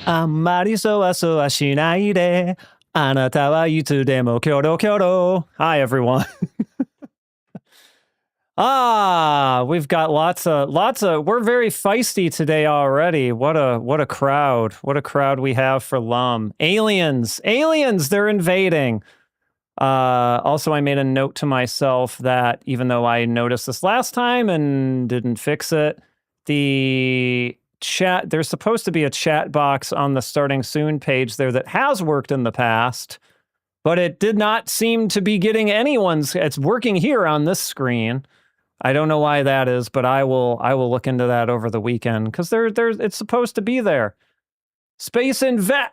あんまりそわそわしないで。あなたはいつでもキョロキョロ. Hi, everyone. We've got lots of, we're very feisty today already. What a crowd. What a crowd we have for Lum. Aliens, they're invading. Also, I made a note to myself that even though I noticed this last time and didn't fix it, the chat, there's supposed to be a chat box on the starting soon page there that has worked in the past, but it did not seem to be getting anyone's. It's working here on this screen. I don't know why that is, but I will look into that over the weekend because it's supposed to be there. Space Invet.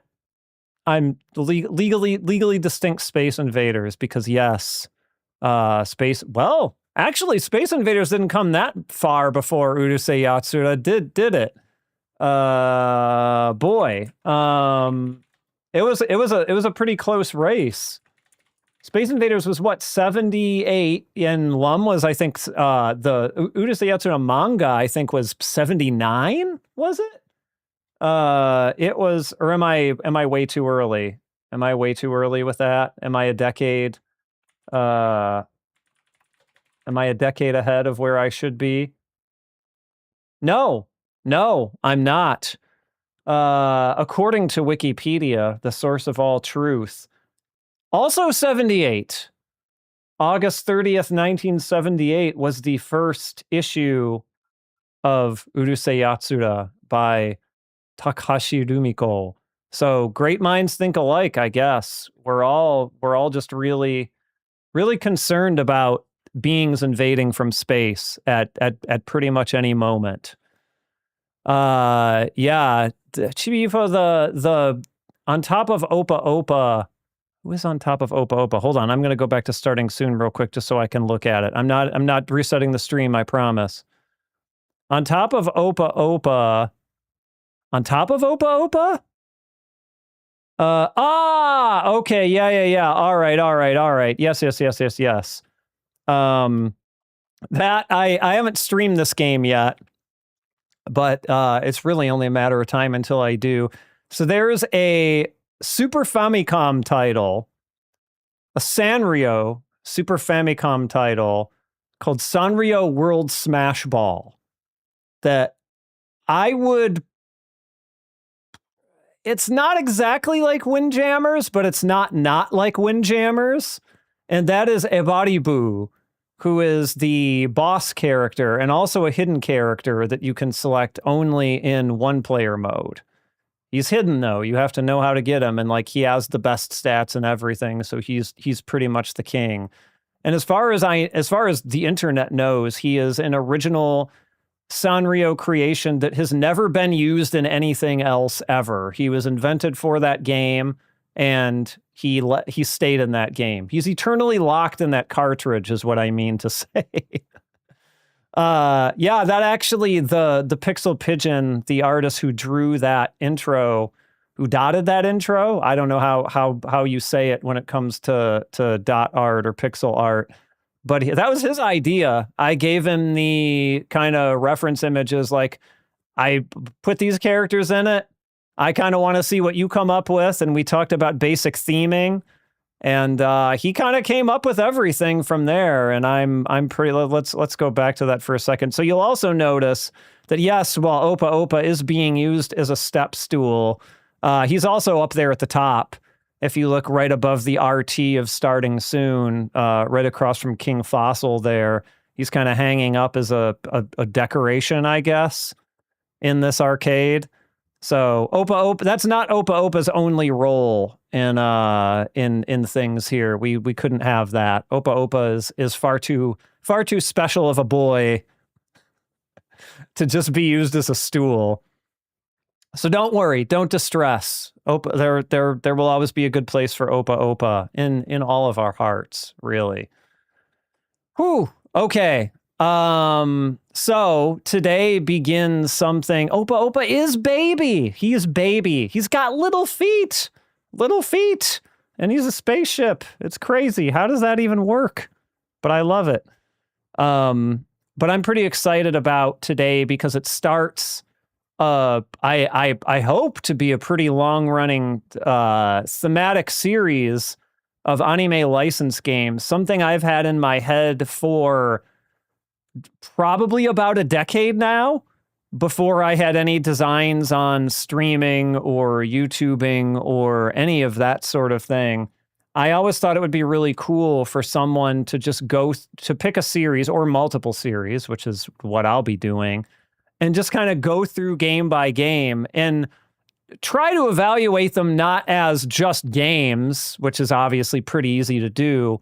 I'm legally distinct Space Invaders because yes, Space. Well, actually, Space Invaders didn't come that far before Urusei Yatsura did it? Boy, it was a pretty close race. Space Invaders was what, 78, and Lum was, I think, the Urusei Yatsura manga, I think, was 79. Was it? It was, or am I way too early? Am I way too early with that? Am I a decade ahead of where I should be? No, I'm not. According to Wikipedia, the source of all truth, also 78. August 30th, 1978 was the first issue of Urusei Yatsura by Takahashi Rumiko. So great minds think alike, I guess. We're all just really, really concerned about beings invading from space at pretty much any moment. Yeah, Chibifu, the on top of Opa Opa. Who is on top of Opa Opa? Hold on, I'm gonna go back to starting soon real quick just so I can look at it. I'm not resetting the stream, I promise. On top of Opa Opa. On top of Opa Opa? Okay, yeah. All right. Yes. That I haven't streamed this game yet, but it's really only a matter of time until I do. So there's a Super Famicom title, a Sanrio Super Famicom title called Sanrio World Smash Ball that I would. It's not exactly like Windjammers, but it's not like Windjammers. And that is Ebaribu, who is the boss character and also a hidden character that you can select only in one-player mode. He's hidden, though. You have to know how to get him, and like he has the best stats and everything, so he's pretty much the king. And as far as the internet knows, he is an original Sanrio creation that has never been used in anything else ever. He was invented for that game, and he stayed in that game. He's eternally locked in that cartridge, is what I mean to say. Yeah, that actually the Pixel Pigeon, the artist who drew that intro, who dotted that intro. I don't know how you say it when it comes to dot art or pixel art. But that was his idea. I gave him the kind of reference images, like, I put these characters in it. I kind of want to see what you come up with. And we talked about basic theming. And he kind of came up with everything from there. And I'm pretty, let's go back to that for a second. So you'll also notice that, yes, while Opa Opa is being used as a step stool, he's also up there at the top. If you look right above the RT of starting soon, right across from King Fossil there, he's kind of hanging up as a decoration, I guess, in this arcade. So Opa Opa, that's not Opa Opa's only role in things here. We couldn't have that. Opa Opa is far too special of a boy to just be used as a stool. So don't worry, don't distress. Opa, there will always be a good place for Opa Opa in all of our hearts, really. Whew. Okay. So today begins something. Opa Opa is baby. He is baby. He's got little feet, and he's a spaceship. It's crazy. How does that even work? But I love it. But I'm pretty excited about today because it starts I hope to be a pretty long running thematic series of anime license games. Something I've had in my head for probably about a decade now, before I had any designs on streaming or YouTubing or any of that sort of thing. I always thought it would be really cool for someone to just go to pick a series or multiple series, which is what I'll be doing, and just kind of go through game by game and try to evaluate them not as just games, which is obviously pretty easy to do,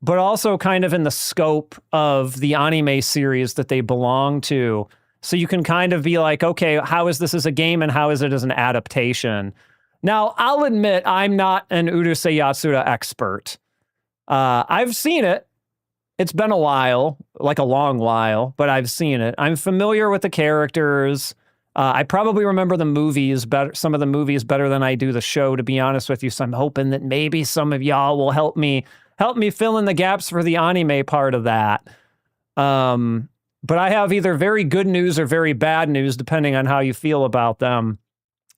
but also kind of in the scope of the anime series that they belong to. So you can kind of be like, okay, how is this as a game and how is it as an adaptation? Now, I'll admit I'm not an Urusei Yatsura expert. I've seen it. It's been a while, like a long while, but I've seen it. I'm familiar with the characters. I probably remember the movies better, some of the movies better than I do the show, to be honest with you. So I'm hoping that maybe some of y'all will help me fill in the gaps for the anime part of that. But I have either very good news or very bad news, depending on how you feel about them.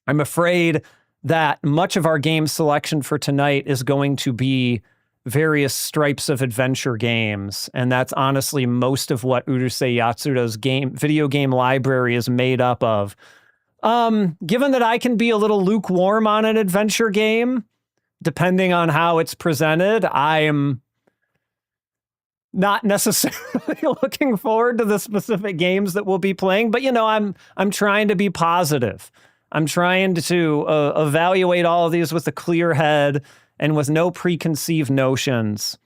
I'm afraid that much of our game selection for tonight is going to be various stripes of adventure games. And that's honestly most of what Urusei Yatsura's video game library is made up of. Given that I can be a little lukewarm on an adventure game, depending on how it's presented, I am not necessarily looking forward to the specific games that we'll be playing, but I'm trying to be positive. I'm trying to evaluate all of these with a clear head and with no preconceived notions.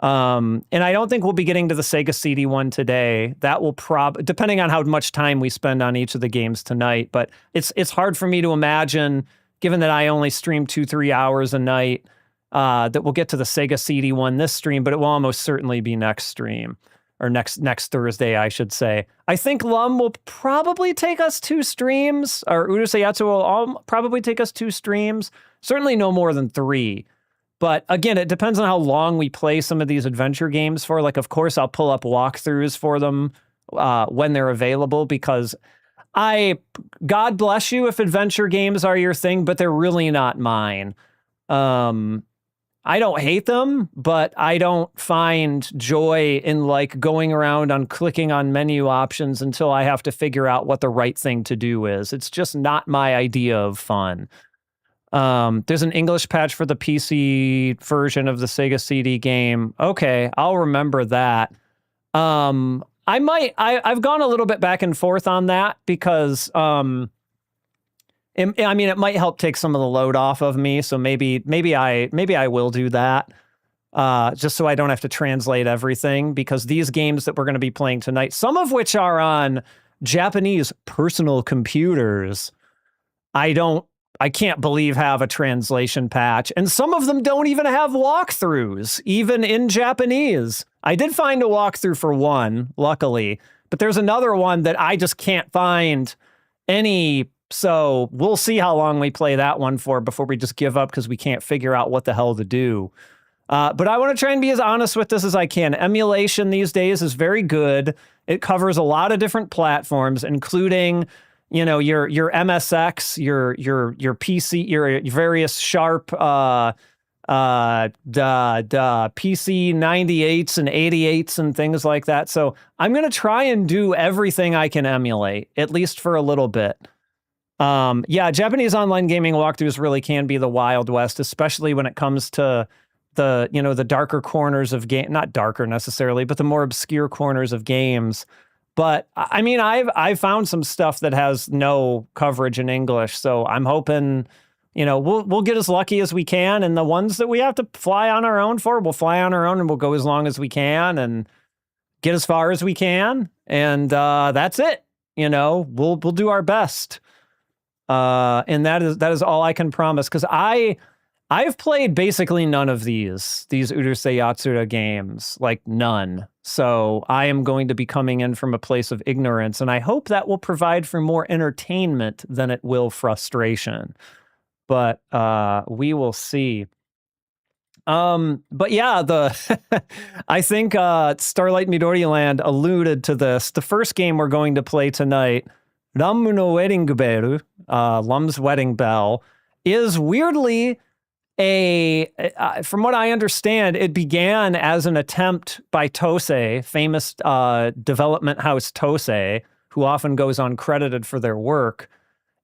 And I don't think we'll be getting to the Sega CD one today. That will depending on how much time we spend on each of the games tonight, but it's hard for me to imagine, given that I only stream 2-3 hours a night, that we'll get to the Sega CD one this stream, but it will almost certainly be next stream, or next Thursday, I should say. I think Lum will probably take us 2 streams, or Urusei Yatsura will probably take us 2 streams, certainly no more than 3. But again, it depends on how long we play some of these adventure games for. Like, of course, I'll pull up walkthroughs for them when they're available, because God bless you if adventure games are your thing, but they're really not mine. I don't hate them, but I don't find joy in like going around on clicking on menu options until I have to figure out what the right thing to do is. It's just not my idea of fun. There's an English patch for the PC version of the Sega CD game. Okay, I'll remember that. I've gone a little bit back and forth on that because, it might help take some of the load off of me. So maybe I will do that, just so I don't have to translate everything, because these games that we're going to be playing tonight, some of which are on Japanese personal computers, I can't believe have a translation patch. And some of them don't even have walkthroughs, even in Japanese. I did find a walkthrough for one, luckily, but there's another one that I just can't find any. So we'll see how long we play that one for before we just give up because we can't figure out what the hell to do. But I want to try and be as honest with this as I can. Emulation these days is very good. It covers a lot of different platforms, including, your MSX, your PC, your various Sharp PC 98s and 88s and things like that. So I'm going to try and do everything I can emulate, at least for a little bit. Japanese online gaming walkthroughs really can be the Wild West, especially when it comes to the darker corners of game, not darker necessarily, but the more obscure corners of games. But I mean, I've found some stuff that has no coverage in English, so I'm hoping, we'll get as lucky as we can, and the ones that we have to fly on our own for, we'll fly on our own, and we'll go as long as we can and get as far as we can, and that's it. We'll do our best. And that is all I can promise, because I've played basically none of these Urusei Yatsura games, like none. So I am going to be coming in from a place of ignorance, and I hope that will provide for more entertainment than it will frustration. But we will see. But yeah, I think Starlight Midori Land alluded to this. The first game we're going to play tonight, Lum no wedding bell, Lum's wedding bell, is weirdly from what I understand, it began as an attempt by Tosei, famous development house Tosei, who often goes uncredited for their work.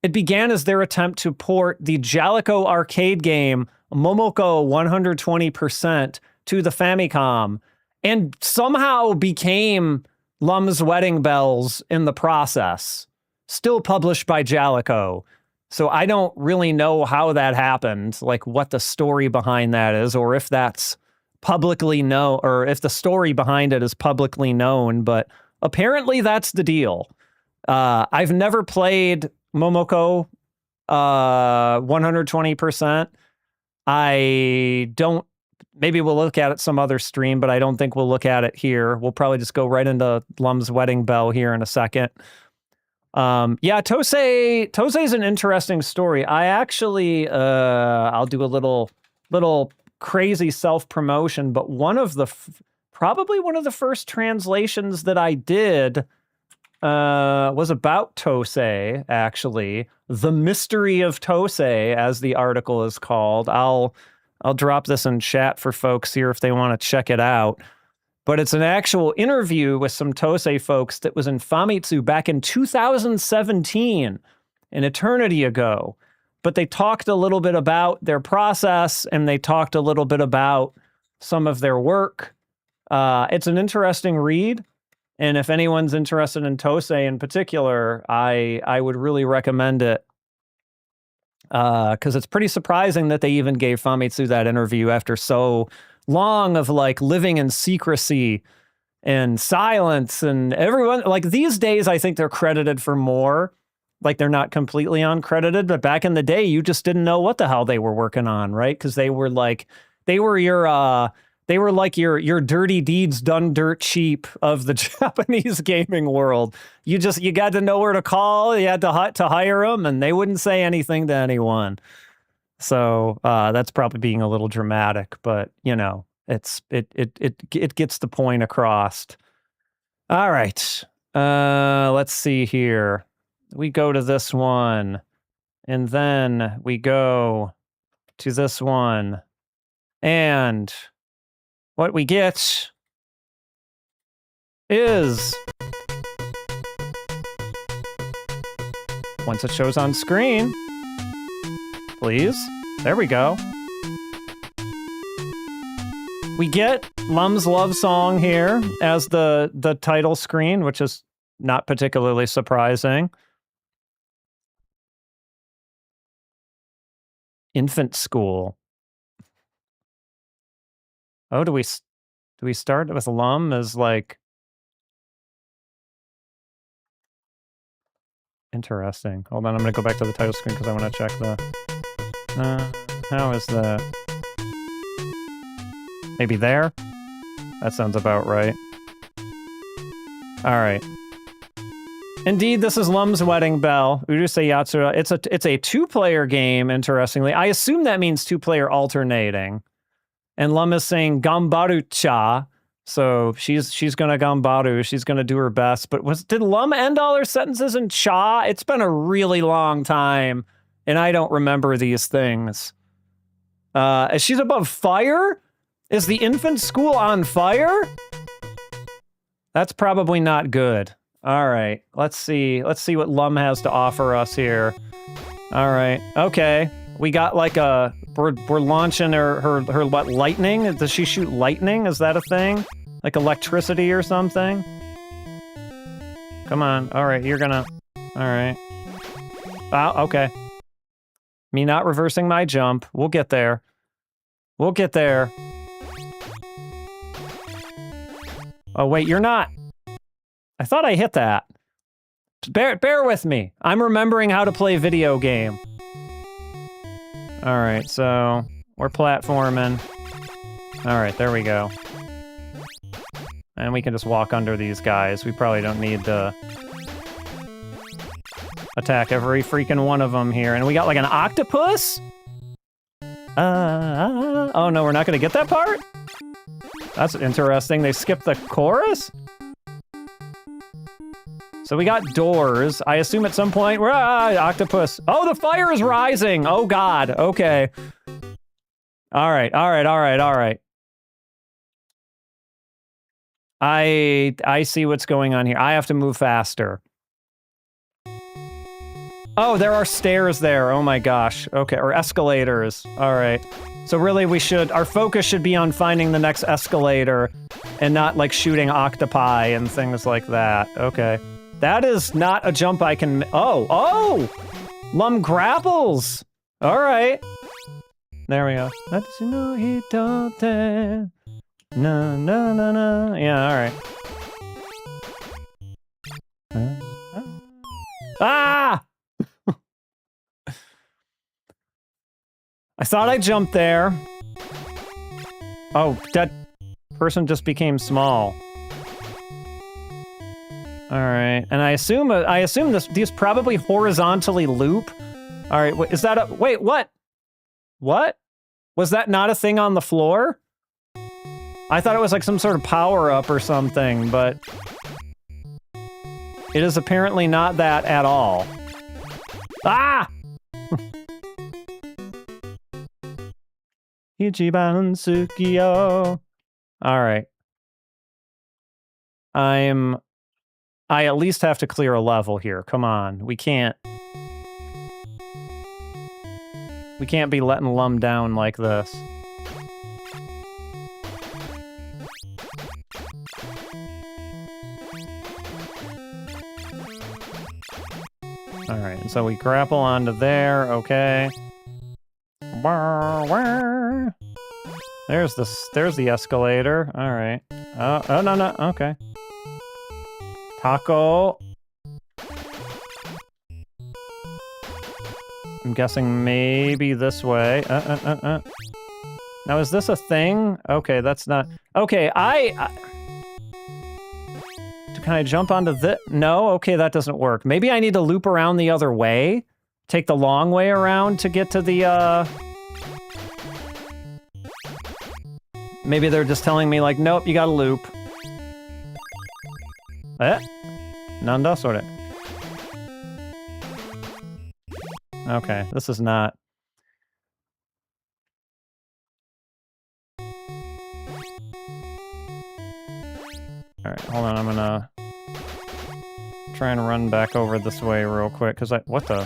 It began as their attempt to port the Jaleco arcade game Momoko 120% to the Famicom, and somehow became Lum's Wedding Bells in the process, still published by Jaleco. So I don't really know how that happened, like what the story behind that is, or if that's publicly known, or if the story behind it is publicly known, but apparently that's the deal. I've never played Momoko 120%. I don't, maybe we'll look at it some other stream, but I don't think we'll look at it here. We'll probably just go right into Lum's Wedding Bell here in a second. Yeah, Tosei's an interesting story. I actually, I'll do a little crazy self-promotion, but probably one of the first translations that I did, was about Tosei, actually. The Mystery of Tosei, as the article is called. I'll drop this in chat for folks here if they want to check it out. But it's an actual interview with some Tosei folks that was in Famitsu back in 2017, an eternity ago. But they talked a little bit about their process, and they talked a little bit about some of their work. It's an interesting read, and if anyone's interested in Tosei in particular, I would really recommend it. Because it's pretty surprising that they even gave Famitsu that interview after so long of like living in secrecy and silence, and everyone, like, these days I think they're credited for more, like they're not completely uncredited, but back in the day you just didn't know what the hell they were working on, right? Because they were like your dirty deeds done dirt cheap of the Japanese gaming world. You got to know where to call, you had to hire them, and they wouldn't say anything to anyone. So that's probably being a little dramatic, but you know, it gets the point across. All right, let's see here. We go to this one, and then we go to this one, and what we get is, once it shows on screen, please. There we go. We get Lum's Love Song here as the title screen, which is not particularly surprising. Infant School. Oh, do we start with Lum as like... Interesting. Hold on, I'm going to go back to the title screen because I want to check the... how is that? Maybe there? That sounds about right. All right. Indeed, this is Lum's Wedding Bell, Urusei Yatsura. It's a two-player game, interestingly. I assume that means two-player alternating. And Lum is saying Gambaru-cha. So she's gonna gambaru, she's gonna do her best. But did Lum end all her sentences in cha? It's been a really long time, and I don't remember these things. Is she above fire? Is the infant school on fire? That's probably not good. All right, let's see what Lum has to offer us here. All right, okay. We got like we're launching her what, lightning? Does she shoot lightning? Is that a thing? Like electricity or something? Come on. All right, you're gonna... All right. Oh, okay. Me not reversing my jump. We'll get there. We'll get there. Oh, wait, you're not... I thought I hit that. Bear with me. I'm remembering how to play video game. All right, so we're platforming. All right, there we go. And we can just walk under these guys. We probably don't need to attack every freaking one of them here. And we got like an octopus? Oh no, we're not gonna get that part? That's interesting. They skipped the chorus? So we got doors. I assume at some point, octopus. Oh, the fire is rising. Oh God, okay. All right. I see what's going on here. I have to move faster. Oh, there are stairs there. Oh my gosh. Okay, or escalators. All right. So really our focus should be on finding the next escalator and not like shooting octopi and things like that. Okay. That is not a jump I can, oh! Lum grapples! All right. There we go. No. Yeah, all right. Ah! I thought I jumped there. Oh, that person just became small. All right, and I assume these probably horizontally loop. All right, is that a wait? What? What? Was that not a thing on the floor? I thought it was like some sort of power up or something, but it is apparently not that at all. Ah! Ichiban Tsukio. All right. I at least have to clear a level here. Come on. We can't be letting Lum down like this. All right. So we grapple onto there. Okay. There's the escalator. All right. Oh, no. Okay. Taco. I'm guessing maybe this way. Now, is this a thing? Okay, that's not... Okay, Can I jump onto this? No? Okay, that doesn't work. Maybe I need to loop around the other way? Take the long way around to get to the, Maybe they're just telling me, like, nope, you gotta loop. Nanda sort of. Okay, this is not... Alright, hold on, I'm gonna... try and run back over this way real quick, because what the...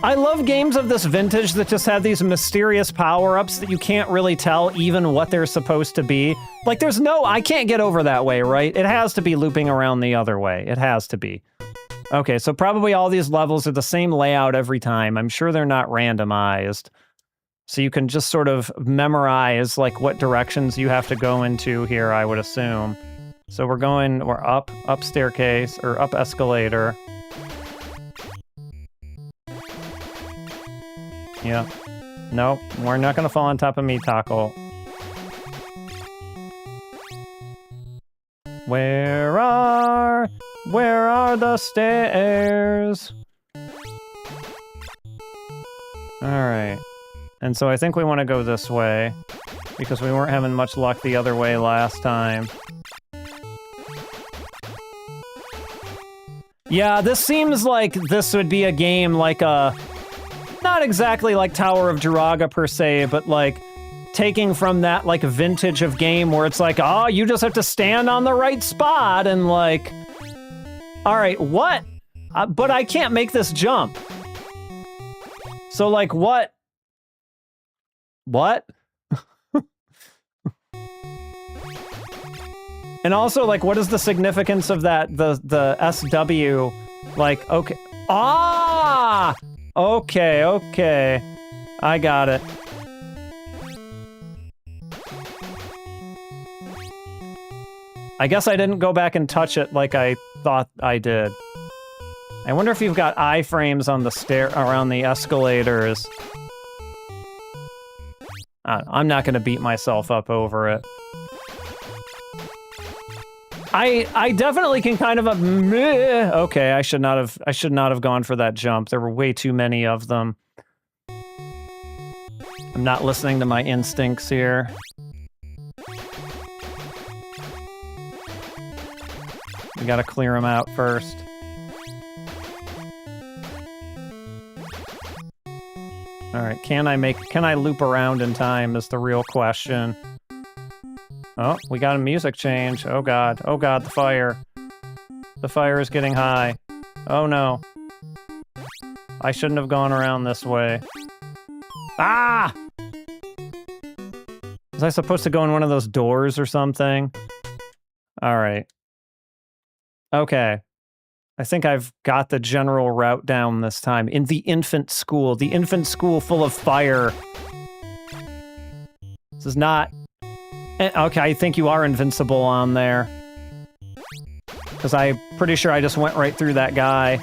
I love games of this vintage that just have these mysterious power-ups that you can't really tell even what they're supposed to be. Like, I can't get over that way, right? It has to be looping around the other way. It has to be. Okay, so probably all these levels are the same layout every time. I'm sure they're not randomized. So you can just sort of memorize, like, what directions you have to go into here, I would assume. So we're up staircase, or up escalator. Yeah. Nope, we're not gonna fall on top of me, Taco. Where are the stairs? Alright. And so I think we want to go this way, because we weren't having much luck the other way last time. Yeah, this seems like this would be a game like a... Not exactly like Tower of Jiraga per se, but like taking from that like vintage of game where it's like, oh, you just have to stand on the right spot and like... Alright, what? But I can't make this jump. So like, what? What? And also, like, what is the significance of that, the SW? Like, okay. Ah! Okay. I got it. I guess I didn't go back and touch it like I thought I did. I wonder if you've got iframes on the stair around the escalators. I'm not gonna beat myself up over it. I definitely can kind of okay, I should not have gone for that jump. There were way too many of them. I'm not listening to my instincts here. We gotta clear them out first. Alright, can I loop around in time is the real question. Oh, we got a music change. Oh god, the fire. The fire is getting high. Oh no. I shouldn't have gone around this way. Ah! Was I supposed to go in one of those doors or something? Alright. Okay. I think I've got the general route down this time. In the infant school. The infant school full of fire. This is not... Okay, I think you are invincible on there. Because I'm pretty sure I just went right through that guy.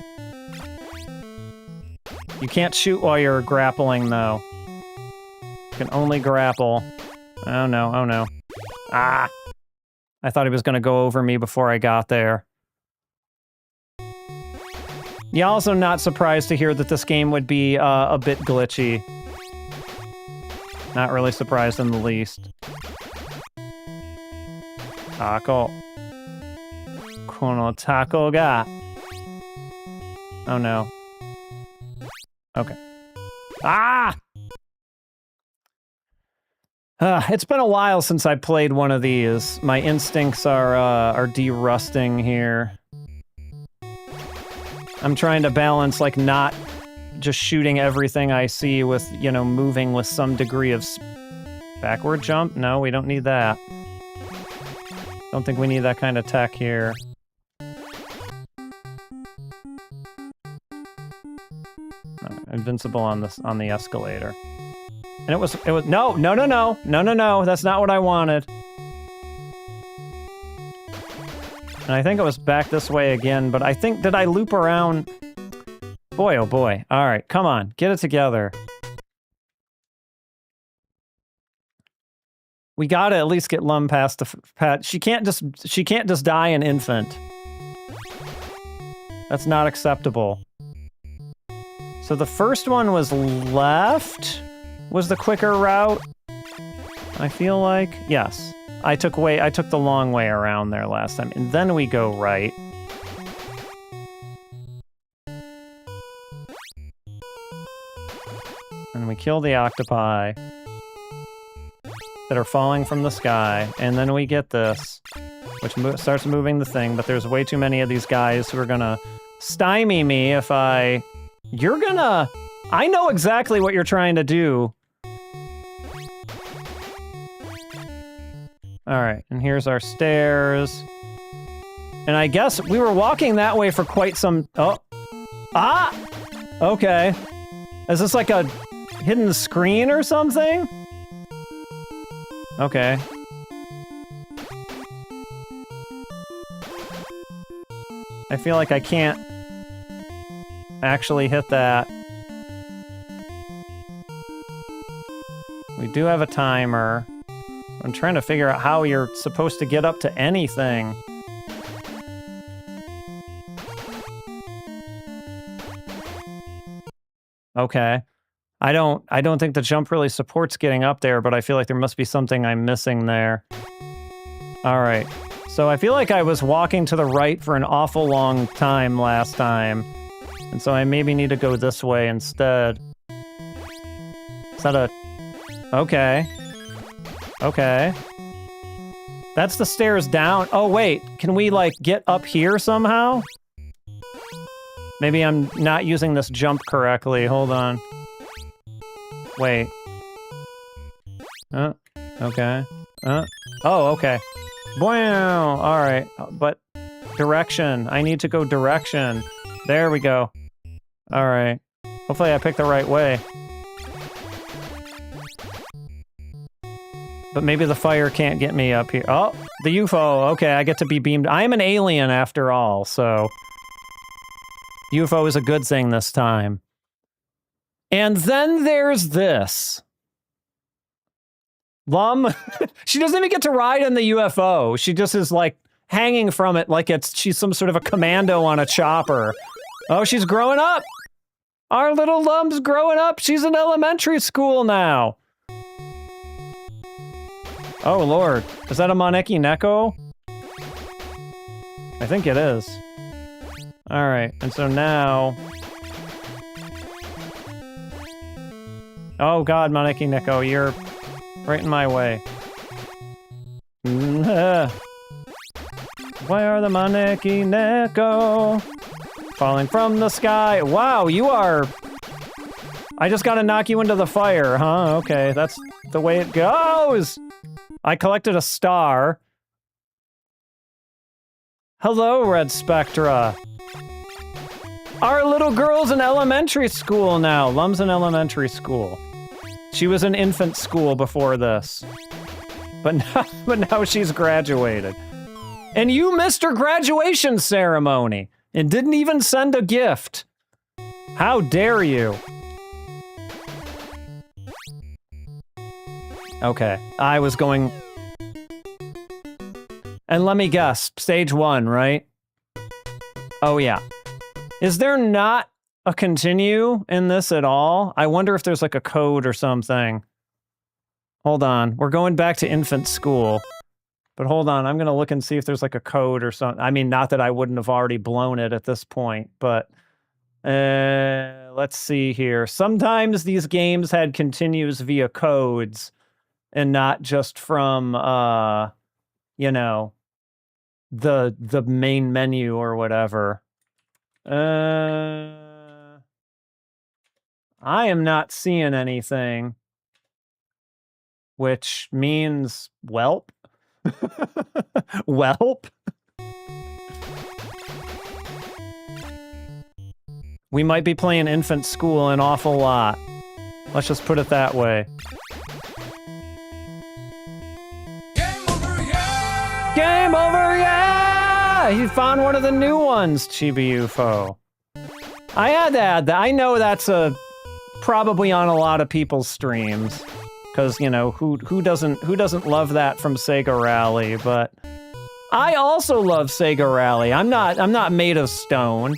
You can't shoot while you're grappling, though. You can only grapple. Oh no, oh no. Ah! I thought he was gonna go over me before I got there. Yeah, also not surprised to hear that this game would be a bit glitchy. Not really surprised in the least. Taco. Kono taco ga. Oh no. Okay. Ah! It's been a while since I played one of these. My instincts are de-rusting here. I'm trying to balance, like, not just shooting everything I see with, you know, moving with some degree of backward jump. No, we don't need that. Don't think we need that kind of tech here. Invincible on the escalator. And it was no, that's not what I wanted. And I think it was back this way again, but I think, did I loop around? Boy, oh boy. All right, come on, get it together. We gotta at least get Lum past the pat. She can't just die an infant. That's not acceptable. So the first one was left, was the quicker route. I feel like, yes. I took the long way around there last time, and then we go right. And we kill the octopi that are falling from the sky, and then we get this, which starts moving the thing, but there's way too many of these guys who are gonna stymie me if I... You're gonna... I know exactly what you're trying to do. Alright, and here's our stairs. And I guess we were walking that way for quite some... Oh. Ah! Okay. Is this like a hidden screen or something? Okay. I feel like I can't actually hit that. We do have a timer. I'm trying to figure out how you're supposed to get up to anything. Okay. I don't think the jump really supports getting up there, but I feel like there must be something I'm missing there. All right. So I feel like I was walking to the right for an awful long time last time. And so I maybe need to go this way instead. Is that a... Okay. Okay. That's the stairs down. Oh, wait. Can we, like, get up here somehow? Maybe I'm not using this jump correctly. Hold on. Wait. Okay. Oh, okay. Wow. All right. But direction. I need to go direction. There we go. All right. Hopefully I picked the right way. But maybe the fire can't get me up here. Oh, the UFO. Okay, I get to be beamed. I am an alien after all, so... UFO is a good thing this time. And then there's this. Lum, she doesn't even get to ride in the UFO. She just is, like, hanging from it like she's some sort of a commando on a chopper. Oh, she's growing up! Our little Lum's growing up! She's in elementary school now! Oh, Lord. Is that a Moneki Neko? I think it is. All right, and so now... Oh god, Maneki Neko, you're right in my way. Why are the Maneki Neko falling from the sky? Wow, you are... I just gotta knock you into the fire, huh? Okay, that's the way it goes! I collected a star. Hello, Red Spectra. Our little girl's in elementary school now. Lum's in elementary school. She was in infant school before this. But now she's graduated. And you missed her graduation ceremony and didn't even send a gift. How dare you? Okay, I was going... And let me guess, stage 1, right? Oh yeah. Is there not a continue in this at all? I wonder if there's like a code or something. Hold on, we're going back to infant school. But hold on, I'm gonna look and see if there's like a code or something. I mean, not that I wouldn't have already blown it at this point, but... let's see here. Sometimes these games had continues via codes and not just from, you know, the main menu or whatever. I am not seeing anything, which means welp. Welp. We might be playing infant school an awful lot. Let's just put it that way. Game over, yeah! Game over, yeah! He found one of the new ones, Chibi UFO. I had to add that. I know that's probably on a lot of people's streams, because you know who doesn't love that from Sega Rally, but I also love Sega Rally. I'm not made of stone.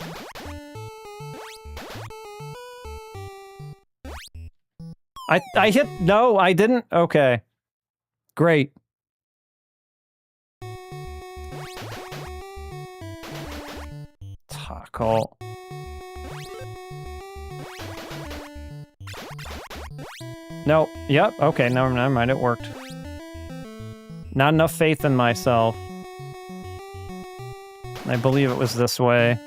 I hit... No, I didn't? Okay. Great. Taco. No. Yep. Okay, never mind. It worked. Not enough faith in myself. I believe it was this way.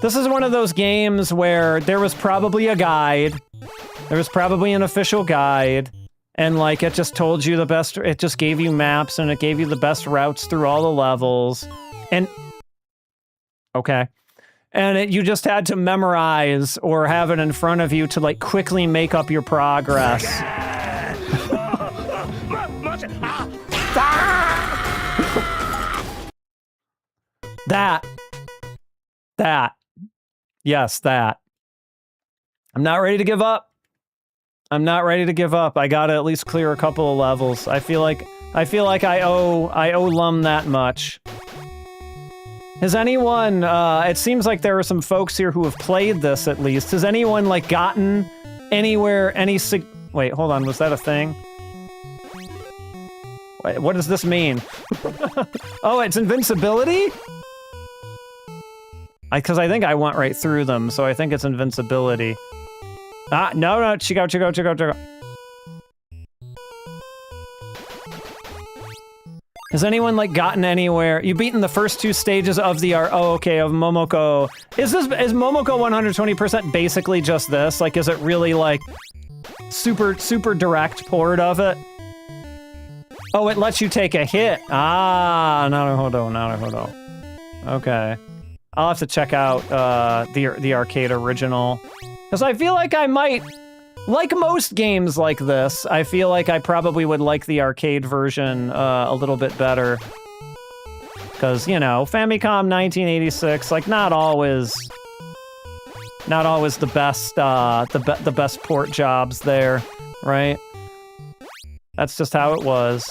This is one of those games where there was probably a guide. There was probably an official guide. And, like, it just told you the best... It just gave you maps, and it gave you the best routes through all the levels. And... Okay. And you just had to memorize or have it in front of you to, like, quickly make up your progress. That. Yes, that. I'm not ready to give up. I'm not ready to give up. I gotta at least clear a couple of levels. I feel like I owe Lum that much. Has anyone, it seems like there are some folks here who have played this at least. Has anyone, like, gotten anywhere, wait, hold on, was that a thing? Wait, what does this mean? Oh, it's invincibility? Because I think I went right through them, so I think it's invincibility. Ah, no, Chico. Has anyone, like, gotten anywhere? You've beaten the first 2 stages of the of Momoko. Is Momoko 120% basically just this? Like, is it really, like, super direct port of it? Oh, it lets you take a hit. Ah, naruhodo. Okay. I'll have to check out the arcade original. Because I feel like I might, like most games like this, I feel like I probably would like the arcade version a little bit better. Because, you know, Famicom 1986, like, not always the best, the best port jobs there, right? That's just how it was.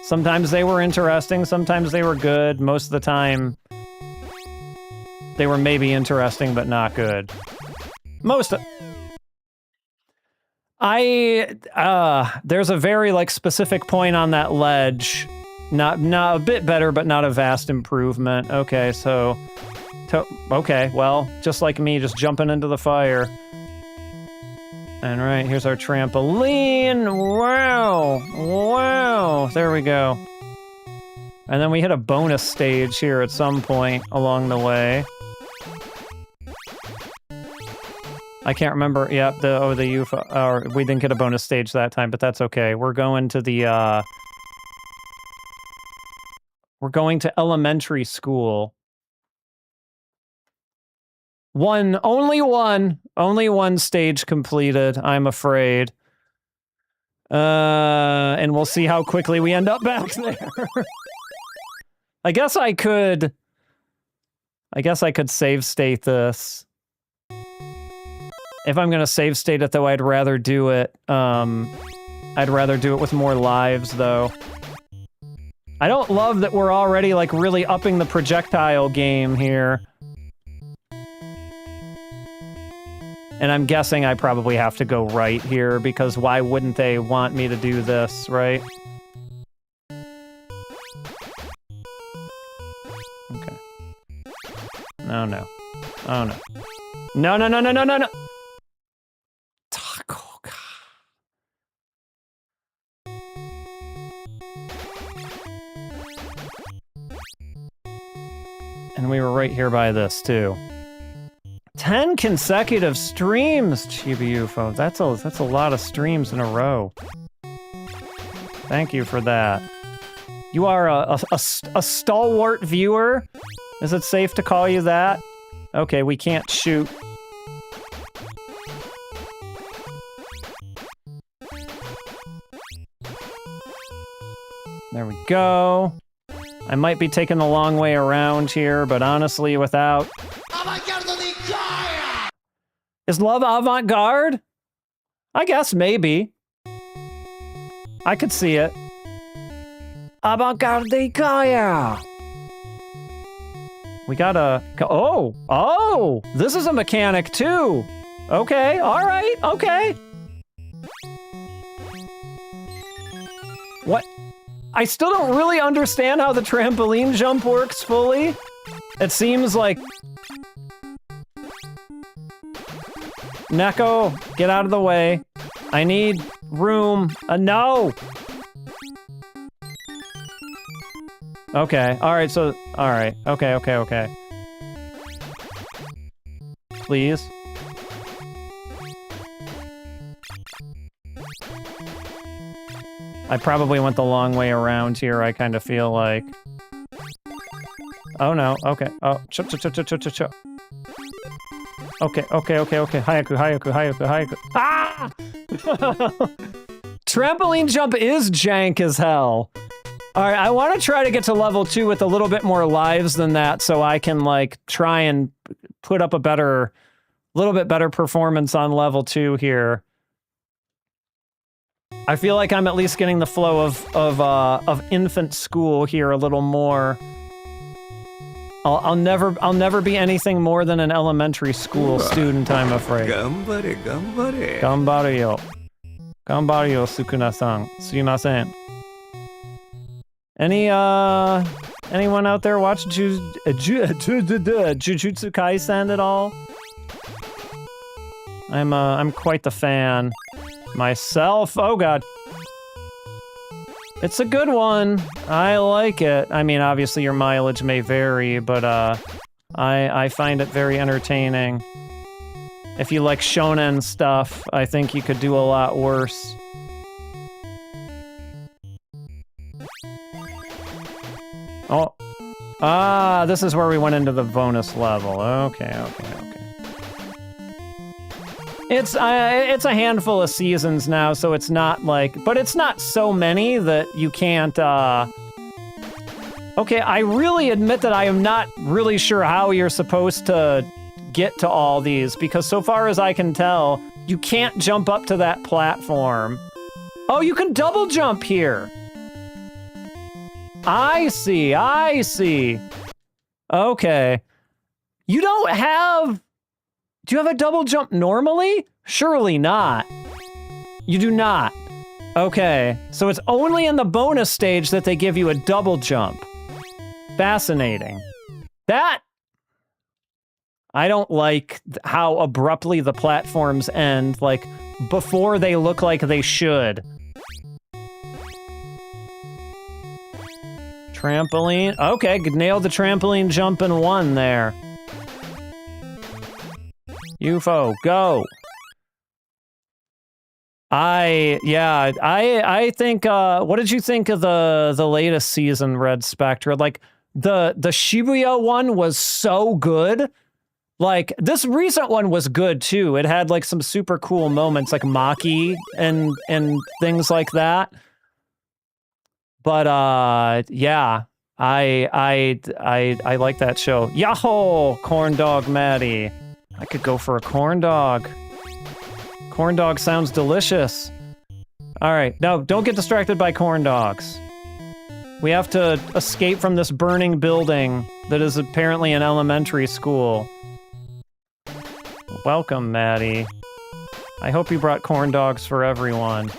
Sometimes they were interesting, sometimes they were good, most of the time they were maybe interesting, but not good. There's a very, like, specific point on that ledge Not a bit better, but not a vast improvement. Okay, so... Okay, well, just like me, just jumping into the fire. And right, here's our trampoline. Wow! Wow! There we go. And then we hit a bonus stage here at some point along the way. I can't remember. Yep, the UFO. Or we didn't get a bonus stage that time, but that's okay. We're going to the, we're going to elementary school. Only one stage completed, I'm afraid. And we'll see how quickly we end up back there. I guess I could save state this. If I'm gonna save state it though, I'd rather do it with more lives though. I don't love that we're already like really upping the projectile game here. And I'm guessing I probably have to go right here, because why wouldn't they want me to do this, right? Okay. No, no. Oh, no. No, no, no, no, no, no, no! Taco, God. And we were right here by this, too. 10 consecutive streams, Chibi UFO. That's a lot of streams in a row. Thank you for that. You are a stalwart viewer? Is it safe to call you that? Okay, we can't shoot. There we go. I might be taking the long way around here, but honestly, without... Is love avant-garde? I guess maybe. I could see it. Avant-garde de Gaia. We gotta... Oh! This is a mechanic too! Okay, alright, okay. What? I still don't really understand how the trampoline jump works fully. It seems like... Neko, get out of the way. I need room. No! Okay, alright, so... Alright, okay. Please. I probably went the long way around here, I kind of feel like. Oh no, okay. Oh, cho. Okay. Hayaku. Ah! Trampoline jump is jank as hell. Alright, I want to try to get to level 2 with a little bit more lives than that, so I can, like, try and put up a little bit better performance on level 2 here. I feel like I'm at least getting the flow of infant school here a little more. I'll never be anything more than an elementary school student, I'm afraid. Gambare. Gambare yo, Sukuna-san. Sumimasen. Anyone out there watch Jujutsu Kaisen at all? I'm quite the fan myself. Oh god. It's a good one. I like it. I mean, obviously your mileage may vary, but I find it very entertaining. If you like shonen stuff, I think you could do a lot worse. Oh. Ah, this is where we went into the bonus level. Okay. It's a handful of seasons now, so it's not like... But it's not so many that you can't, Okay, I really admit that I am not really sure how you're supposed to get to all these, because so far as I can tell, you can't jump up to that platform. Oh, you can double jump here! I see. Okay. You don't have... Do you have a double jump normally? Surely not. You do not. Okay, so it's only in the bonus stage that they give you a double jump. Fascinating. That... I don't like how abruptly the platforms end, like, before they look like they should. Trampoline. Okay, nailed the trampoline jump in one there. UFO, go. I think, what did you think of the latest season, Red Spectre? Like, the Shibuya one was so good. Like, this recent one was good, too. It had, like, some super cool moments, like Maki and things like that. But, yeah, I like that show. Yahoo! Corn Dog Maddie. I could go for a corn dog. Corn dog sounds delicious. All right, no, don't get distracted by corn dogs. We have to escape from this burning building that is apparently an elementary school. Welcome, Maddie. I hope you brought corn dogs for everyone.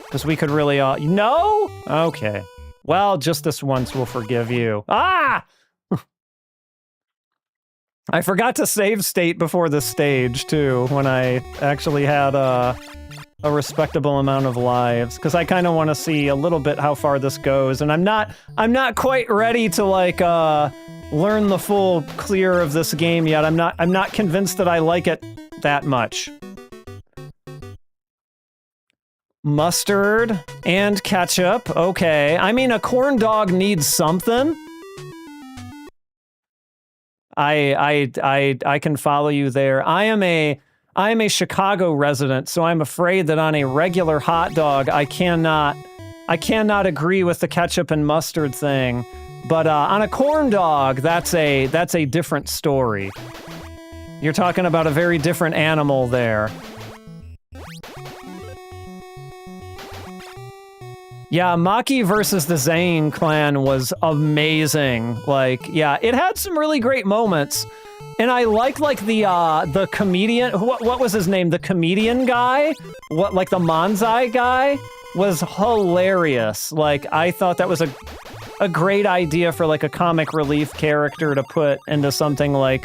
Because we could really all... No? Okay. Well, just this once we'll forgive you. Ah! I forgot to save state before the stage, too, when I actually had a respectable amount of lives. Because I kind of want to see a little bit how far this goes. And I'm not quite ready to, like, learn the full clear of this game yet. I'm not convinced that I like it that much. Mustard and ketchup. Okay. I mean, a corn dog needs something. I can follow you there. I am a Chicago resident, so I'm afraid that on a regular hot dog, I cannot agree with the ketchup and mustard thing. But on a corn dog, that's a different story. You're talking about a very different animal there. Yeah, Maki versus the Zane clan was amazing. Like, yeah, it had some really great moments. And I like the comedian, what was his name? The comedian guy? What, like the Manzai guy? Was hilarious. Like, I thought that was a great idea for like a comic relief character to put into something like,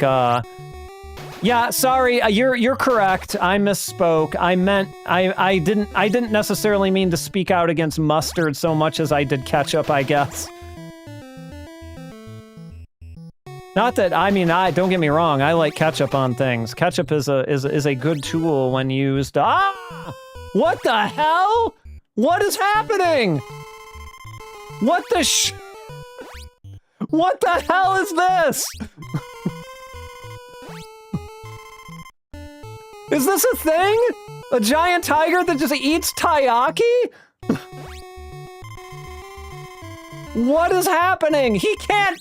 yeah, sorry, you're correct. I misspoke. I meant, I didn't necessarily mean to speak out against mustard so much as I did ketchup, I guess. Not that, I mean, don't get me wrong, I like ketchup on things. Ketchup is a good tool when used. Ah! What the hell? What is happening? What the What the hell is this? Is this a thing? A giant tiger that just eats taiyaki? What is happening? He can't...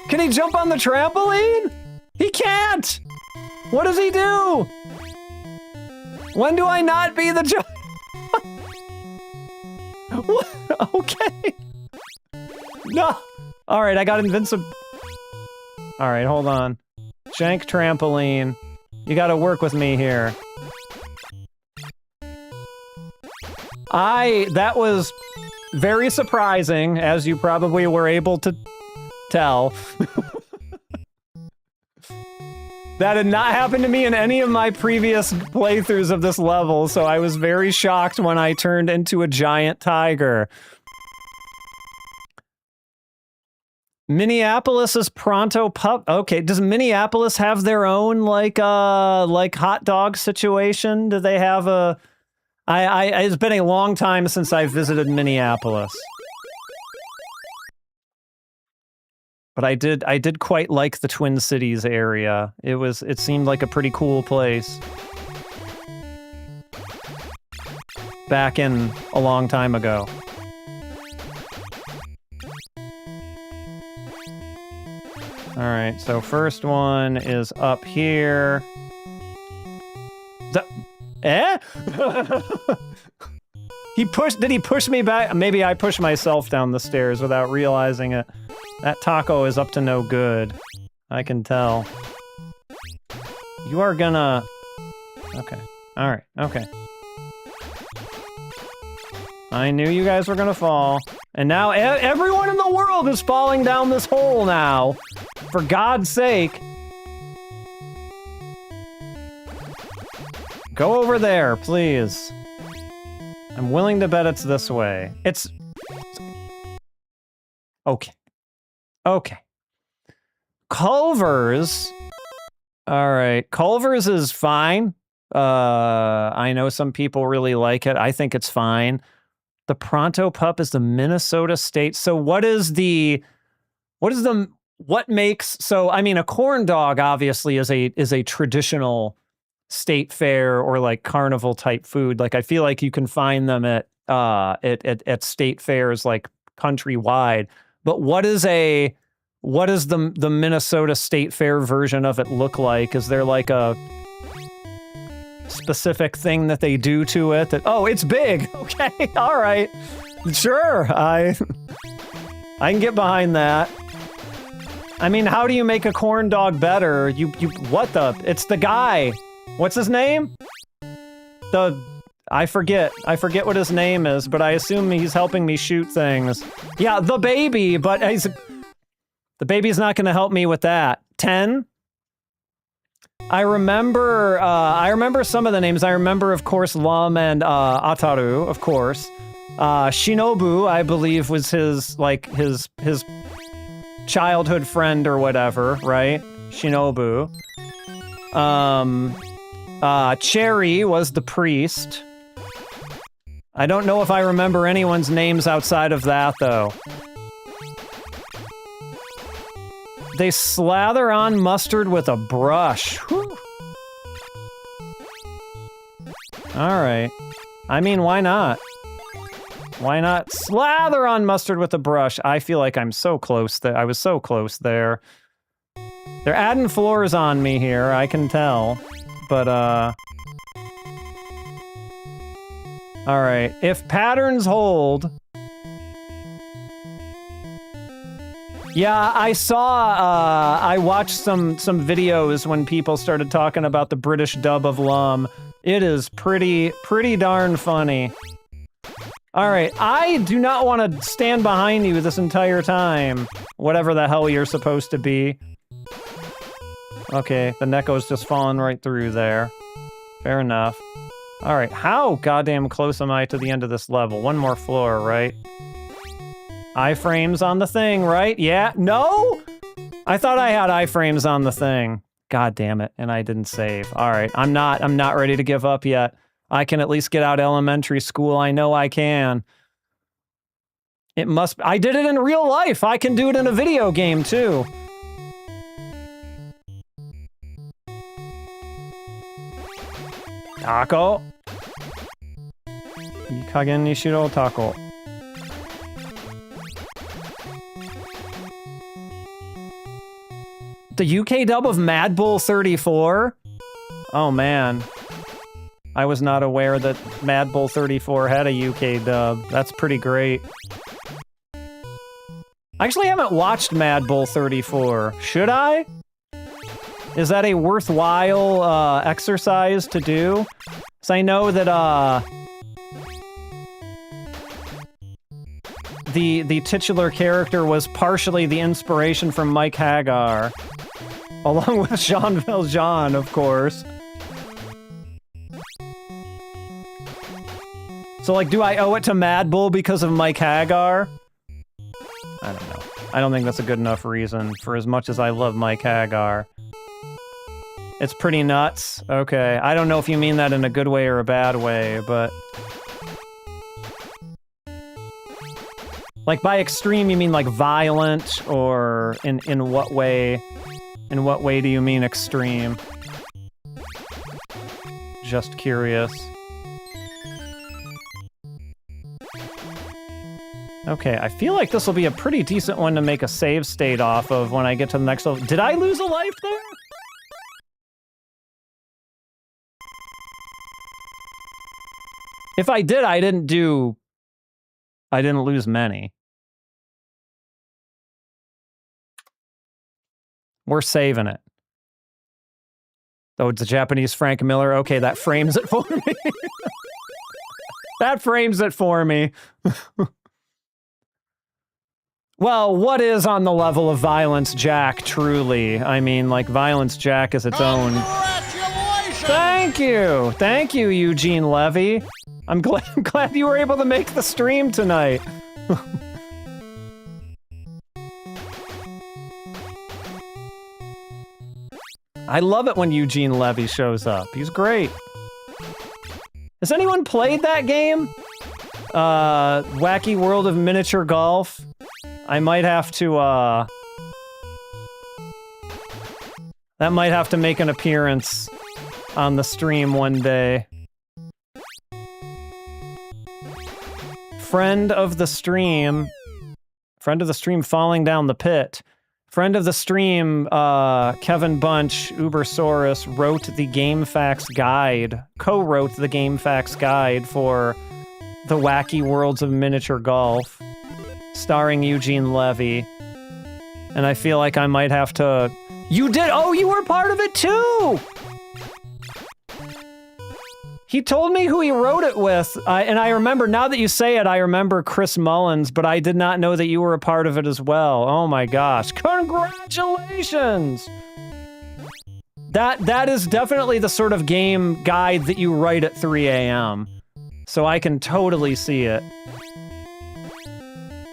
Can he jump on the trampoline? He can't! What does he do? When do I not be the giant... Okay. No. Alright, I got invincible... Alright, hold on. Shank trampoline. You gotta work with me here. That was very surprising, as you probably were able to tell. That had not happened to me in any of my previous playthroughs of this level, so I was very shocked when I turned into a giant tiger. Minneapolis is pronto pup. Okay, does Minneapolis have their own like hot dog situation? Do they have a? It's been a long time since I visited Minneapolis, but I did quite like the Twin Cities area. It seemed like a pretty cool place back in a long time ago. Alright, so first one is up here. Eh? Did he push me back? Maybe I pushed myself down the stairs without realizing it. That taco is up to no good. I can tell. You are gonna... Okay. Alright, okay. I knew you guys were gonna fall. And now everyone in the world is falling down this hole now. For God's sake. Go over there, please. I'm willing to bet it's this way. It's... Okay. Okay. Culver's... Alright, Culver's is fine. I know some people really like it. I think it's fine. The Pronto Pup is the Minnesota State. So what makes, so I mean, a corn dog obviously is a traditional state fair or like carnival type food. Like I feel like you can find them at state fairs like countrywide. But what does the Minnesota State Fair version of it look like? Is there like a specific thing that they do to it that, oh, it's big. Okay, all right. Sure, I can get behind that. I mean, how do you make a corn dog better? It's the guy. What's his name? I forget what his name is, but I assume he's helping me shoot things. Yeah, the baby, but the baby's not going to help me with that. 10? I remember some of the names. I remember, of course, Lum and Ataru, of course. Shinobu, I believe, was his childhood friend or whatever, right? Shinobu. Cherry was the priest. I don't know if I remember anyone's names outside of that, though. They slather on mustard with a brush. Whew. All right. I mean, why not? Why not slather on mustard with a brush? I feel like I'm so close there. I was so close there. They're adding floors on me here, I can tell. But, all right. If patterns hold... Yeah, I saw, I watched some videos when people started talking about the British dub of Lum. It is pretty darn funny. All right, I do not want to stand behind you this entire time. Whatever the hell you're supposed to be. Okay, the Neko's just falling right through there. Fair enough. All right, how goddamn close am I to the end of this level? One more floor, right? Iframes on the thing, right? Yeah, no? I thought I had iframes on the thing. God damn it, and I didn't save. All right, I'm not ready to give up yet. I can at least get out elementary school. I know I can. I did it in real life. I can do it in a video game, too. Taco. Ikagen Nishiro Taco. The UK dub of Mad Bull 34? Oh, man. I was not aware that Mad Bull 34 had a UK dub. That's pretty great. I actually haven't watched Mad Bull 34. Should I? Is that a worthwhile exercise to do? Because I know that the titular character was partially the inspiration from Mike Hagar. Along with Jean Valjean, of course. So, like, do I owe it to Mad Bull because of Mike Hagar? I don't know. I don't think that's a good enough reason, for as much as I love Mike Hagar. It's pretty nuts? Okay. I don't know if you mean that in a good way or a bad way, but... Like, by extreme, you mean, like, violent, or in what way... In what way do you mean extreme? Just curious. Okay, I feel like this will be a pretty decent one to make a save state off of when I get to the next level. Did I lose a life there? If I did, I didn't lose many. We're saving it. Oh, it's a Japanese Frank Miller. Okay, that frames it for me. That frames it for me. Well, what is on the level of Violence Jack, truly? I mean, like, Violence Jack is its own. Thank you! Thank you, Eugene Levy. I'm glad you were able to make the stream tonight. I love it when Eugene Levy shows up. He's great. Has anyone played that game? Wacky World of Miniature Golf? I might have to, that might have to make an appearance on the stream one day. Friend of the stream falling down the pit. Friend of the stream, Kevin Bunch, Ubersaurus, wrote the GameFAQs guide, co-wrote the GameFAQs guide for The Wacky Worlds of Miniature Golf, starring Eugene Levy. And I feel like I might have to... You did? Oh, you were part of it too! He told me who he wrote it with, and I remember, now that you say it, I remember Chris Mullins, but I did not know that you were a part of it as well. Oh my gosh. Congratulations! That is definitely the sort of game guide that you write at 3 a.m. So I can totally see it.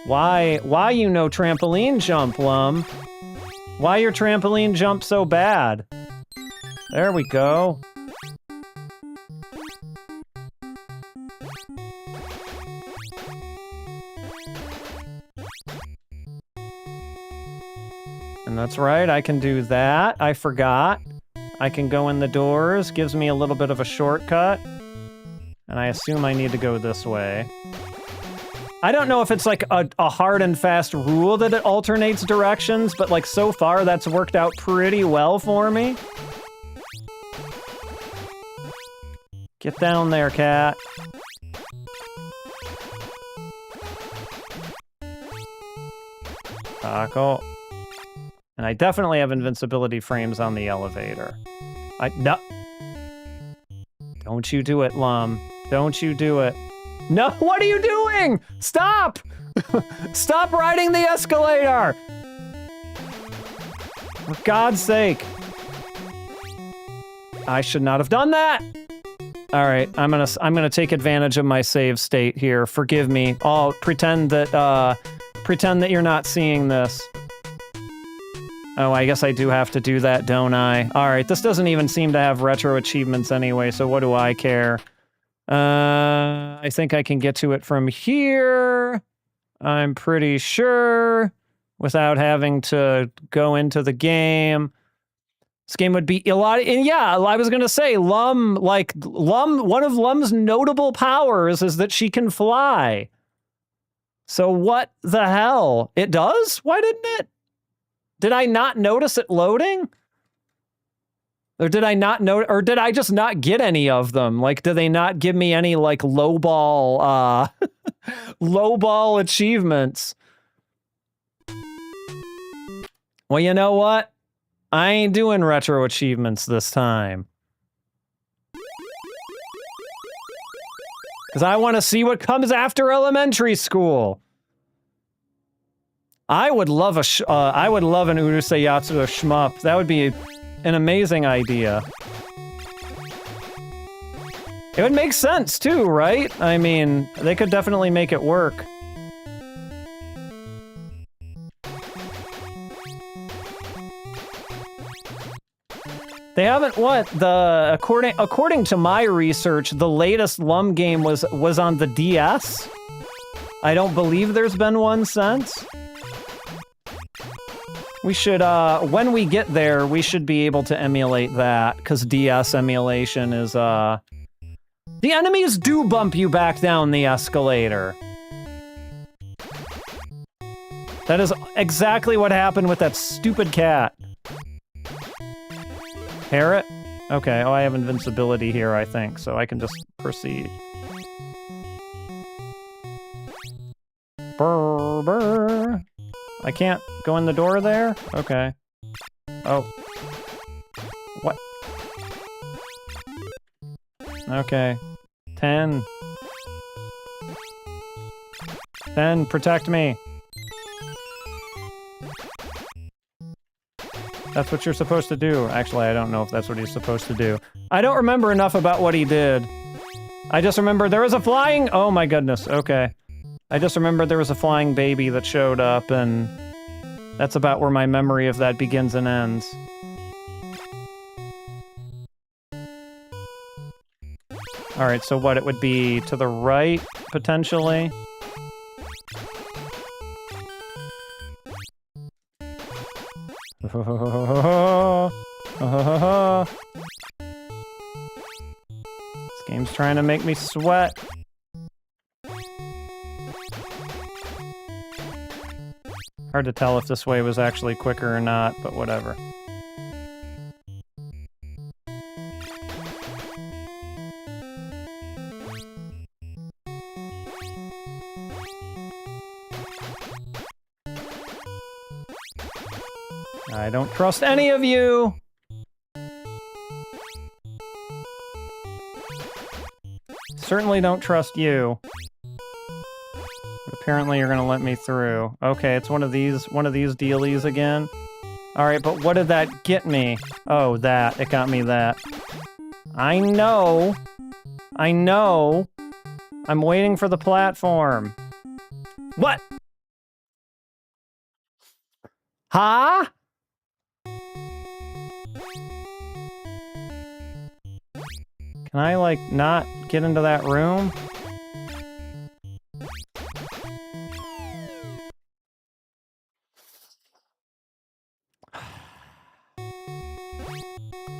Why you know trampoline jump, Lum? Why your trampoline jump so bad? There we go. And that's right, I can do that. I forgot. I can go in the doors, gives me a little bit of a shortcut. And I assume I need to go this way. I don't know if it's like a hard and fast rule that it alternates directions, but like so far that's worked out pretty well for me. Get down there, cat. Taco. And I definitely have invincibility frames on the elevator. No. Don't you do it, Lum. Don't you do it. No, what are you doing? Stop! Stop riding the escalator! For God's sake. I should not have done that! Alright, I'm gonna take advantage of my save state here. Forgive me. I'll pretend that you're not seeing this. Oh, I guess I do have to do that, don't I? Alright, this doesn't even seem to have retro achievements anyway, so what do I care? I think I can get to it from here. I'm pretty sure. Without having to go into the game. This game would be a lot, and yeah, I was gonna say, Lum, one of Lum's notable powers is that she can fly. So what the hell? It does? Why didn't it? Did I not notice it loading? Or did I not know, or did I just not get any of them? Like, do they not give me any, like, lowball, lowball achievements? Well, you know what? I ain't doing retro achievements this time. Because I want to see what comes after elementary school. I would love an Urusei Yatsura shmup. That would be an amazing idea. It would make sense too, right? I mean, they could definitely make it work. They haven't according to my research, the latest Lum game was on the DS. I don't believe there's been one since. We should, when we get there, we should be able to emulate that, because DS emulation is, the enemies do bump you back down the escalator. That is exactly what happened with that stupid cat. Parrot? Okay, oh, I have invincibility here, I think, so I can just proceed. Brr, brr. I can't go in the door there? Okay. Oh. What? Okay. 10. Then protect me. That's what you're supposed to do. Actually, I don't know if that's what he's supposed to do. I don't remember enough about what he did. I just remember there was a flying... Oh my goodness, okay. I just remember there was a flying baby that showed up, and that's about where my memory of that begins and ends. Alright, so what, it would be to the right, potentially? This game's trying to make me sweat. Hard to tell if this way was actually quicker or not, but whatever. I don't trust any of you! Certainly don't trust you. But apparently you're gonna let me through. Okay, it's one of these dealies again. Alright, but what did that get me? Oh, that. It got me that. I know! I know! I'm waiting for the platform. What? Huh? Can I, like, not get into that room?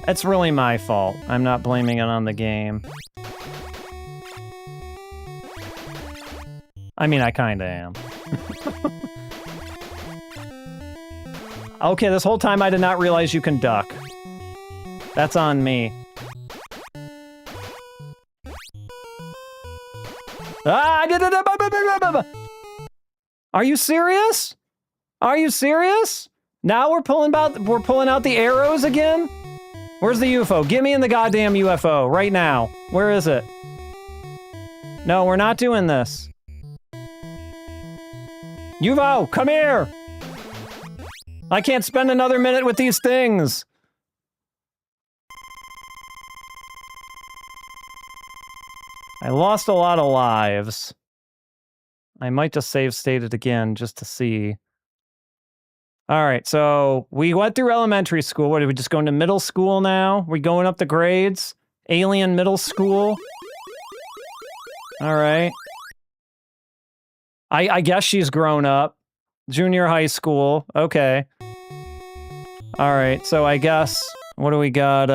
It's really my fault. I'm not blaming it on the game. I mean, I kinda am. Okay, this whole time I did not realize you can duck. That's on me. Ah! Are you serious? Are you serious? Now we're pulling out the arrows again? Where's the UFO? Get me in the goddamn UFO right now. Where is it? No, we're not doing this. UFO, come here! I can't spend another minute with these things. I lost a lot of lives. I might just save state it again just to see. Alright, so we went through elementary school. What, are we just going to middle school now? We going up the grades? Alien middle school? Alright. I guess she's grown up. Junior high school. Okay. Alright, so I guess... What do we got?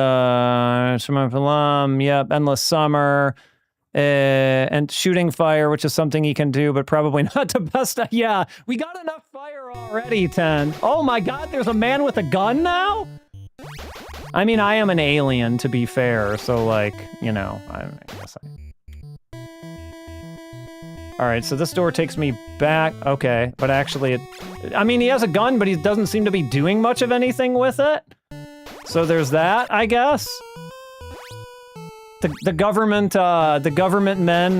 Lum, yep, Endless Summer. And shooting fire, which is something he can do, but probably not the best. Yeah, we got enough fire already, 10. Oh my god, there's a man with a gun now? I mean, I am an alien, to be fair, so, like, you know, I guess I... Alright, so this door takes me back. Okay, but actually, I mean, he has a gun, but he doesn't seem to be doing much of anything with it. So there's that, I guess. The government men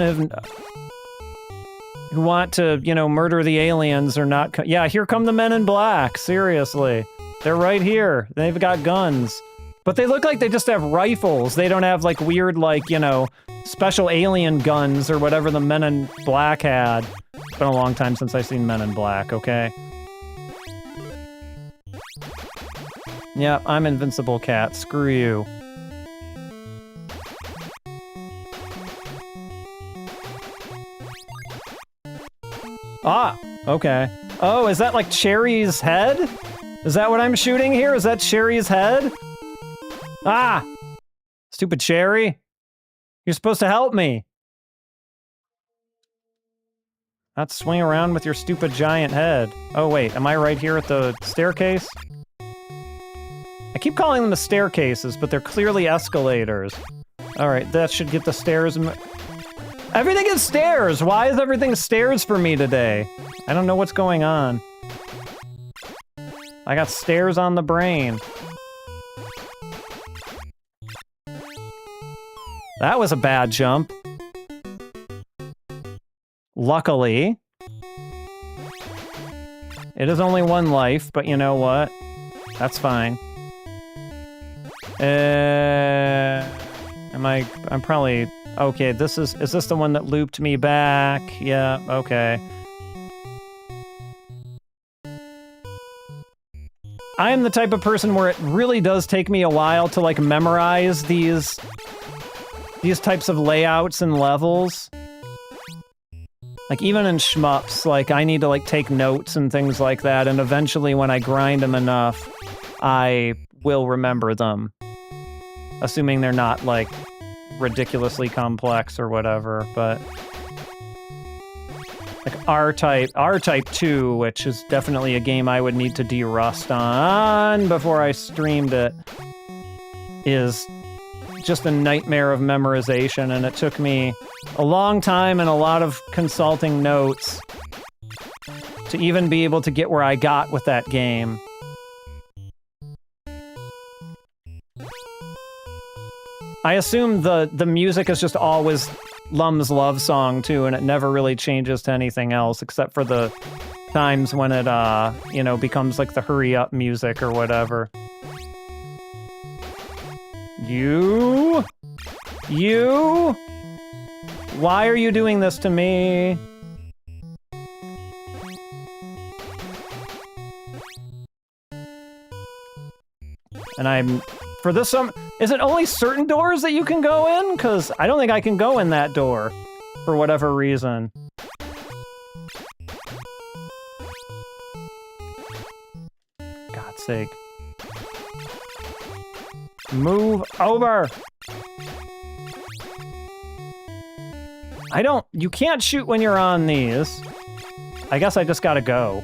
who want to, you know, murder the aliens are not... Yeah, here come the men in black, seriously. They're right here. They've got guns. But they look like they just have rifles. They don't have, like, weird, like, you know, special alien guns or whatever the men in black had. It's been a long time since I've seen Men in Black, okay? Yeah, I'm Invincible Cat. Screw you. Ah, okay. Oh, is that like Cherry's head? Is that what I'm shooting here? Is that Cherry's head? Ah! Stupid Cherry. You're supposed to help me. Not swing around with your stupid giant head. Oh wait, am I right here at the staircase? I keep calling them the staircases, but they're clearly escalators. Alright, that should get the stairs... Everything is stairs! Why is everything stairs for me today? I don't know what's going on. I got stairs on the brain. That was a bad jump. Luckily. It is only one life, but you know what? That's fine. I'm probably... Okay, is this the one that looped me back? Yeah, okay. I am the type of person where it really does take me a while to, like, memorize these types of layouts and levels. Like, even in shmups, like, I need to, like, take notes and things like that, and eventually when I grind them enough, I will remember them. Assuming they're not, like, ridiculously complex or whatever, but... Like, R-Type 2, which is definitely a game I would need to de-rust on before I streamed it, is just a nightmare of memorization, and it took me a long time and a lot of consulting notes to even be able to get where I got with that game. I assume the music is just always Lum's love song, too, and it never really changes to anything else, except for the times when it, you know, becomes like the hurry-up music or whatever. You? Why are you doing this to me? And I'm... For this one, is it only certain doors that you can go in? Because I don't think I can go in that door, for whatever reason. God's sake. Move over! You can't shoot when you're on these. I guess I just gotta go.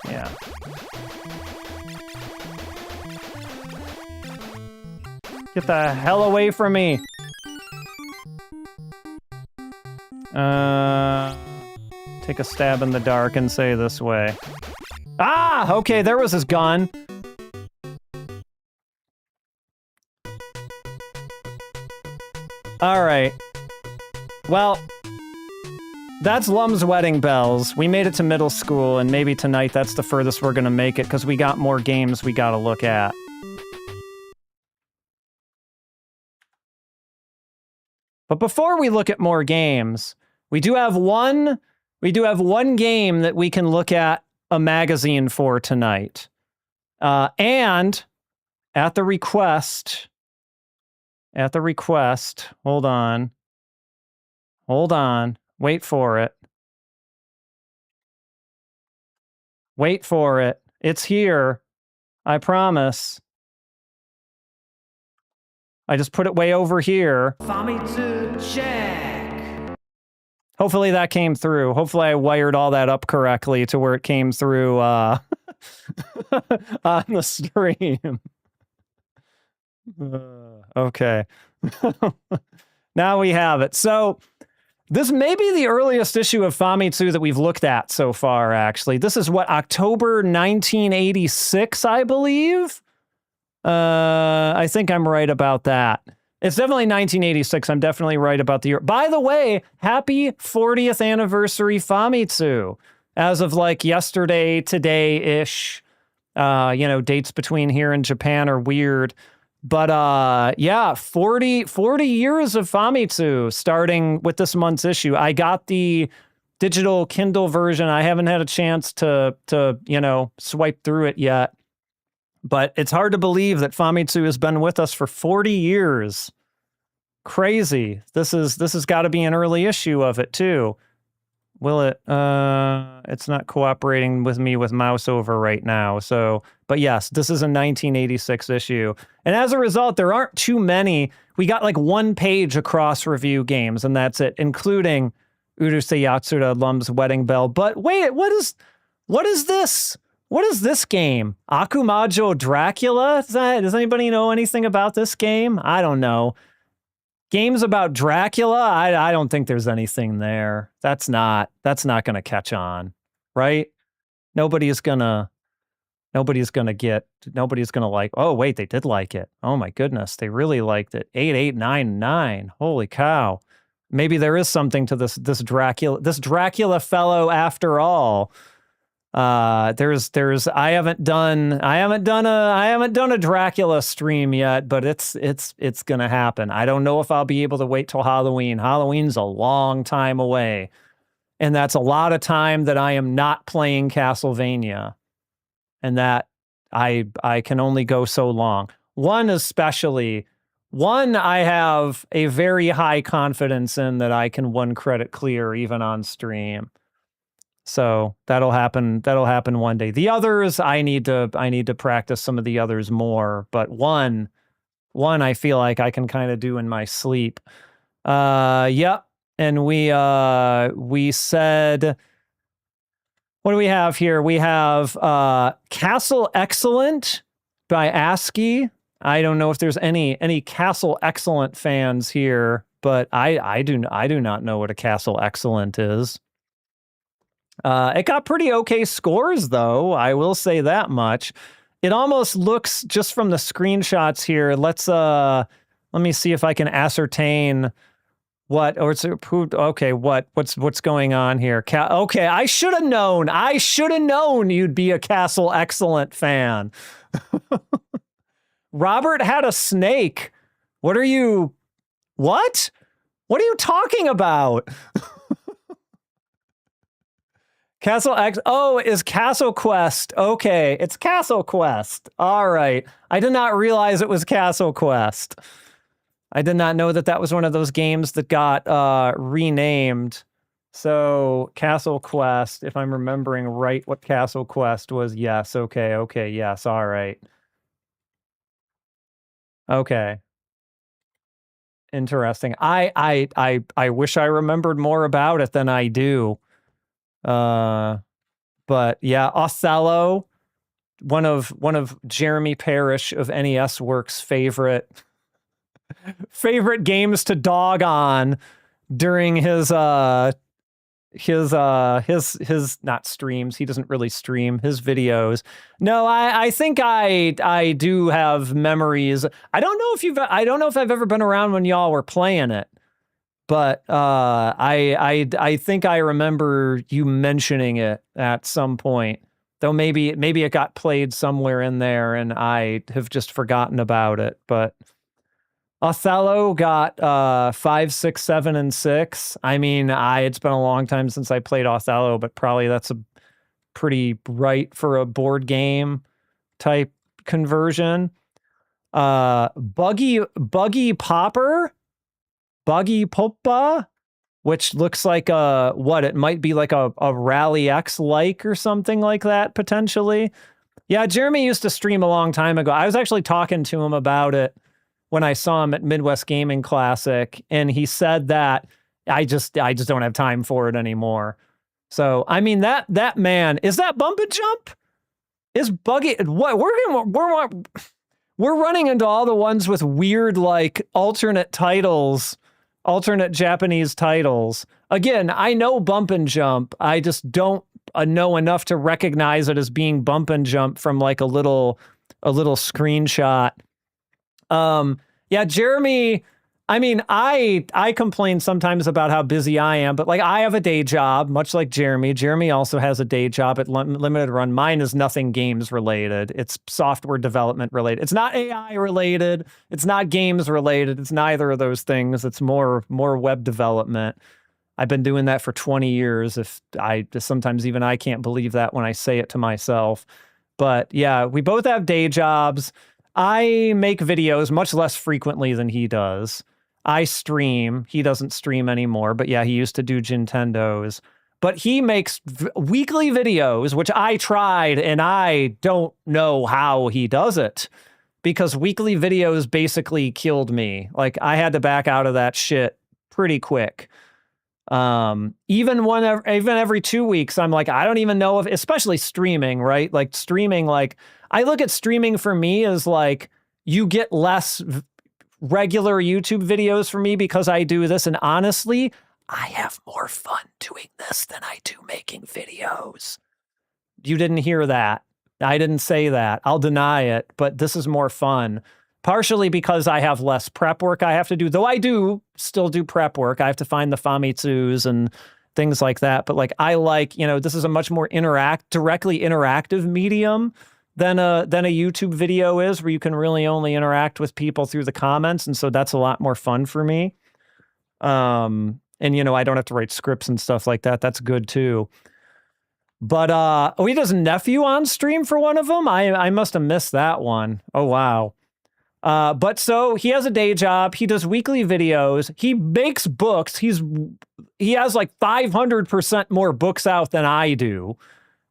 Yeah. Get the hell away from me! Take a stab in the dark and say this way. Ah! Okay, there was his gun. Alright. Well, that's Lum's Wedding Bells. We made it to middle school, and maybe tonight that's the furthest we're gonna make it, because we got more games we gotta look at. But before we look at more games, we do have one game that we can look at a magazine for tonight. And at the request, hold on, wait for it. It's here, I promise. I just put it way over here. Famitsu check. Hopefully that came through. Hopefully I wired all that up correctly to where it came through on the stream. Okay. Now we have it. So this may be the earliest issue of Famitsu that we've looked at so far, actually. This is what, October 1986, I believe? I think I'm right about that. It's definitely 1986. I'm definitely right about the year. By the way, happy 40th anniversary Famitsu. As of like yesterday, today-ish. You know, dates between here and Japan are weird. But yeah, 40 years of Famitsu starting with this month's issue. I got the digital Kindle version. I haven't had a chance to you know, swipe through it yet. But it's hard to believe that Famitsu has been with us for 40 years. Crazy. This has got to be an early issue of it too. Will it? It's not cooperating with me with mouse over right now. So, but yes, this is a 1986 issue. And as a result, there aren't too many. We got like one page across review games, and that's it, including Urusei Yatsura, Lum's Wedding Bell. But wait, what is this? What is this game? Akumajo Dracula? Does anybody know anything about this game? I don't know. Games about Dracula? I don't think there's anything there. That's not gonna catch on, right? Nobody's gonna like, oh wait, they did like it. Oh my goodness, they really liked it. 8899. Holy cow. Maybe there is something to this Dracula fellow after all. I haven't done a Dracula stream yet, but it's gonna happen. I don't know if I'll be able to wait till Halloween. Halloween's a long time away, and that's a lot of time that I am not playing Castlevania, and that I can only go so long. One I have a very high confidence in that I can one credit clear even on stream. So that'll happen one day. The others, I need to practice some of the others more, but one I feel like I can kind of do in my sleep. Yep. And we said, what do we have here? We have Castle Excellent by ASCII. I don't know if there's any Castle Excellent fans here, but I do not know what a Castle Excellent is. It got pretty okay scores, though. I will say that much. It almost looks, just from the screenshots here. Let me see if I can ascertain what, or it's approved. Okay, what's going on here? Okay, I should have known. I should have known you'd be a Castle Excellent fan. Robert had a snake. What are you talking about? Castle X. Oh, is Castle Quest. Okay, it's Castle Quest. All right. I did not realize it was Castle Quest. I did not know that was one of those games that got renamed. So, Castle Quest, if I'm remembering right what Castle Quest was. Yes, okay, yes, all right. Okay. Interesting. I wish I remembered more about it than I do. But yeah, Othello, one of Jeremy Parrish of NES Works' favorite games to dog on during his not streams. He doesn't really stream his videos. No, I think I do have memories. I don't know if I've ever been around when y'all were playing it. But I think I remember you mentioning it at some point, though maybe it got played somewhere in there and I have just forgotten about it. But Othello got 5, 6, 7, and 6. I mean, it's been a long time since I played Othello, but probably that's a pretty right for a board game type conversion. Buggy Popper. Buggy Poppa, which looks like it might be like a Rally X like or something like that, potentially. Yeah, Jeremy used to stream a long time ago. I was actually talking to him about it when I saw him at Midwest Gaming Classic, and he said that I just don't have time for it anymore. So, I mean, that man, is that Bump and Jump? Is Buggy, what, we're running into all the ones with weird, like, alternate Japanese titles. Again, I know Bump and Jump. I just don't know enough to recognize it as being Bump and Jump from like a little screenshot. Yeah, Jeremy, I mean, I complain sometimes about how busy I am, but like I have a day job, much like Jeremy. Jeremy also has a day job at Limited Run. Mine is nothing games related. It's software development related. It's not AI related. It's not games related. It's neither of those things. It's more web development. I've been doing that for 20 years. Sometimes even I can't believe that when I say it to myself. But yeah, we both have day jobs. I make videos much less frequently than he does. I stream. He doesn't stream anymore, but yeah, he used to do Nintendos. But he makes weekly videos, which I tried, and I don't know how he does it, because weekly videos basically killed me. Like, I had to back out of that shit pretty quick. Even every 2 weeks, I'm like, I don't even know if, especially streaming, right? Like streaming, like I look at streaming for me as like, you get less regular YouTube videos for me because I do this. And honestly, I have more fun doing this than I do making videos. You didn't hear that. I didn't say that. I'll deny it, but this is more fun. Partially because I have less prep work I have to do, though I do still do prep work. I have to find the Famitsus and things like that. But like, I like, this is a much more directly interactive medium than a YouTube video is, where you can really only interact with people through the comments. And so that's a lot more fun for me. And I don't have to write scripts and stuff like that. That's good too. But he does nephew on stream for one of them. I must have missed that one. Oh, wow. But so he has a day job. He does weekly videos. He makes books. He has like 500% more books out than I do,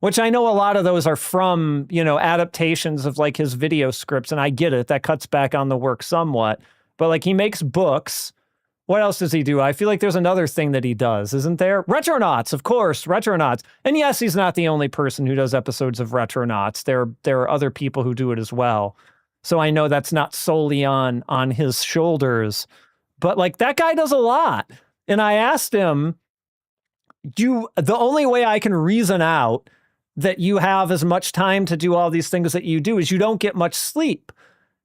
which I know a lot of those are from, adaptations of like his video scripts. And I get it. That cuts back on the work somewhat. But like, he makes books. What else does he do? I feel like there's another thing that he does, isn't there? Retronauts, of course, Retronauts. And yes, he's not the only person who does episodes of Retronauts. There are other people who do it as well. So I know that's not solely on his shoulders. But like, that guy does a lot. And I asked him, the only way I can reason out that you have as much time to do all these things that you do is you don't get much sleep.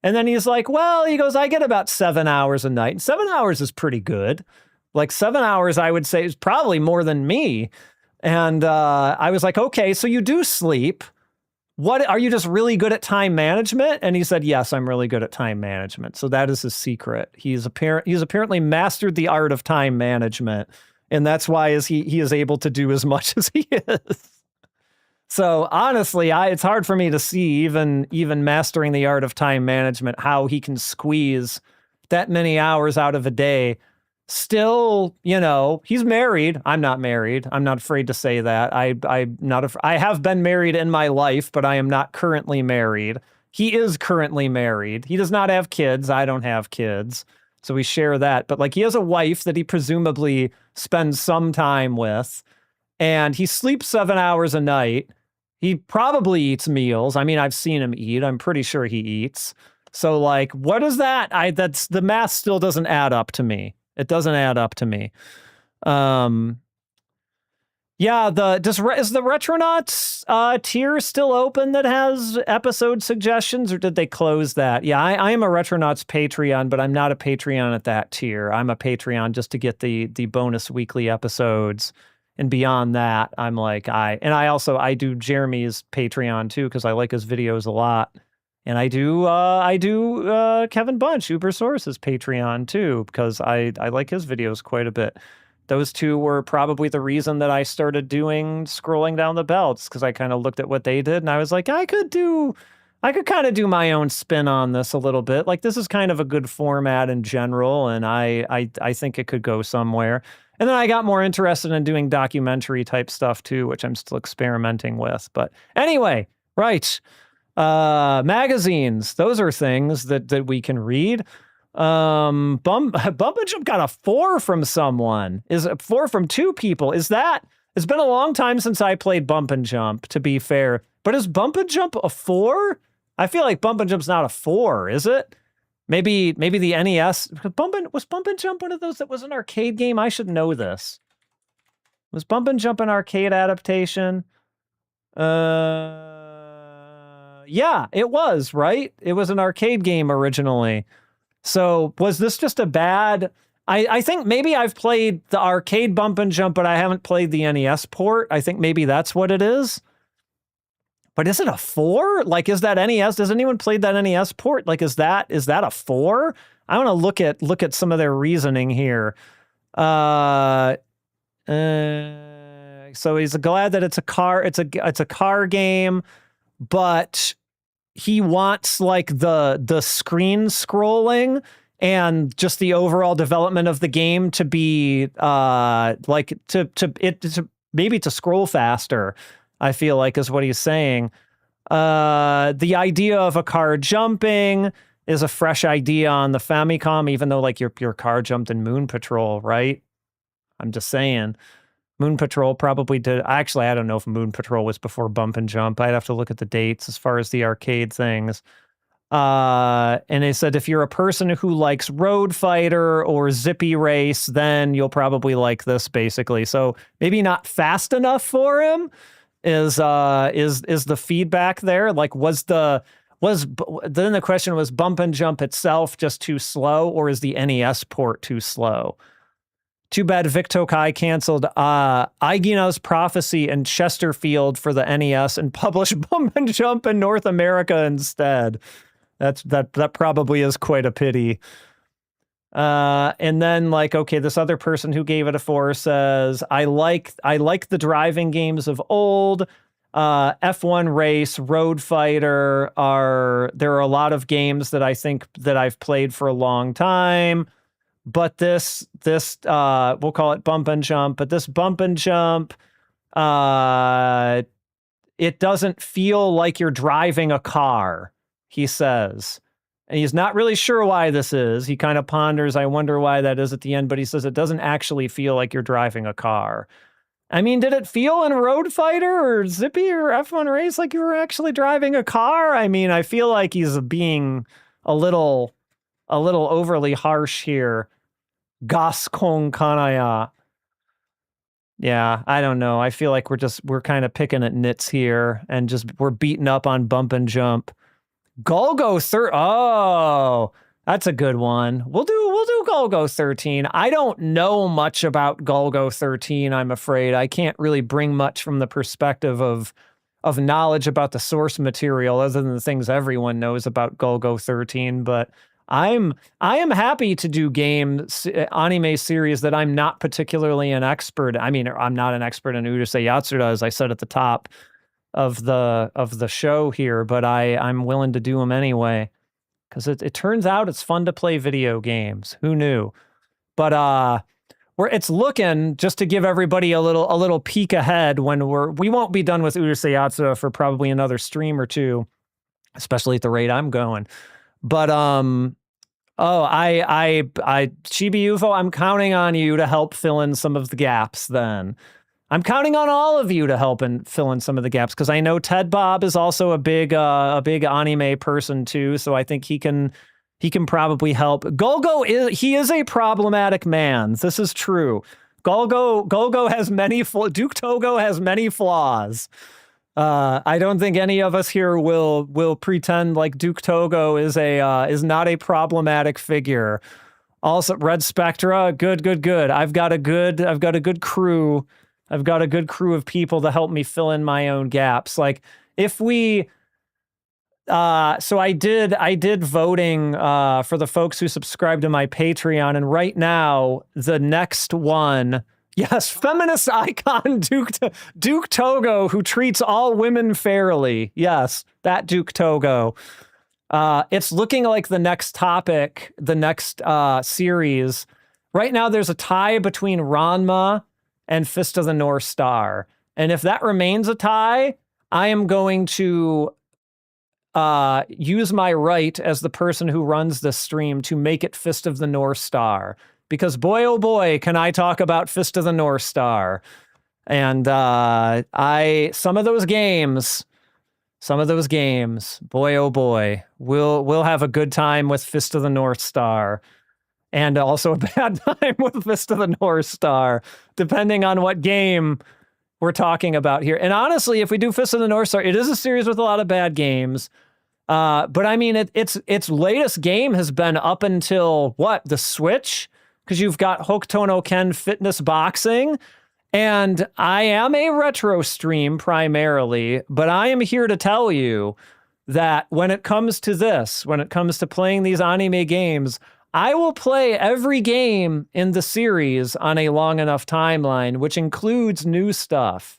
And then he's like, well, he goes, I get about 7 hours a night. And 7 hours is pretty good. Like 7 hours, I would say, is probably more than me. And I was like, okay, so you do sleep. What, are you just really good at time management? And he said, yes, I'm really good at time management. So that is his secret. He's apparently mastered the art of time management. And that's why he is able to do as much as he is. So honestly, it's hard for me to see, even mastering the art of time management, how he can squeeze that many hours out of a day. Still, he's married. I'm not married. I'm not afraid to say that. I have been married in my life, but I am not currently married. He is currently married. He does not have kids. I don't have kids. So we share that. But like, he has a wife that he presumably spends some time with, and he sleeps 7 hours a night. He probably eats meals. I mean, I've seen him eat. I'm pretty sure he eats. So like, what is that? That's the math still doesn't add up to me. It doesn't add up to me. Yeah, is the Retronauts tier still open that has episode suggestions, or did they close that? Yeah, I am a Retronauts Patreon, but I'm not a Patreon at that tier. I'm a Patreon just to get the bonus weekly episodes. And beyond that, I'm like, I do Jeremy's Patreon too, because I like his videos a lot. And I do Kevin Bunch, Uber Source's Patreon too, because I like his videos quite a bit. Those two were probably the reason that I started doing Scrolling Down the Belts, because I kind of looked at what they did and I was like, I could kind of do my own spin on this a little bit. Like, this is kind of a good format in general, and I think it could go somewhere. And then I got more interested in doing documentary type stuff too, which I'm still experimenting with. But anyway, right. Magazines, those are things that we can read. Bump and Jump got a 4 from someone. Is a 4 from 2 people. It's been a long time since I played Bump and Jump, to be fair. But is Bump and Jump a 4? I feel like Bump and Jump's not a 4, is it? Maybe the NES. Was Bump and Jump one of those that was an arcade game? I should know this. Was Bump and Jump an arcade adaptation? Yeah, it was, right? It was an arcade game originally. So was this just a bad... I think maybe I've played the arcade Bump and Jump, but I haven't played the NES port. I think maybe that's what it is. But is it a 4? Like, is that NES? Does anyone play that NES port? Like, is that a 4? I want to look at some of their reasoning here. So he's glad that it's a car. It's a car game, but he wants like the screen scrolling and just the overall development of the game to be like to maybe to scroll faster. I feel like is what he's saying. The idea of a car jumping is a fresh idea on the Famicom, even though like your car jumped in Moon Patrol, right? I'm just saying. Moon Patrol probably did. Actually, I don't know if Moon Patrol was before Bump and Jump. I'd have to look at the dates as far as the arcade things. And they said if you're a person who likes Road Fighter or Zippy Race, then you'll probably like this, basically. So maybe not fast enough for him is the feedback there. Like, then the question was Bump and Jump itself just too slow, or is the NES port too slow? Too bad Vic Tokai canceled Aigina's Prophecy and Chesterfield for the NES and published Bump and Jump in North America instead. That probably is quite a pity. And then like, okay, this other person who gave it a 4 says, I like the driving games of old. F1 Race, Road Fighter there are a lot of games that I think that I've played for a long time. But this we'll call it Bump and Jump, but this Bump and Jump, it doesn't feel like you're driving a car, he says. And he's not really sure why this is. He kind of ponders, I wonder why that is at the end, but he says it doesn't actually feel like you're driving a car. I mean, did it feel in Road Fighter or Zippy or F1 Race like you were actually driving a car? I mean, I feel like he's being a little overly harsh here. Gascon Kanaya. Yeah, I don't know. I feel like we're kind of picking at nits here and we're beating up on Bump and Jump. Golgo Oh, that's a good one. We'll do Golgo 13. I don't know much about Golgo 13, I'm afraid. I can't really bring much from the perspective of knowledge about the source material other than the things everyone knows about Golgo 13, but I am happy to do anime series that I'm not particularly an expert. I mean, I'm not an expert in Urusei Yatsura, as I said at the top of the show here, but I'm willing to do them anyway because it turns out it's fun to play video games. Who knew? But it's looking, just to give everybody a little peek ahead, when we won't be done with Urusei Yatsura for probably another stream or two, especially at the rate I'm going. But Chibi UFO, I'm counting on you to help fill in some of the gaps then. I'm counting on all of you to help and fill in some of the gaps, because I know Ted Bob is also a big anime person too, so I think he can probably help. Golgo is a problematic man. This is true. Golgo has many Duke Togo has many flaws. I don't think any of us here will pretend like Duke Togo is not a problematic figure. Also, Red Spectra, good. I've got a good crew. I've got a good crew of people to help me fill in my own gaps. Like if we, so I did voting for the folks who subscribe to my Patreon, and right now the next one. Yes, feminist icon Duke Togo, who treats all women fairly. Yes, that Duke Togo. It's looking like the next topic, the next series. Right now, there's a tie between Ranma and Fist of the North Star. And if that remains a tie, I am going to use my right as the person who runs this stream to make it Fist of the North Star. Because boy, oh boy, can I talk about Fist of the North Star. And some of those games, boy, oh boy, we'll have a good time with Fist of the North Star. And also a bad time with Fist of the North Star, depending on what game we're talking about here. And honestly, if we do Fist of the North Star, it is a series with a lot of bad games. But I mean, its latest game has been up until, the Switch? Because you've got Hokuto no Ken Fitness Boxing, and I am a retro stream primarily, but I am here to tell you that when it comes to playing these anime games, I will play every game in the series on a long enough timeline, which includes new stuff.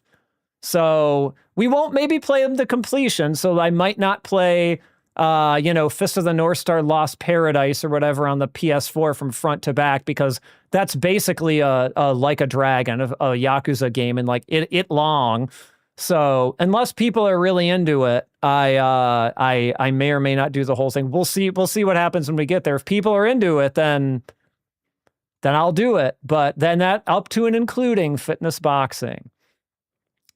So we won't maybe play them to completion, so I might not play Fist of the North Star Lost Paradise or whatever on the PS4 from front to back, because that's basically a Like a Dragon, a Yakuza game, and like it long. So unless people are really into it, I may or may not do the whole thing. We'll see what happens when we get there. If people are into it, then I'll do it. But then that up to and including Fitness Boxing.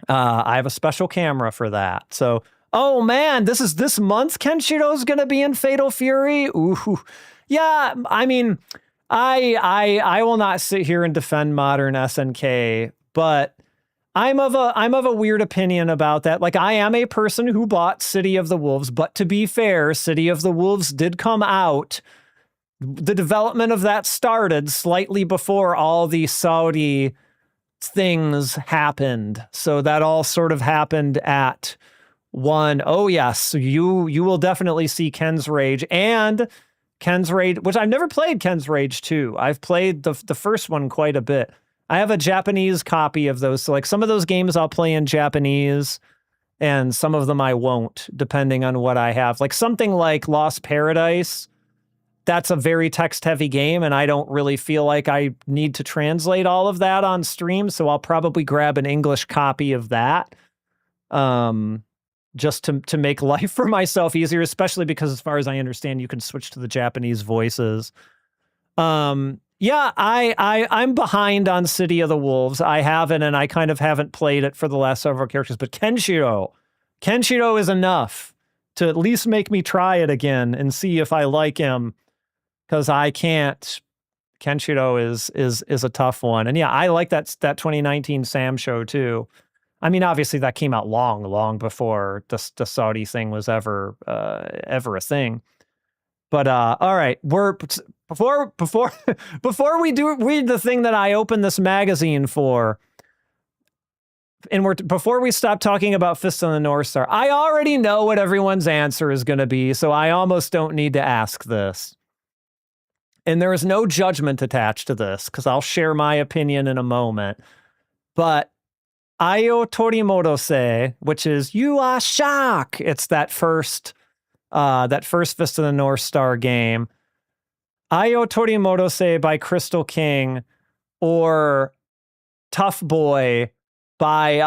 I have a special camera for that. So, oh man, this month Kenshiro's gonna be in Fatal Fury. Ooh, yeah. I mean, I will not sit here and defend modern SNK, but I'm of a weird opinion about that. Like, I am a person who bought City of the Wolves, but to be fair, City of the Wolves did come out the development of that started slightly before all the Saudi things happened. So that all sort of happened at one. Oh yes, you will definitely see Ken's Rage and Ken's Rage, which I've never played Ken's Rage 2. I've played the first one quite a bit. I have a Japanese copy of those. So like some of those games I'll play in Japanese and some of them I won't, depending on what I have. Like something like Lost Paradise, that's a very text-heavy game, and I don't really feel like I need to translate all of that on stream, so I'll probably grab an English copy of that, just to make life for myself easier, especially because, as far as I understand, you can switch to the Japanese voices. Yeah, I'm behind on City of the Wolves. I haven't, and I kind of haven't played it for the last several characters, but Kenshiro is enough to at least make me try it again and see if I like him. Because I can't. Kenshiro is a tough one. And yeah, I like that 2019 Sam show too. I mean, obviously that came out long before the Saudi thing was ever a thing. But all right, before we read the thing that I opened this magazine for, and before we stop talking about Fist of the North Star, I already know what everyone's answer is going to be, so I almost don't need to ask this. And there is no judgment attached to this, because I'll share my opinion in a moment. But Ayo Torimodose, which is You Are Shock. It's that first Fist of the North Star game. Ayo Torimodose by Crystal King, or Tough Boy by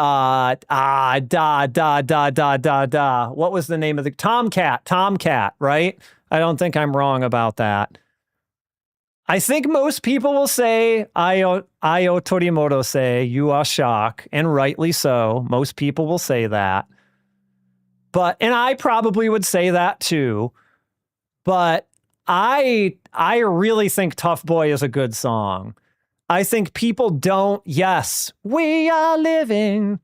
what was the name of the Tomcat, right? I don't think I'm wrong about that. I think most people will say Ayo Torimodose, You Are Shock, and rightly so. Most people will say that. And I probably would say that too. But I really think Tough Boy is a good song. I think people don't. Yes, we are living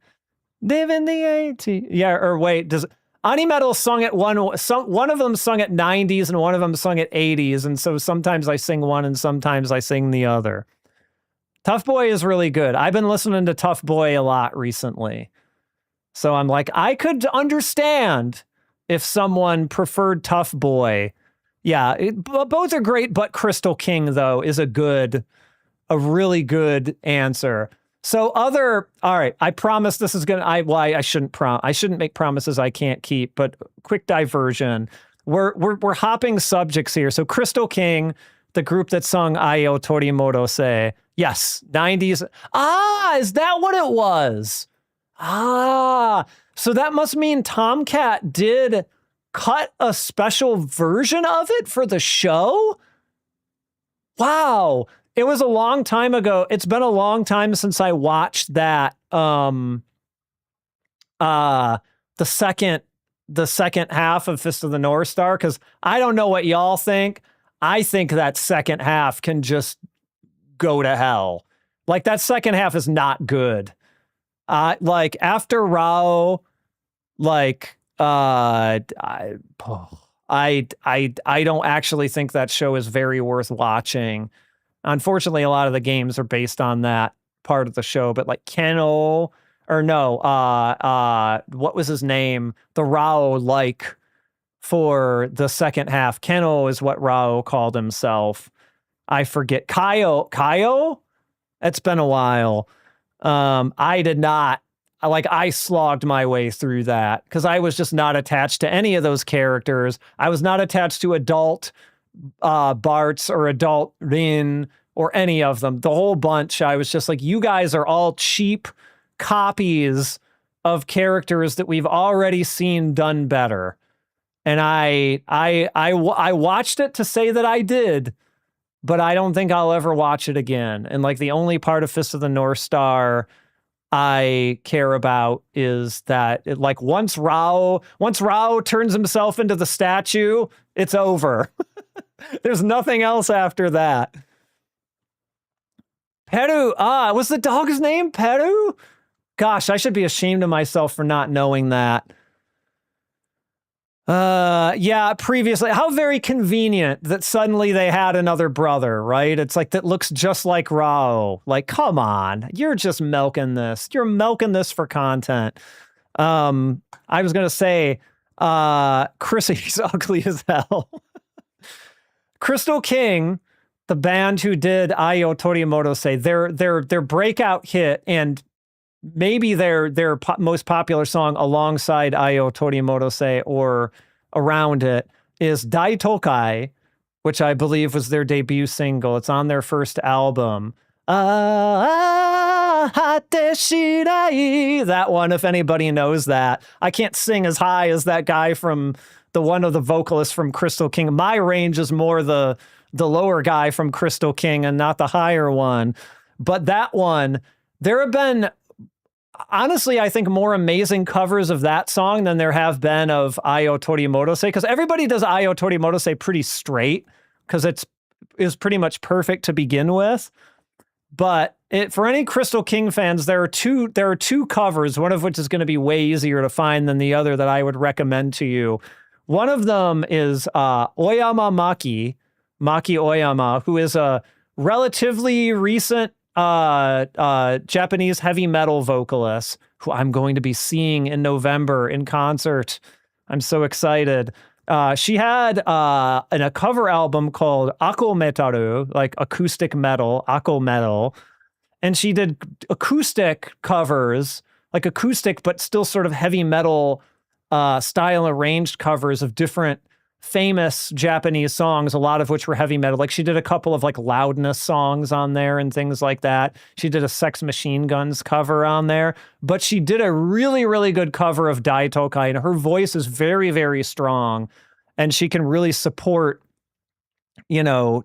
the 80s. Yeah, or wait, does Animetal sung at one of them sung at 90s and one of them sung at 80s, and so sometimes I sing one and sometimes I sing the other. Tough Boy is really good. I've been listening to Tough Boy a lot recently. So I'm like, I could understand if someone preferred Tough Boy. Yeah, both are great, but Crystal King, though, is a really good answer. So all right, I promise this is gonna, I shouldn't make promises I can't keep, but quick diversion. We're hopping subjects here. So Crystal King, the group that sung Ayo Torimodose, yes, 90s. Is that what it was? So that must mean Tomcat did cut a special version of it for the show? Wow. It was a long time ago. It's been a long time since I watched that. The second half of Fist of the North Star, because I don't know what y'all think. I think that second half can just go to hell. Like, that second half is not good. Like, after Rao, like, I don't actually think that show is very worth watching. Unfortunately, a lot of the games are based on that part of the show, but like Keno, or no, what was his name? The Rao, like, for the second half. Keno is what Rao called himself. I forget. Kaio? It's been a while. I slogged my way through that because I was just not attached to any of those characters. I was not attached to adult Bartz or adult Rin or any of them. The whole bunch, I was just like, you guys are all cheap copies of characters that we've already seen done better. And I watched it to say that I did, but I don't think I'll ever watch it again. And like, the only part of Fist of the North Star I care about is that once Rao turns himself into the statue, it's over. There's nothing else after that. Peru. Was the dog's name Peru? Gosh, I should be ashamed of myself for not knowing that. Yeah, previously. How very convenient that suddenly they had another brother, right? It's like that looks just like Rao. Like, come on, you're just milking this. You're milking this for content. I was gonna say, Chrissy's ugly as hell. Crystal King, the band who did Ayo Torimoto say their breakout hit and maybe their most popular song alongside Ayo Torimoto say or around it is Dai Tokai, which I believe was their debut single. It's on their first album. That one, if anybody knows that. I can't sing as high as that guy from one of the vocalists from Crystal King. My range is more the lower guy from Crystal King and not the higher one. But that one, there have been, honestly, I think more amazing covers of that song than there have been of Ayo Torimoto say, because everybody does Ayo Torimoto say pretty straight because it is pretty much perfect to begin with. But for any Crystal King fans, there are two covers, one of which is going to be way easier to find than the other that I would recommend to you. One of them is Oyama Maki Oyama, who is a relatively recent Japanese heavy metal vocalist who I'm going to be seeing in November in concert. I'm so excited. She had a cover album called Ako Metaru, like acoustic metal, Ako metal. And she did acoustic covers, like acoustic, but still sort of heavy metal style arranged covers of different famous Japanese songs, a lot of which were heavy metal. Like she did a couple of like Loudness songs on there and things like that. She did a Sex Machine Guns cover on there, but she did a really, really good cover of Dai Tokai, and her voice is very, very strong, and she can really support,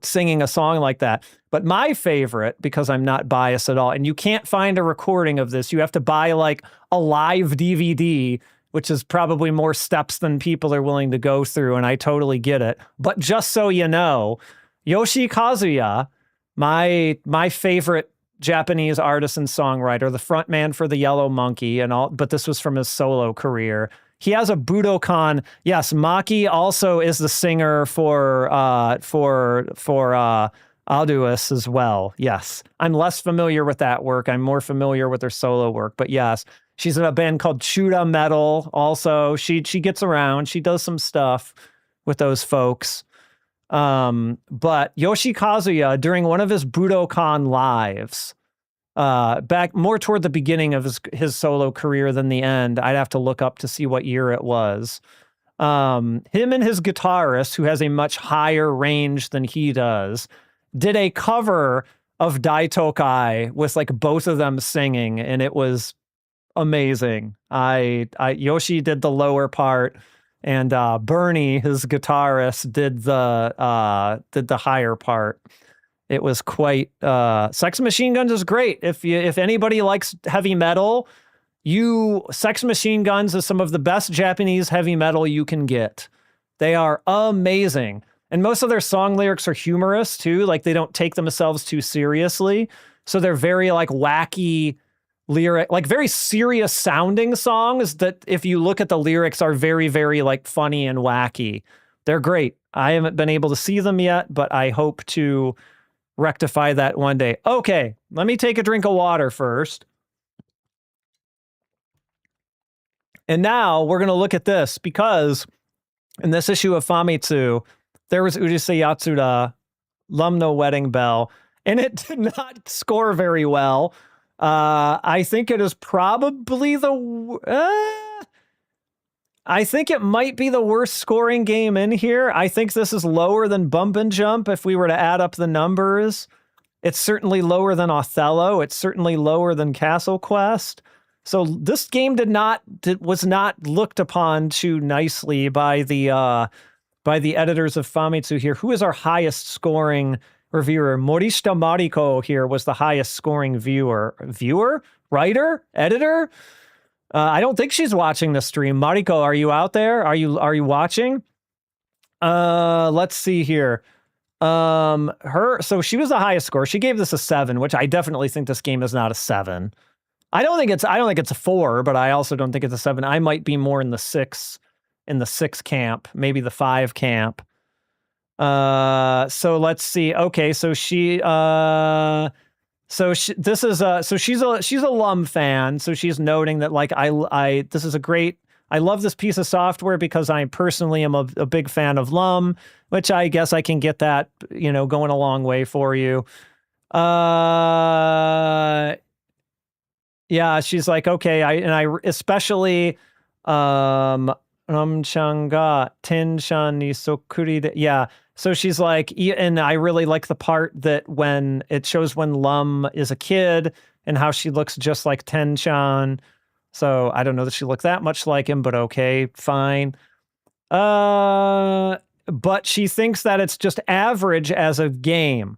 singing a song like that. But my favorite, because I'm not biased at all, and you can't find a recording of this, you have to buy like a live DVD, which is probably more steps than people are willing to go through, and I totally get it. But just so you know, Yoshi Kazuya, my favorite Japanese artist and songwriter, the frontman for the Yellow Monkey and all, but this was from his solo career. He has a Budokan. Yes, Maki also is the singer for Alduus as well. Yes, I'm less familiar with that work. I'm more familiar with her solo work, but yes. She's in a band called Chuda Metal. Also, she gets around. She does some stuff with those folks. But Yoshi Kazuya, during one of his Budokan lives, back more toward the beginning of his solo career than the end, I'd have to look up to see what year it was. Him and his guitarist, who has a much higher range than he does, did a cover of Dai Tokai with like both of them singing, and it was amazing. Yoshi did the lower part, and Bernie, his guitarist, did the higher part. It was quite. Sex Machine Guns is great. If anybody likes heavy metal, Sex Machine Guns is some of the best Japanese heavy metal you can get. They are amazing, and most of their song lyrics are humorous too. Like they don't take themselves too seriously, so they're very like wacky lyric, like very serious sounding songs that if you look at the lyrics are very, very like funny and wacky. They're great. I haven't been able to see them yet, but I hope to rectify that one day. Okay, let me take a drink of water first. And now we're going to look at this because in this issue of Famitsu, there was Urusei Yatsura, Lum no Wedding Bell, and it did not score very well. I think it is probably I think it might be the worst scoring game in here. I think this is lower than Bump and Jump if we were to add up the numbers. It's certainly lower than Othello. It's certainly lower than Castle Quest. So this game was not looked upon too nicely by the editors of Famitsu here. Who is our highest scoring reviewer? Morishita Mariko here was the highest scoring writer, editor. I don't think she's watching the stream. Mariko, are you out there? Are you watching? Let's see here. So she was the highest score. She gave this a 7, which I definitely think this game is not a 7. I don't think it's a 4, but I also don't think it's a 7. I might be more in the 6 in the 6 camp, maybe the 5 camp. So let's see. Okay, so she's a Lum fan, so she's noting that like this is a great, I love this piece of software because I personally am a big fan of Lum, which I guess I can get that, going a long way for you. Yeah, she's like, okay, I especially Ramchanga Tenshan ni Sokuri de, yeah. So she's like, and I really like the part that when it shows when Lum is a kid and how she looks just like Tenshan. So I don't know that she looked that much like him, but okay, fine. But she thinks that it's just average as a game.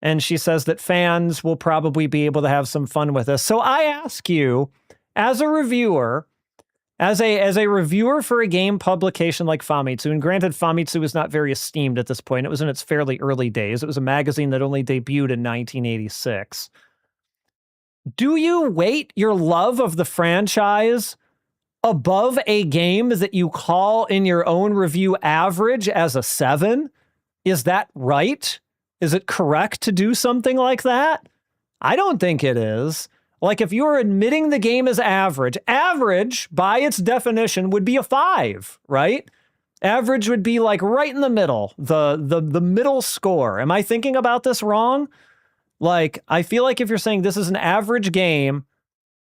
And she says that fans will probably be able to have some fun with this. So I ask you, as a reviewer, as a reviewer for a game publication like Famitsu, and granted, Famitsu is not very esteemed at this point. It was in its fairly early days. It was a magazine that only debuted in 1986. Do you weight your love of the franchise above a game that you call in your own review average as a 7? Is that right? Is it correct to do something like that? I don't think it is. Like, if you were admitting the game as average by its definition would be a 5, right? Average would be like right in the middle, the middle score. Am I thinking about this wrong? Like, I feel like if you're saying this is an average game,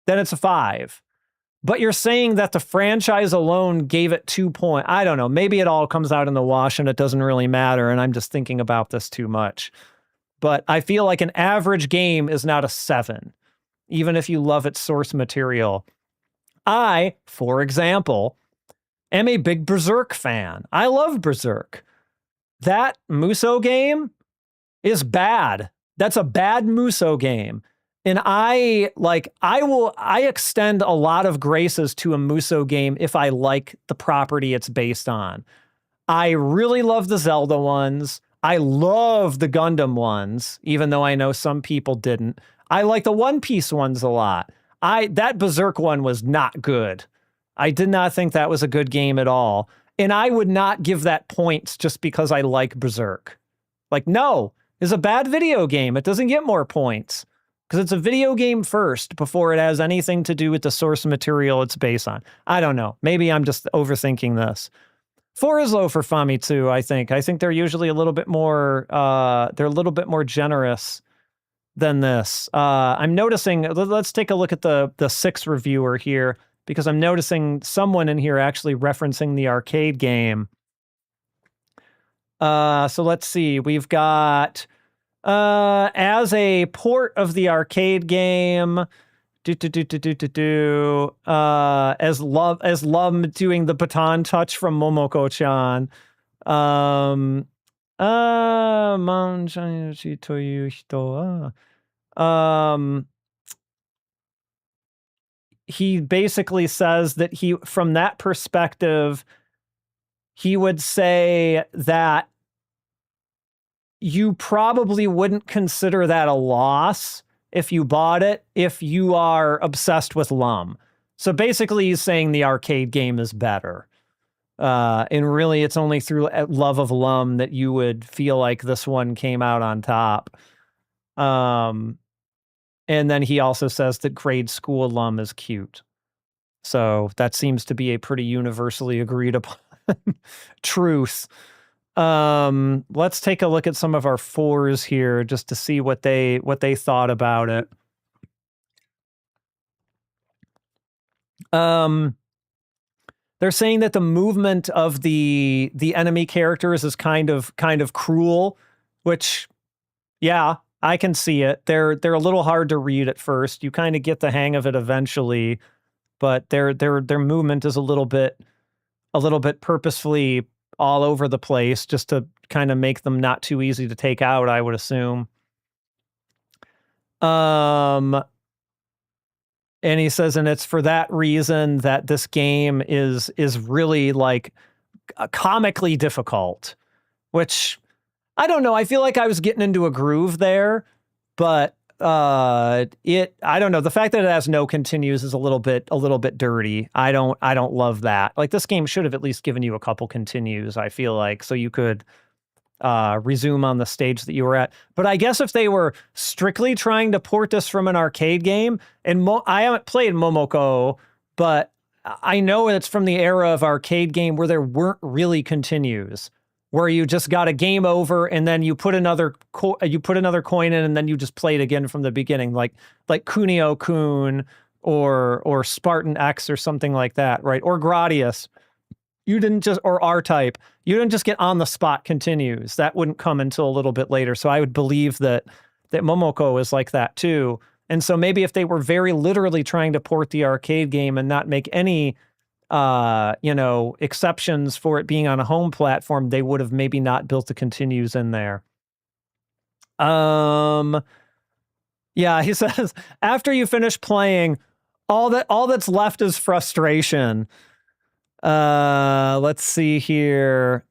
then it's a 5. But you're saying that the franchise alone gave it 2 points. I don't know. Maybe it all comes out in the wash and it doesn't really matter, and I'm just thinking about this too much. But I feel like an average game is not a 7, even if you love its source material. I, for example, am a big Berserk fan. I love Berserk. That Musou game is bad. That's a bad Musou game. And I extend a lot of graces to a Musou game if I like the property it's based on. I really love the Zelda ones. I love the Gundam ones, even though I know some people didn't. I like the One Piece ones a lot. That Berserk one was not good. I did not think that was a good game at all. And I would not give that points just because I like Berserk. Like, no, it's a bad video game. It doesn't get more points because it's a video game first before it has anything to do with the source material it's based on. I don't know. Maybe I'm just overthinking this. 4 is low for Famitsu, I think. I think they're usually a little bit more, they're a little bit more generous than this. I'm noticing, let's take a look at the 6 reviewer here, because I'm noticing someone in here actually referencing the arcade game. So let's see. We've got, as a port of the arcade game, as Lum doing the baton touch from Momoko-chan. He basically says that from that perspective, he would say that you probably wouldn't consider that a loss if you bought it, if you are obsessed with Lum. So basically he's saying the arcade game is better. And really it's only through love of Lum that you would feel like this one came out on top. And then he also says that grade school Lum is cute. So that seems to be a pretty universally agreed upon truth. Let's take a look at some of our 4s here just to see what they thought about it. They're saying that the movement of the enemy characters is kind of cruel, which, yeah, I can see it. They're a little hard to read at first. You kind of get the hang of it eventually, but their movement is a little bit purposefully all over the place just to kind of make them not too easy to take out, I would assume. And he says, and it's for that reason that this game is really like comically difficult, which I don't know. I feel like I was getting into a groove there, but I don't know. The fact that it has no continues is a little bit dirty. I don't love that. Like, this game should have at least given you a couple continues, I feel like, so you could resume on the stage that you were at. But I guess if they were strictly trying to port this from an arcade game, and I haven't played Momoko, but I know it's from the era of arcade game where there weren't really continues, where you just got a game over and then you put another coin in and then you just played again from the beginning, like Kunio-kun or Spartan X or something like that, right? Or Gradius. You didn't just, or R-Type, you didn't just get on the spot continues. That wouldn't come until a little bit later. So I would believe that Momoko is like that too. And so maybe if they were very literally trying to port the arcade game and not make any, exceptions for it being on a home platform, they would have maybe not built the continues in there. Yeah, he says, after you finish playing, all that's left is frustration. Let's see here.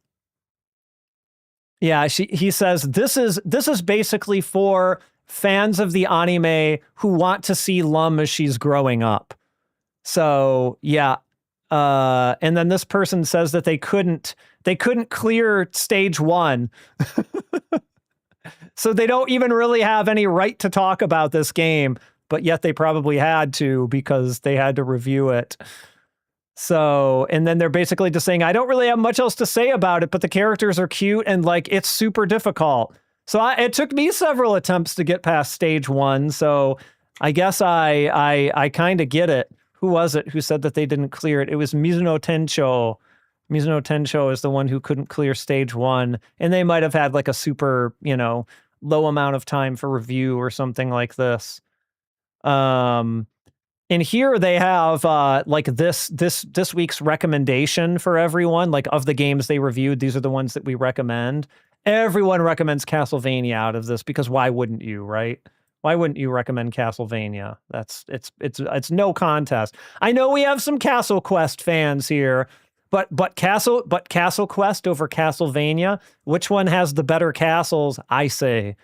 Yeah, he says this is basically for fans of the anime who want to see Lum as she's growing up. So yeah, and then this person says that they couldn't clear stage 1. So they don't even really have any right to talk about this game, but yet they probably had to because they had to review it. So, and then they're basically just saying, I don't really have much else to say about it, but the characters are cute and like it's super difficult. So it took me several attempts to get past stage 1. So I guess I kind of get it. Who was it who said that they didn't clear it? It was Mizuno Tensho. Mizuno Tensho is the one who couldn't clear stage 1. And they might have had like a super, low amount of time for review or something like this. And here they have like this week's recommendation for everyone, like of the games they reviewed. These are the ones that we recommend. Everyone recommends Castlevania out of this because why wouldn't you, right? Why wouldn't you recommend Castlevania? It's no contest. I know we have some Castle Quest fans here, but Castle Quest over Castlevania, which one has the better castles? I say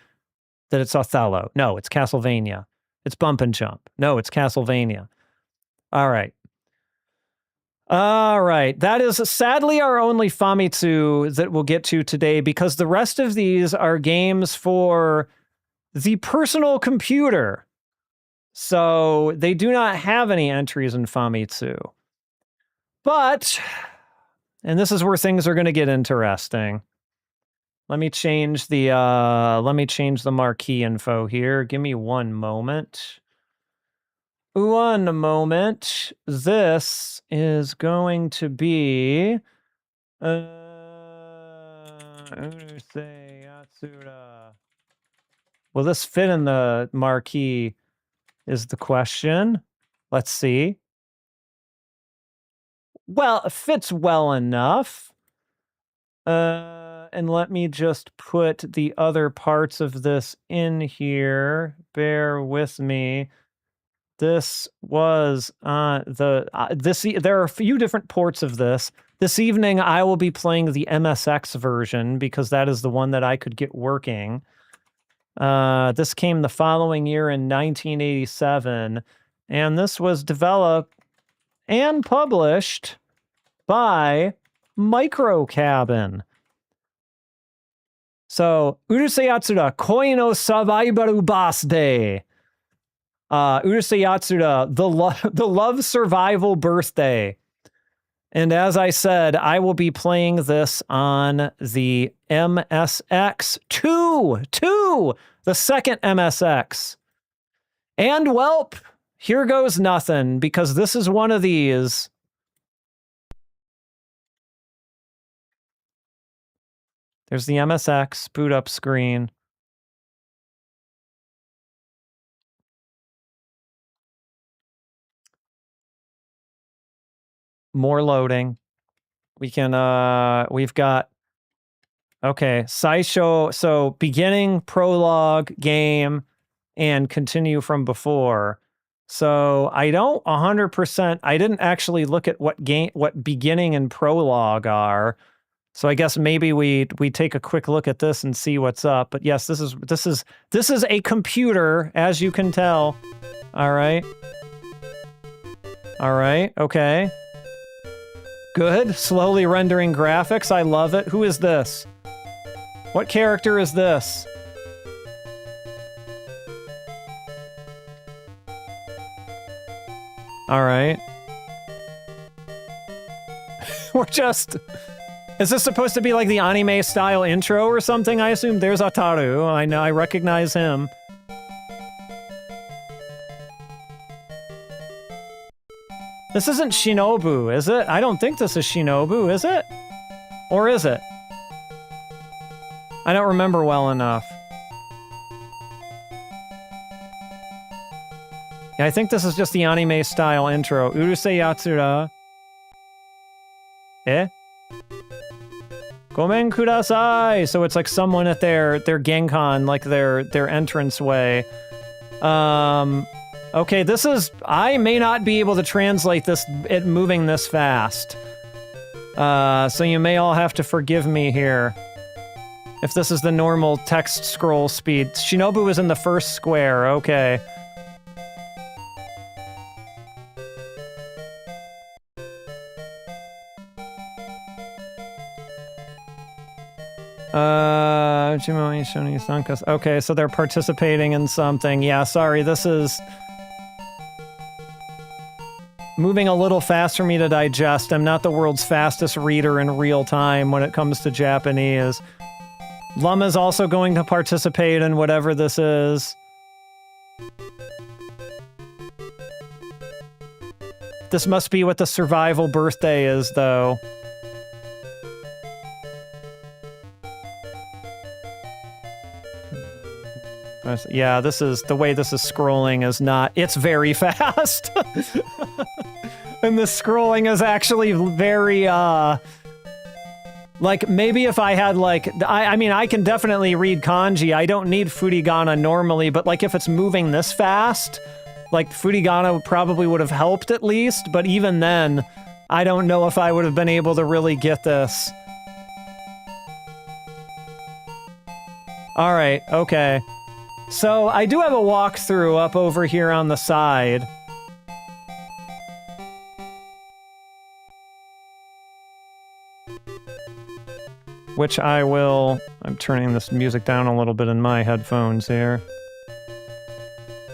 that it's Othello. No, it's Castlevania. It's Bump and Jump. No, it's Castlevania. All right. That is sadly our only Famitsu that we'll get to today because the rest of these are games for the personal computer. So they do not have any entries in Famitsu. But, and this is where things are going to get interesting. Let me change the marquee info here. Give me one moment. One moment. This is going to be Urusei Yatsura. Will this fit in the marquee is the question. Let's see. Well, it fits well enough. And let me just put the other parts of this in here. Bear with me. This was there are a few different ports of this. This evening, I will be playing the MSX version because that is the one that I could get working. This came the following year in 1987, and this was developed and published by Microcabin. So, Urusei Yatsura, Koi no Survival Birthday. Urusei Yatsura, the love survival birthday. And as I said, I will be playing this on the MSX 2, the second MSX. And welp, here goes nothing, because this is one of these. There's the MSX boot up screen. More loading. We can, we've got, okay, Saisho, so beginning, prologue, game, and continue from before. So I don't 100%, I didn't actually look at what beginning and prologue are. So I guess maybe we take a quick look at this and see what's up. But yes, this is a computer, as you can tell. All right. All right. Okay. Good. Slowly rendering graphics. I love it. Who is this? What character is this? All right. We're just... Is this supposed to be like the anime style intro or something? I assume there's Ataru. I know, I recognize him. This isn't Shinobu, is it? I don't think this is Shinobu, is it? Or is it? I don't remember well enough. Yeah, I think this is just the anime style intro. Urusei Yatsura. Eh? Gomen kudasai! So it's like someone at their Genkan, like their entranceway. Okay, this is... I may not be able to translate this, it moving this fast. So you may all have to forgive me here. If this is the normal text scroll speed. Shinobu is in the first square, okay. Okay, so they're participating in something. Yeah, sorry, this is moving a little fast for me to digest. I'm not the world's fastest reader in real time when it comes to Japanese. Lum is also going to participate in whatever this is. This must be what the survival birthday is, though. Yeah, this is... The way this is scrolling is not... It's very fast! And the scrolling is actually very, like, maybe if I had, like... I mean, I can definitely read kanji. I don't need furigana normally, but, like, if it's moving this fast, like, furigana probably would have helped at least, but even then, I don't know if I would have been able to really get this. Alright, okay. So, I do have a walkthrough up over here on the side. Which I will... I'm turning this music down a little bit in my headphones here.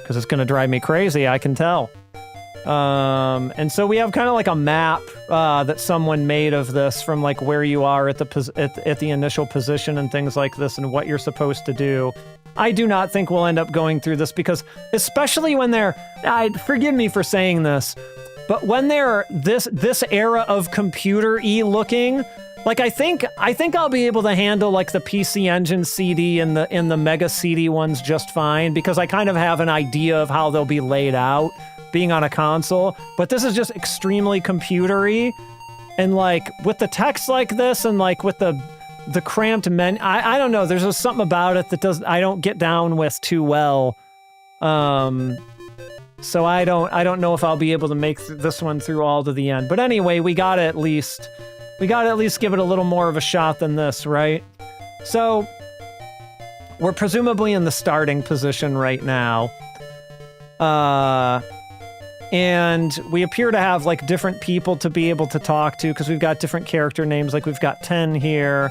Because it's going to drive me crazy, I can tell. And so we have kind of like a map that someone made of this from like where you are at the initial position and things like this and what you're supposed to do. I do not think we'll end up going through this because, especially when they're... forgive me for saying this, but when they're this era of computer-y looking, like I think I'll be able to handle like the PC Engine CD and the Mega CD ones just fine because I kind of have an idea of how they'll be laid out being on a console. But this is just extremely computer-y, and like with the text like this and like with the cramped menu, I don't know, there's just something about it that I don't get down with too well. So I don't know if I'll be able to make this one through all to the end. But anyway, we gotta at least give it a little more of a shot than this, right? So we're presumably in the starting position right now. And we appear to have like different people to be able to talk to because we've got different character names. Like we've got Ten here.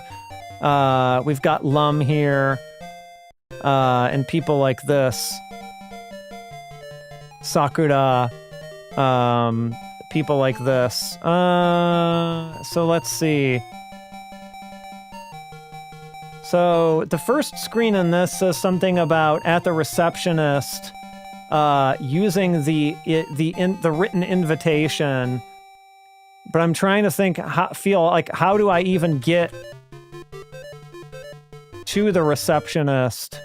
We've got Lum here. And people like this. Sakura. People like this. So let's see. So the first screen in this says something about at the receptionist using the written invitation. But I'm trying to think, how do I even get to the receptionist?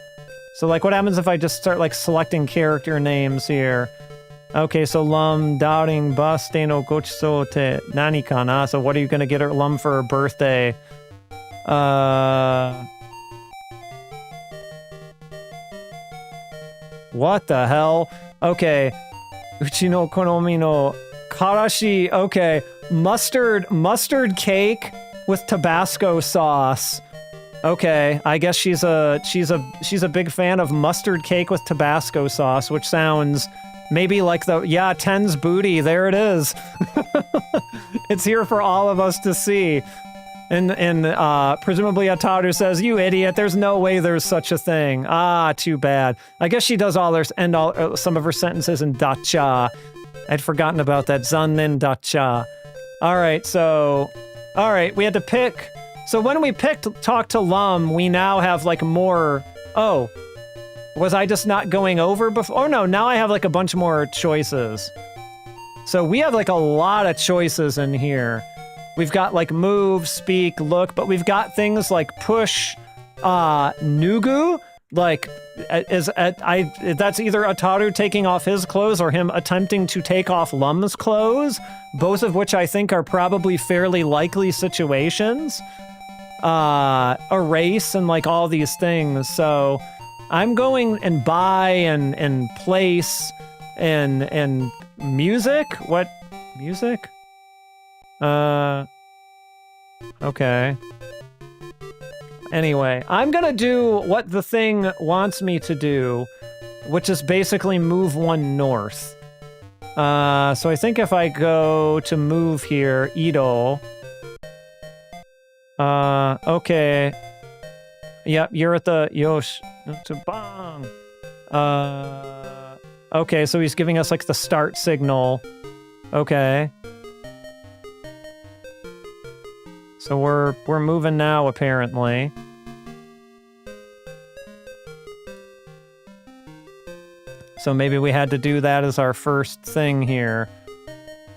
So like what happens if I just start like selecting character names here? Okay, so Lum, Daring, Baste no Gochiso te nani kana? So what are you gonna get her Lum for her birthday? What the hell? Okay. Uchi no konomi no karashi. Okay. Mustard cake with Tabasco sauce. Okay, I guess she's a big fan of mustard cake with Tabasco sauce, which sounds maybe like Ten's booty. There it is. It's here for all of us to see. And presumably Ataru says, "You idiot! There's no way there's such a thing." Ah, too bad. I guess she does some of her sentences in dacha. I'd forgotten about that. Zannen dacha. All right, we had to pick. So when we picked Talk to Lum, we now have like more. Oh, was I just not going over before? Oh no, now I have like a bunch more choices. So we have like a lot of choices in here. We've got like move, speak, look, but we've got things like push, nugu, like that's either Ataru taking off his clothes or him attempting to take off Lum's clothes, both of which I think are probably fairly likely situations. Erase and like all these things. So I'm going and buy and place and music. What music? Okay. Anyway, I'm gonna do what the thing wants me to do, which is basically move one north. So I think if I go to move here, Ido. Okay. Yep, you're at the Yosh. Bang. Okay, so he's giving us like the start signal. Okay. So we're moving now, apparently. So maybe we had to do that as our first thing here.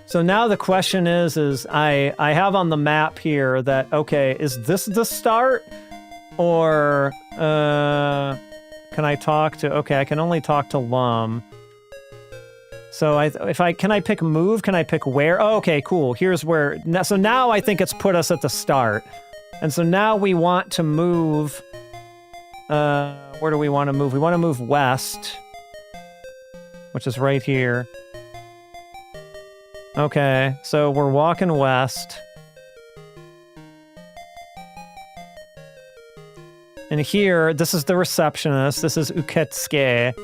So now the question is I have on the map here that, okay, is this the start? Or, can I talk to, okay, I can only talk to Lum. So can I pick move? Can I pick where? Oh, okay, cool. Here's where, so now I think it's put us at the start. And so now we want to move, where do we want to move? We want to move west, which is right here. Okay, so we're walking west. And here, this is the receptionist. This is Uketsuke.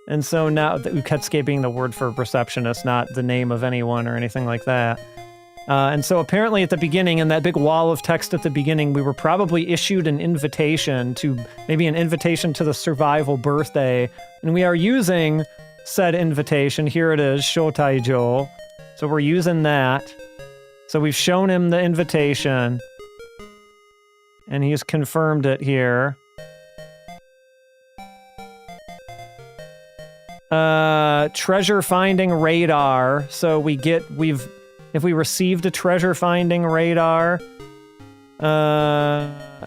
And so now, the Uketsuke being the word for receptionist, not the name of anyone or anything like that. And so apparently at the beginning, in that big wall of text at the beginning, we were probably issued an invitation to, maybe an invitation to the survival birthday. And we are using said invitation. Here it is, Shotaijo. So we're using that. So we've shown him the invitation. And he's confirmed it here. Treasure finding radar. So if we received a treasure finding radar,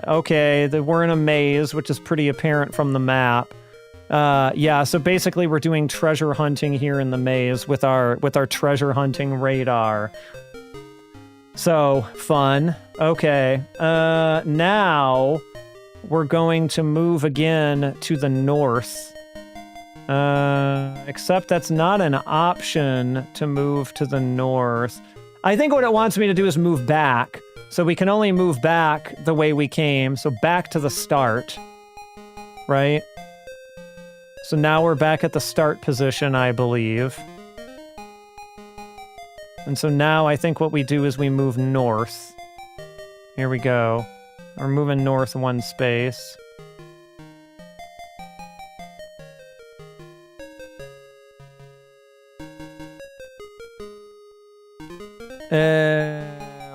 okay, we're in a maze, which is pretty apparent from the map. Yeah, so basically we're doing treasure hunting here in the maze with our treasure hunting radar. So, fun. Okay, now we're going to move again to the north. Except that's not an option to move to the north. I think what it wants me to do is move back. So we can only move back the way we came. So back to the start. Right? So now we're back at the start position, I believe. And so now I think what we do is we move north. Here we go. We're moving north one space.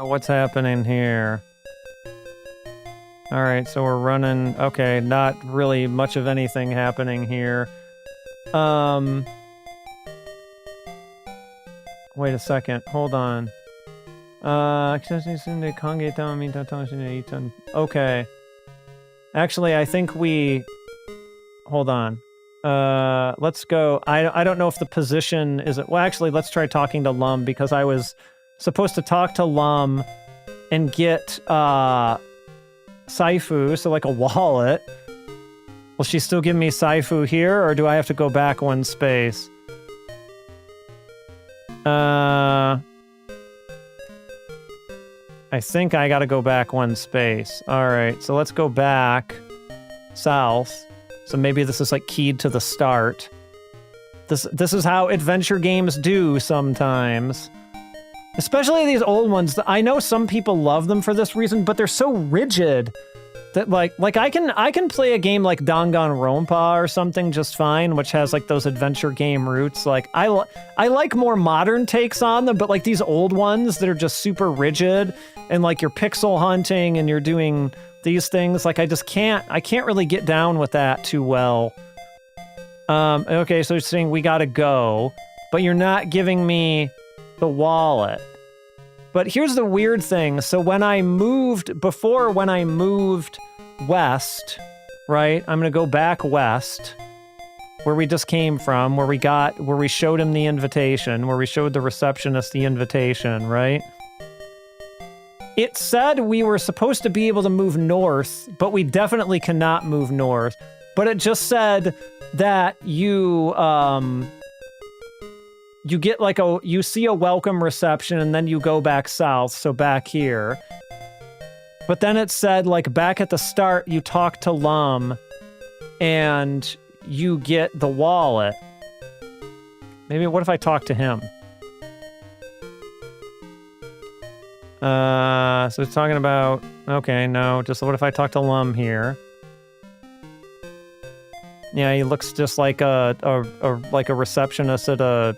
What's happening here? All right, so we're running. Okay, not really much of anything happening here. Wait a second. Hold on. Okay. Actually, I think we... Hold on. Let's go. I don't know if the position is... Well, actually, let's try talking to Lum, because I was supposed to talk to Lum and get Saifu, so like a wallet. Will she still give me Saifu here, or do I have to go back one space? I think I gotta go back one space. All right, so let's go back south. So maybe this is like keyed to the start. This is how adventure games do sometimes. Especially these old ones. I know some people love them for this reason, but they're so rigid that like I can play a game like Danganronpa or something just fine, which has like those adventure game roots. Like I like more modern takes on them, but like these old ones that are just super rigid and like you're pixel hunting and you're doing these things, like I can't really get down with that too well. Okay, so you're saying we gotta go, but you're not giving me the wallet. But here's the weird thing. So when I moved west, right? I'm gonna go back west, where we just came from, where we showed him the invitation, where we showed the receptionist the invitation, right? It said we were supposed to be able to move north, but we definitely cannot move north. But it just said that you get like you see a welcome reception and then you go back south, so back here. But then it said like back at the start, you talk to Lum and you get the wallet. Maybe what if I talk to him? So it's talking about, okay, no, just what if I talk to Lum here? Yeah, he looks just like a receptionist at a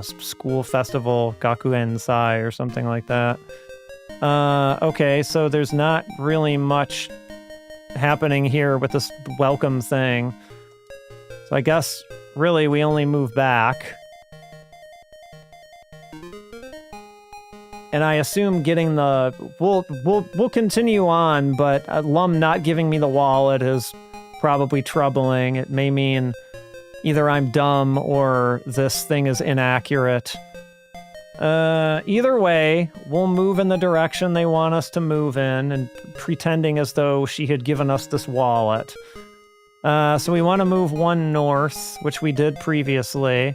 school festival, Gakuen-sai or something like that. Okay, so there's not really much happening here with this welcome thing. So I guess really we only move back. And I assume getting the we'll continue on, but Lum not giving me the wallet is probably troubling. It may mean either I'm dumb or this thing is inaccurate. Either way, we'll move in the direction they want us to move in and pretending as though she had given us this wallet. So we want to move one north, which we did previously.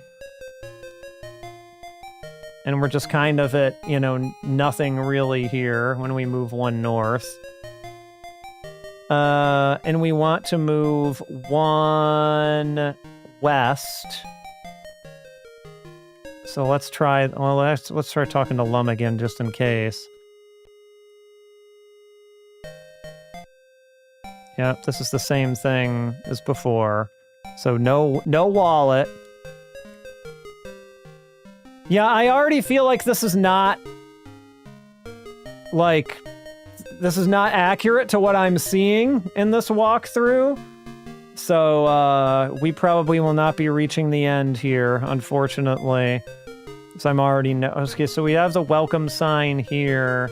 And we're just kind of at, nothing really here when we move one north. And we want to move one west. So let's try, let's start talking to Lum again just in case. Yep, this is the same thing as before. So no wallet. Yeah, I already feel like this is not accurate to what I'm seeing in this walkthrough. So we probably will not be reaching the end here, unfortunately. So I'm already okay, so we have the welcome sign here.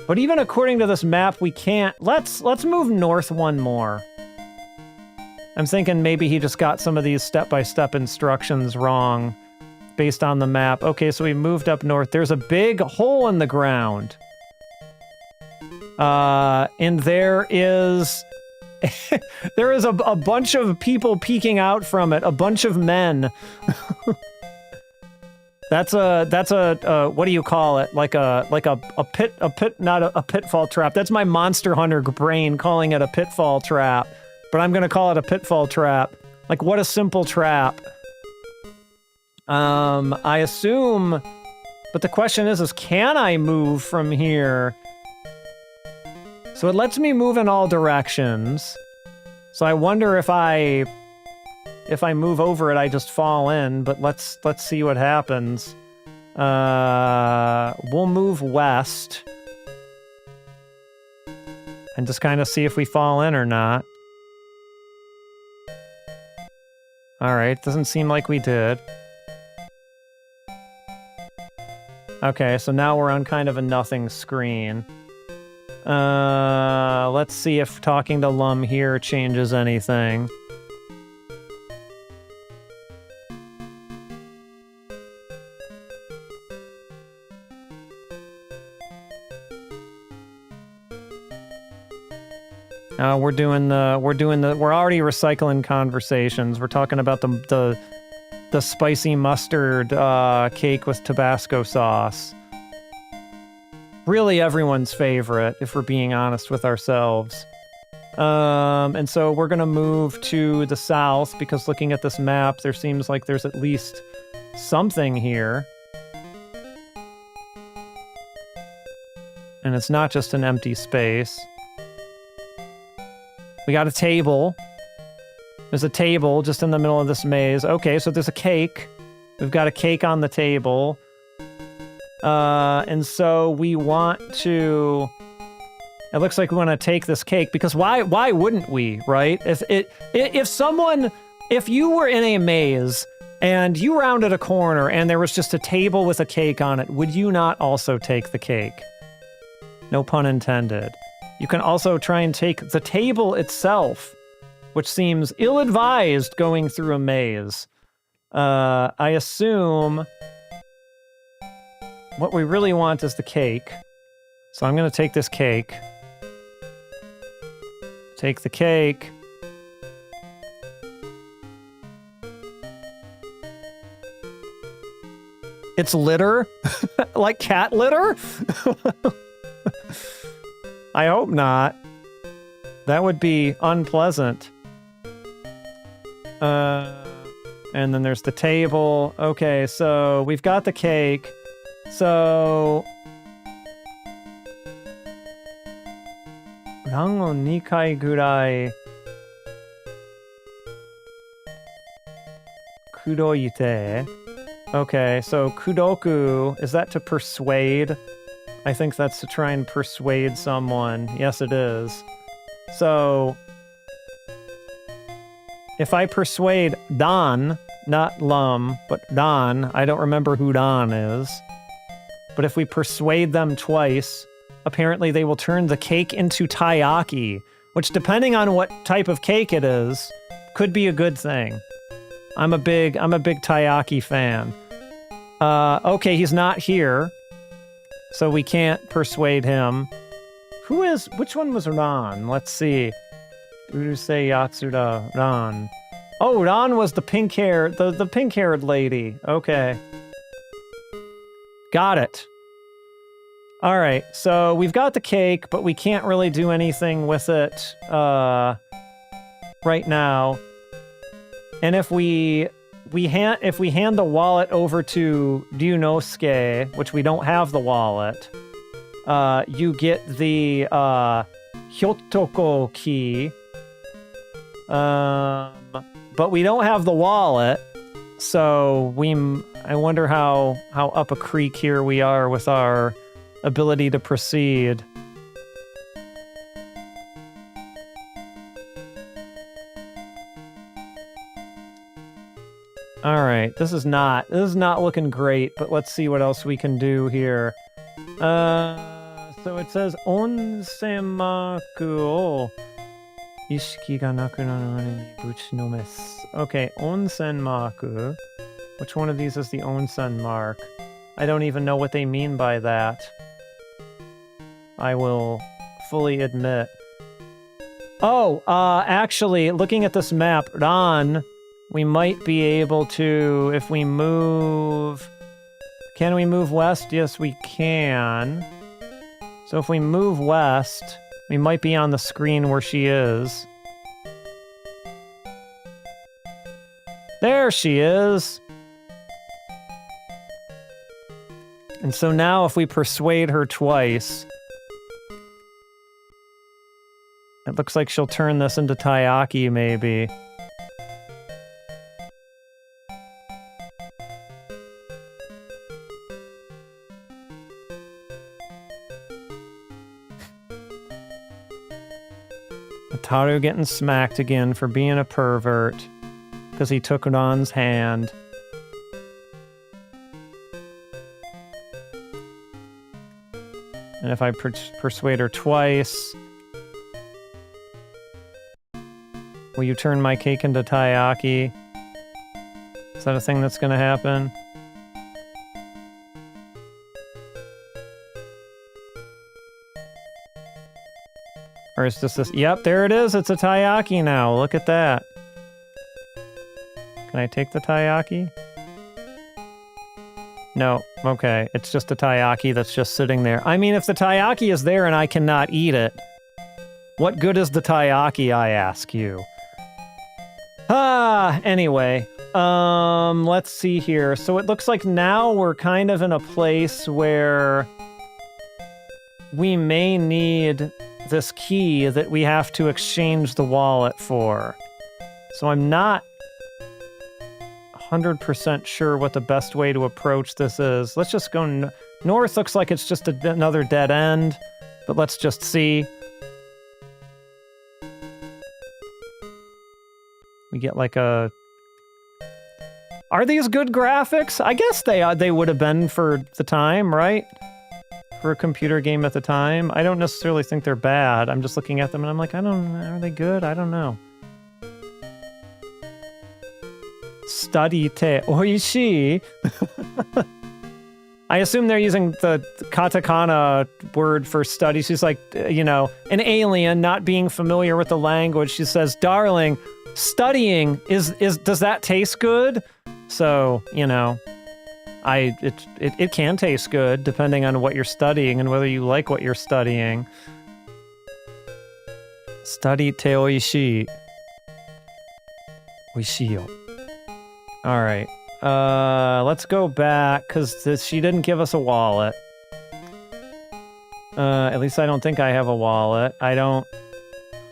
But even according to this map, we can't. Let's move north one more. I'm thinking maybe he just got some of these step-by-step instructions wrong based on the map. Okay, so we moved up north. There's a big hole in the ground. And there is a bunch of people peeking out from it, a bunch of men. That's a what do you call it? Like a not a pitfall trap. That's my Monster Hunter brain calling it a pitfall trap, but I'm gonna call it a pitfall trap. Like, what a simple trap. I assume, but the question is can I move from here? So it lets me move in all directions. So I wonder if I move over it, I just fall in, but let's see what happens. We'll move west. And just kind of see if we fall in or not. Alright, doesn't seem like we did. Okay, so now we're on kind of a nothing screen. Let's see if talking to Lum here changes anything. We're already recycling conversations. We're talking about the spicy mustard cake with Tabasco sauce. really everyone's favorite, if we're being honest with ourselves. And so we're going to move to the south because looking at this map, there seems like there's at least something here. And it's not just an empty space. We got a table. There's a table just in the middle of this maze. Okay, so there's a cake. We've got a cake on the table. And so we want to... It looks like we want to take this cake because why wouldn't we, right? If you were in a maze and you rounded a corner and there was just a table with a cake on it, would you not also take the cake? No pun intended. You can also try and take the table itself, which seems ill-advised going through a maze. I assume what we really want is the cake. So I'm going to take this cake. Take the cake. It's litter? Like cat litter? I hope not. That would be unpleasant. And then there's the table. Okay, so we've got the cake. So... 段を2回ぐらいくどいて Okay, so kudoku, is that to persuade? I think that's to try and persuade someone. Yes, it is. So, if I persuade Dan, not Lum, but Dan, I don't remember who Dan is, but if we persuade them twice, apparently they will turn the cake into taiyaki, which, depending on what type of cake it is, could be a good thing. I'm a big taiyaki fan. Okay, he's not here, so we can't persuade him. Which one was Ran? Let's see. Urusei Yatsura, Ran. Oh, Ran was the the pink-haired lady. Okay. Got it. All right, so we've got the cake, but we can't really do anything with it right now. And if we hand the wallet over to Ryunosuke, which we don't have the wallet, you get the Hyotoko key. But we don't have the wallet, so I wonder how up a creek here we are with our ability to proceed. All right, this is not looking great, but let's see what else we can do here. So it says Onsemaku. Ishiki ga naku naru mane ni buchinomesu. Okay, Onsenmaku. Which one of these is the Onsen mark? I don't even know what they mean by that. I will fully admit. Oh, actually, looking at this map, Ran, we might be able to, if we move... Can we move west? Yes, we can. So if we move west, we might be on the screen where she is. There she is! And so now if we persuade her twice, it looks like she'll turn this into taiyaki, maybe. Ataru getting smacked again for being a pervert because he took Ran's hand. And if I persuade her twice... Will you turn my cake into taiyaki? Is that a thing that's gonna happen? Or is this... Yep, there it is! It's a taiyaki now! Look at that! Can I take the taiyaki? No, okay. It's just a taiyaki that's just sitting there. I mean, if the taiyaki is there and I cannot eat it, what good is the taiyaki, I ask you? Anyway. Let's see here. So it looks like now we're kind of in a place where we may need this key that we have to exchange the wallet for. So I'm not 100% sure what the best way to approach this is. Let's just go north. Looks like it's just another dead end, but let's just see. We get like a... Are these good graphics? I guess they would have been for the time, right? For a computer game at the time. I don't necessarily think they're bad. I'm just looking at them and I'm like, are they good? I don't know. Study te oishii. I assume they're using the katakana word for study. She's like, you know, an alien not being familiar with the language. She says, darling, studying does that taste good? So, you know, it can taste good depending on what you're studying and whether you like what you're studying. Study te oishii. Oishii. All right. Let's go back because she didn't give us a wallet. At least I don't think I have a wallet.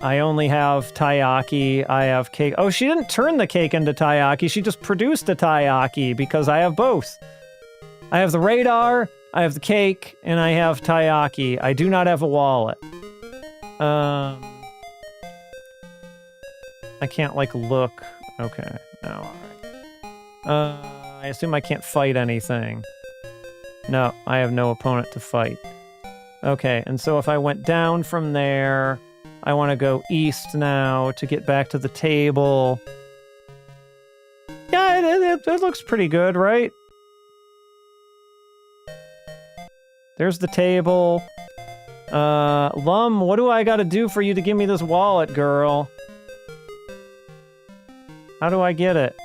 I only have taiyaki. I have cake. Oh, she didn't turn the cake into taiyaki. She just produced a taiyaki because I have both. I have the radar, I have the cake, and I have taiyaki. I do not have a wallet. I can't, like, look. Okay. No, all right. I assume I can't fight anything. No, I have no opponent to fight. Okay, and so if I went down from there, I want to go east now to get back to the table. Yeah, it looks pretty good, right? There's the table. Lum, what do I gotta do for you to give me this wallet, girl? How do I get it?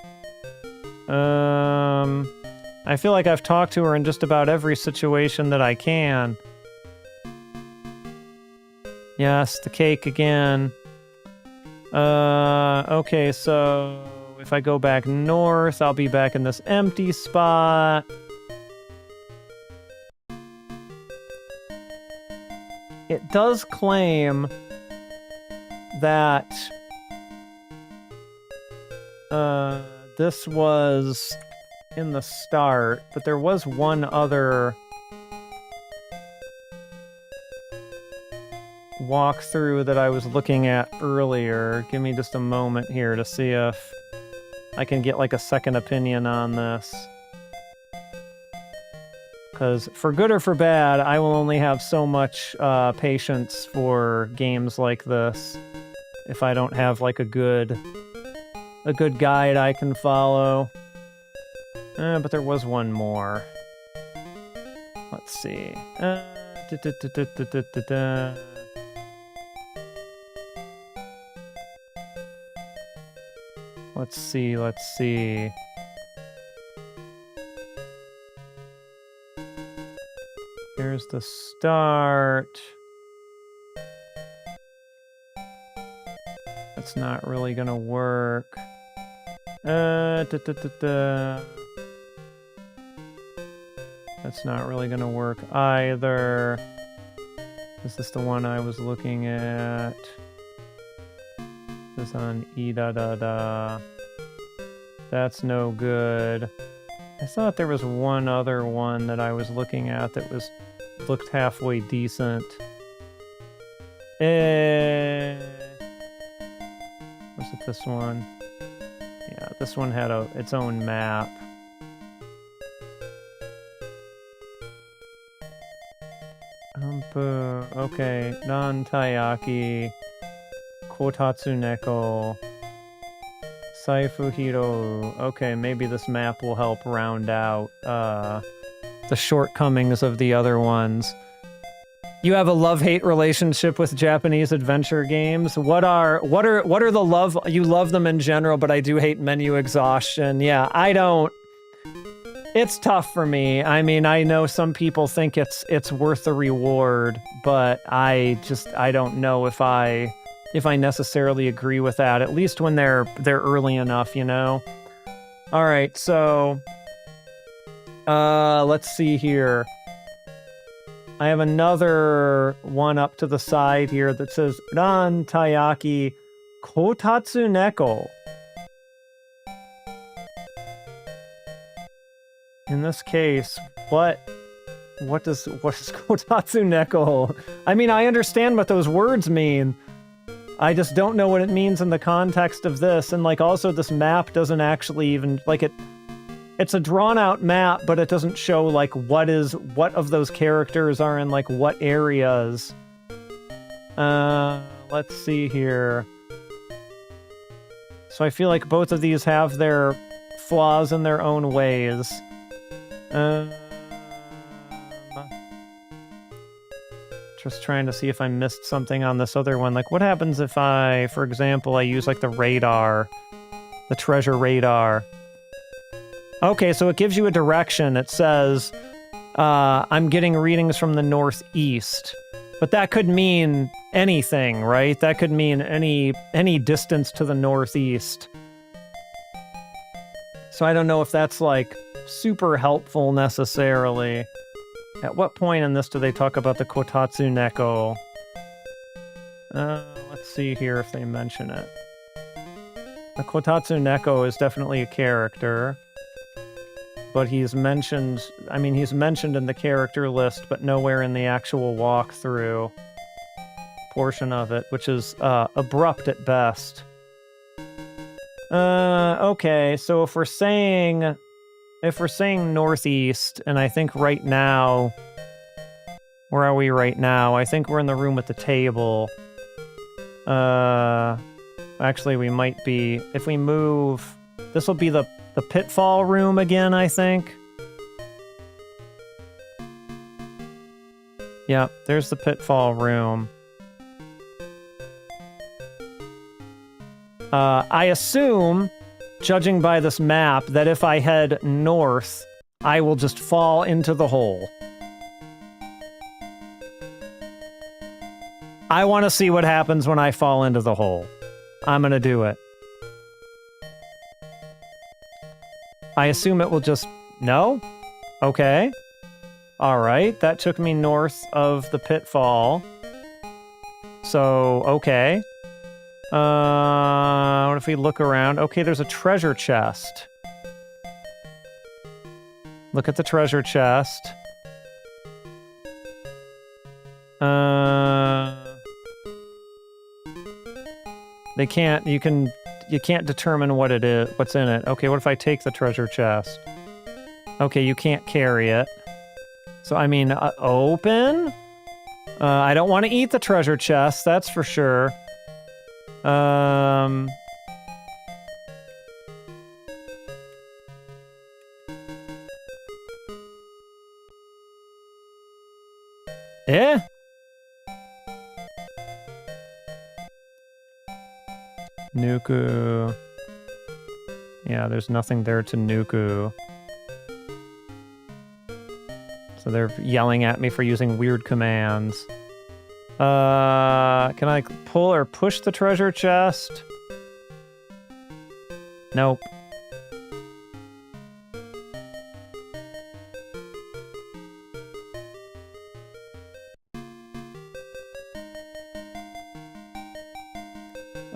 I feel like I've talked to her in just about every situation that I can. Yes, the cake again. Okay, so if I go back north, I'll be back in this empty spot. It does claim that this was in the start, but there was one other walkthrough that I was looking at earlier. Give me just a moment here to see if I can get like a second opinion on this. Because for good or for bad, I will only have so much patience for games like this if I don't have like a good guide I can follow. But there was one more. Let's see. Let's see. Here's the start. That's not really gonna work. That's not really gonna work either. Is this the one I was looking at? This on E-da-da-da. That's no good. I thought there was one other one that I was looking at that looked halfway decent. Was it this one? Yeah, this one had its own map. Okay, non-taiyaki, kotatsu neko, saifu hiro. Okay, maybe this map will help round out the shortcomings of the other ones. You have a love-hate relationship with Japanese adventure games. What are the love? You love them in general, but I do hate menu exhaustion. Yeah, I don't. It's tough for me. I mean, I know some people think it's worth the reward, but I don't know if I necessarily agree with that, at least when they're early enough, you know? All right, so let's see here. I have another one up to the side here that says Ran Tayaki Kotatsu Neko. In this case, what is Kotatsu Neko? I mean, I understand what those words mean. I just don't know what it means in the context of this, and like also this map doesn't actually even like it's a drawn out map, but it doesn't show like what of those characters are in like what areas. Let's see here. So I feel like both of these have their flaws in their own ways. Just trying to see if I missed something on this other one. Like, what happens if I, for example, I use like the radar, the treasure radar? Okay, so it gives you a direction. It says, I'm getting readings from the northeast. But that could mean anything, right? That could mean any distance to the northeast. So I don't know if that's like super helpful necessarily. At what point in this do they talk about the Kotatsu Neko? Let's see here if they mention it. The Kotatsu Neko is definitely a character. But he's mentioned in the character list, but nowhere in the actual walkthrough portion of it, which is abrupt at best. Okay, so if we're saying northeast, and I think right now, where are we right now? I think we're in the room with the table. Actually, we might be, if we move, this will be the pitfall room again, I think. Yeah, there's the pitfall room. I assume, judging by this map, that if I head north, I will just fall into the hole. I want to see what happens when I fall into the hole. I'm gonna do it. I assume it will just... No? Okay. Alright, that took me north of the pitfall. So, okay. What if we look around? Okay, there's a treasure chest. Look at the treasure chest. You can't determine what it is, what's in it. Okay, what if I take the treasure chest? Okay, you can't carry it. So, I mean, open? I don't want to eat the treasure chest, that's for sure. Eh? Nuku. Yeah, there's nothing there to Nuku. So they're yelling at me for using weird commands. Can I pull or push the treasure chest? Nope.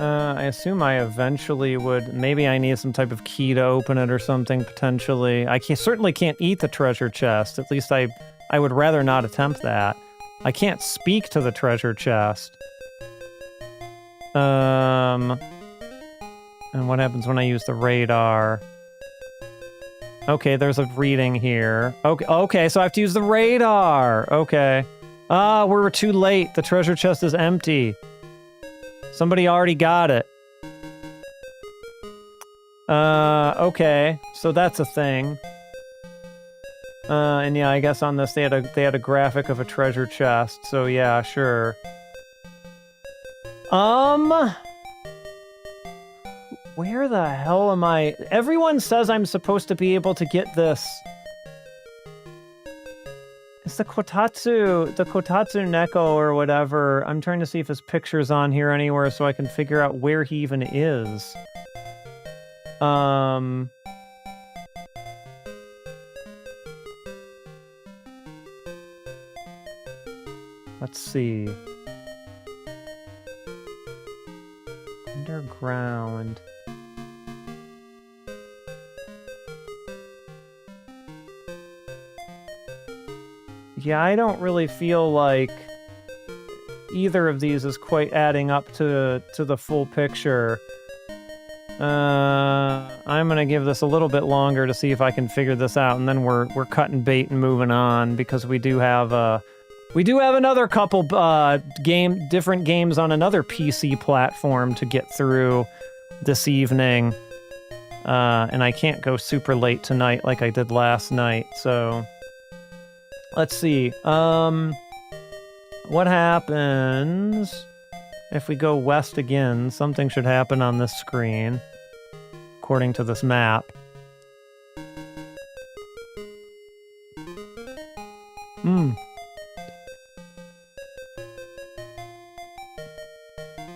I assume I eventually would... Maybe I need some type of key to open it or something, potentially. I certainly can't eat the treasure chest. At least I would rather not attempt that. I can't speak to the treasure chest. And what happens when I use the radar? Okay, there's a reading here. Okay, so I have to use the radar. Okay. We're too late. The treasure chest is empty. Somebody already got it. Okay, so that's a thing. And yeah, I guess on this they had a graphic of a treasure chest, so yeah, sure. Where the hell am I? Everyone says I'm supposed to be able to get this It's the Kotatsu Neko or whatever. I'm trying to see if his picture's on here anywhere so I can figure out where he even is. Let's see. Underground. Yeah, I don't really feel like either of these is quite adding up to the full picture. I'm gonna give this a little bit longer to see if I can figure this out, and then we're cutting bait and moving on, because we do have another couple different games on another PC platform to get through this evening. And I can't go super late tonight like I did last night, so let's see. What happens if we go west again? Something should happen on this screen, according to this map.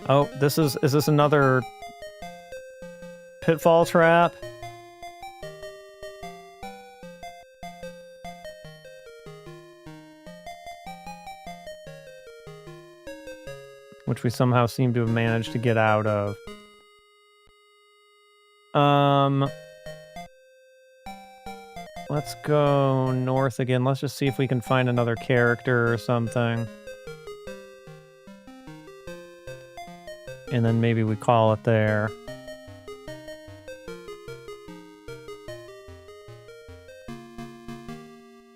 Oh, is this another pitfall trap? Which we somehow seem to have managed to get out of. Let's go north again. Let's just see if we can find another character or something. And then maybe we call it there.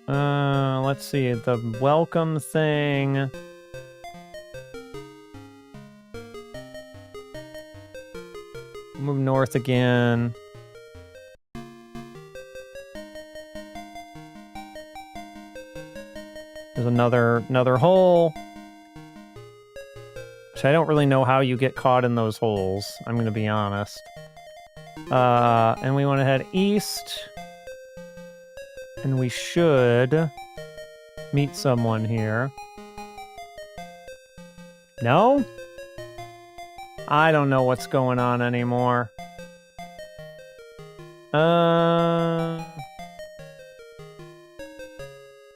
Let's see, the welcome thing. Move north again. There's another hole. Which I don't really know how you get caught in those holes, I'm gonna be honest. And we want to head east. And we should meet someone here. No? I don't know what's going on anymore.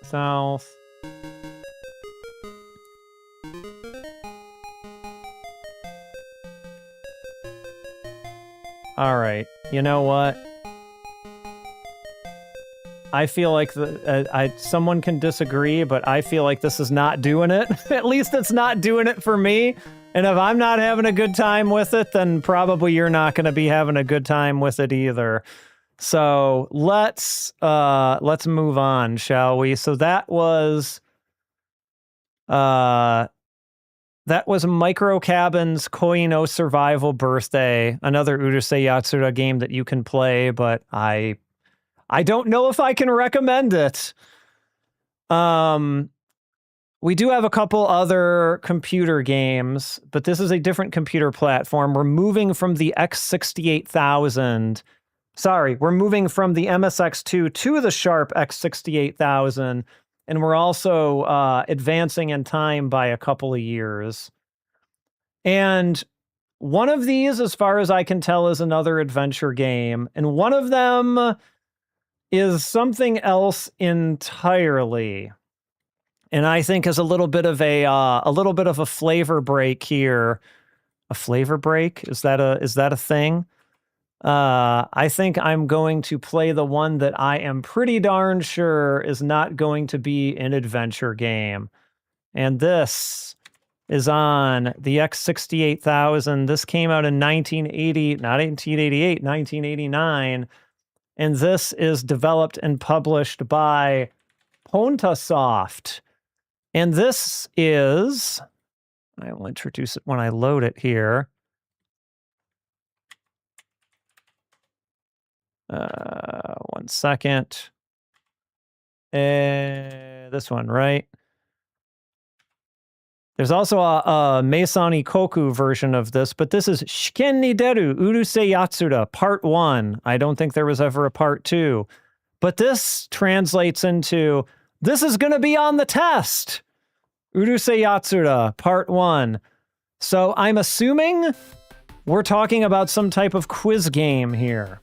South. All right. You know what? I feel like someone can disagree, but I feel like this is not doing it. At least it's not doing it for me. And if I'm not having a good time with it, then probably you're not going to be having a good time with it either. So let's move on, shall we? So that was Micro Cabin's Koi no Survival Birthday, another Urusei Yatsura game that you can play, but I don't know if I can recommend it. We do have a couple other computer games, but this is a different computer platform. We're moving from the X68000. Sorry, we're moving from the MSX2 to the Sharp X68000, and we're also advancing in time by a couple of years. And one of these, as far as I can tell, is another adventure game, and one of them is something else entirely. And I think is a little bit of a flavor break here. A flavor break? Is that a thing? I think I'm going to play the one that I am pretty darn sure is not going to be an adventure game. And this is on the X68000. This came out in 1980, not 1888, 1989. And this is developed and published by Pontasoft. And this is, I will introduce it when I load it here. One second. This one, right? There's also a Meisani Koku version of this, but this is Shiken ni Deru Urusei Yatsura Part 1. I don't think there was ever a Part 2. But this translates into This is going to be on the test. Urusei Yatsura, part 1. So I'm assuming we're talking about some type of quiz game here.